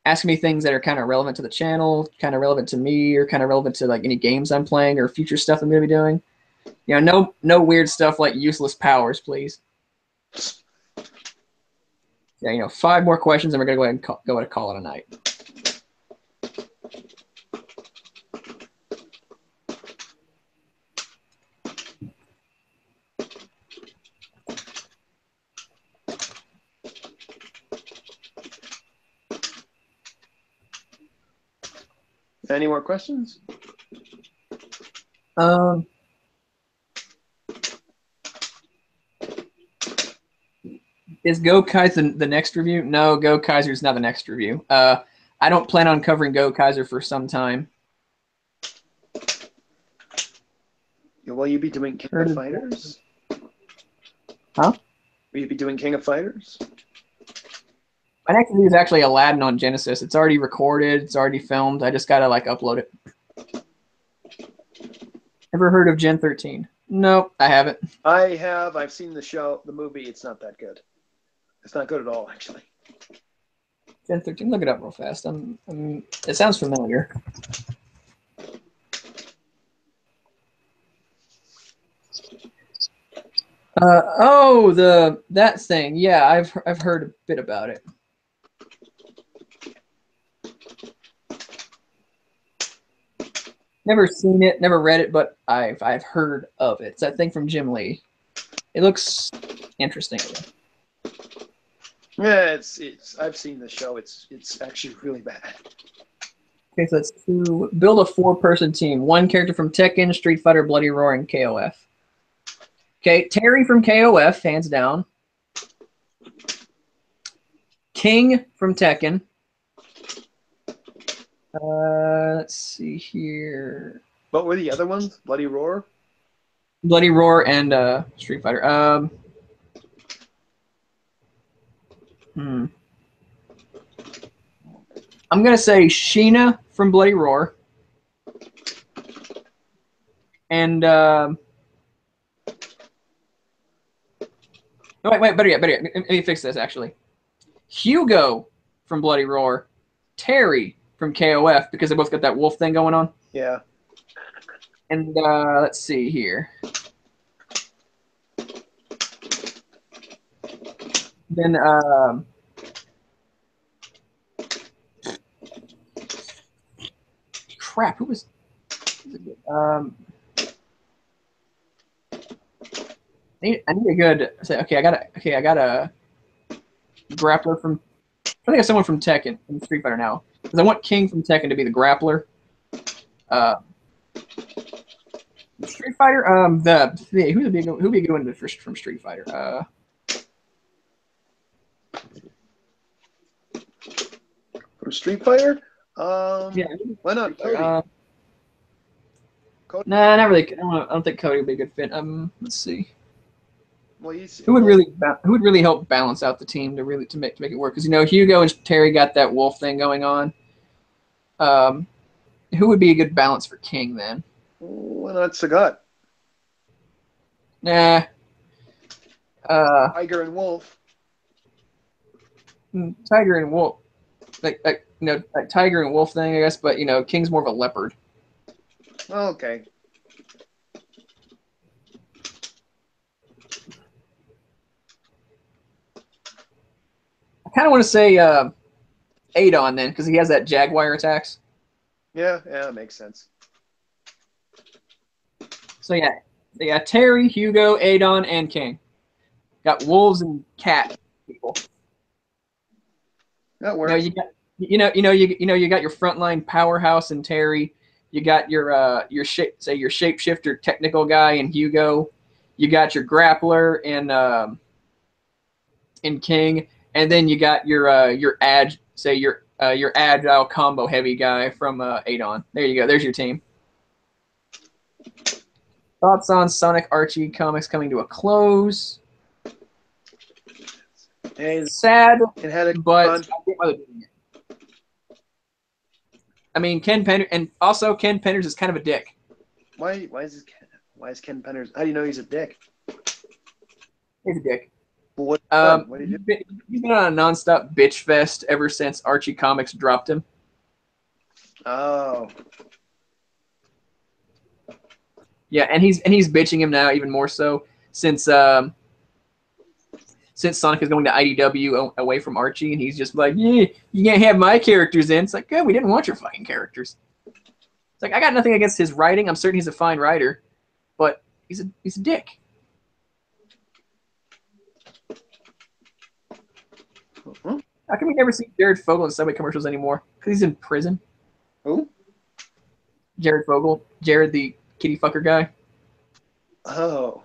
Speaker 1: ask me things that are kind of relevant to the channel, kind of relevant to me, or kind of relevant to like any games I'm playing or future stuff I'm gonna be doing. You know, no weird stuff like useless powers, please. Yeah, you know, 5 more questions, and we're gonna go ahead and call it a night.
Speaker 2: Any more questions?
Speaker 1: Is Go Kaiser the next review? No, Go Kaiser's not the next review. I don't plan on covering Go Kaiser for some time.
Speaker 2: Will you be doing King of Fighters?
Speaker 1: Huh?
Speaker 2: Will you be doing King of Fighters?
Speaker 1: My next review is actually Aladdin on Genesis. It's already recorded. It's already filmed. I just gotta like upload it. Ever heard of Gen 13? Nope, I haven't.
Speaker 2: I have. I've seen the show, the movie. It's not that good. It's not good at all, actually.
Speaker 1: Gen 13. Look it up real fast. It sounds familiar. That thing. Yeah, I've heard a bit about it. Never seen it, never read it, but I've heard of it. It's that thing from Jim Lee. It looks interesting.
Speaker 2: Yeah, I've seen the show. It's actually really bad.
Speaker 1: Okay, so that's to build a 4-person team. 1 character from Tekken, Street Fighter, Bloody Roar, and KOF. Okay, Terry from KOF, hands down. King from Tekken. Let's see here.
Speaker 2: What were the other ones? Bloody Roar?
Speaker 1: Bloody Roar and Street Fighter. I'm going to say Sheena from Bloody Roar. And no, wait, better yet. Let me fix this, actually. Hugo from Bloody Roar. Terry from KOF, because they both got that wolf thing going on.
Speaker 2: Yeah.
Speaker 1: And let's see here. Then crap, who was I need a good okay, I got a grappler from I think it's someone from Tekken from Street Fighter now. Because I want King from Tekken to be the grappler. Street Fighter, who'd be a good one from Street Fighter?
Speaker 2: From Street Fighter?
Speaker 1: Yeah.
Speaker 2: Why not Cody?
Speaker 1: Cody? Nah, not really. I don't think Cody would be a good fit. Let's see.
Speaker 2: Well,
Speaker 1: who would really help balance out the team to make it work? Because Hugo and Terry got that wolf thing going on. Who would be a good balance for King then?
Speaker 2: Why not Sagat?
Speaker 1: Nah.
Speaker 2: Tiger and Wolf.
Speaker 1: Tiger and Wolf, like Tiger and Wolf thing, I guess. But King's more of a leopard.
Speaker 2: Oh, okay.
Speaker 1: I kind of want to say Adon then, because he has that Jaguar attacks.
Speaker 2: Yeah, that makes sense.
Speaker 1: So yeah, Terry, Hugo, Adon, and King. Got wolves and cat people.
Speaker 2: That works.
Speaker 1: You got your frontline powerhouse in Terry. You got your shapeshifter technical guy in Hugo. You got your grappler in King, and then you got your agile combo heavy guy from Adon. There you go. There's your team. Thoughts on Sonic Archie comics coming to a close?
Speaker 2: It's
Speaker 1: sad,
Speaker 2: it had a
Speaker 1: but I get why they're doing it. I mean, Ken Penders is kind of a dick.
Speaker 2: Why is Ken Penders? How do you know he's a dick?
Speaker 1: He's a dick.
Speaker 2: What did he do?
Speaker 1: He's been on a nonstop bitch fest ever since Archie Comics dropped him.
Speaker 2: Oh.
Speaker 1: Yeah, and he's bitching him now even more so since Sonic is going to IDW away from Archie, and he's just like, yeah, you can't have my characters in. It's like, good, we didn't want your fucking characters. It's like, I got nothing against his writing. I'm certain he's a fine writer, but he's a dick. How come we never see Jared Fogle in Subway commercials anymore? Because he's in prison.
Speaker 2: Who?
Speaker 1: Jared Fogle. Jared, the kitty fucker guy.
Speaker 2: Oh.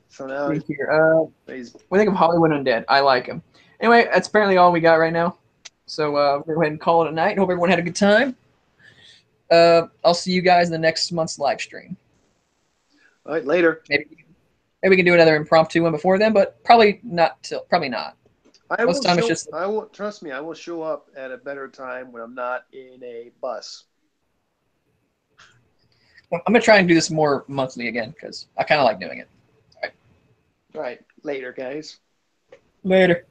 Speaker 2: So now
Speaker 1: Here.
Speaker 2: he's
Speaker 1: We think of Hollywood Undead. I like him. Anyway, that's apparently all we got right now. So we're going to go ahead and call it a night. Hope everyone had a good time. I'll see you guys in the next month's live stream.
Speaker 2: all right, later.
Speaker 1: Maybe we can do another impromptu one before then, but probably not. Probably not.
Speaker 2: I
Speaker 1: Most
Speaker 2: will
Speaker 1: time
Speaker 2: show,
Speaker 1: it's just.
Speaker 2: I will trust me. I will show up at a better time when I'm not in a bus.
Speaker 1: I'm gonna try and do this more monthly again because I kind of like doing it.
Speaker 2: All right, later, guys.
Speaker 1: Later.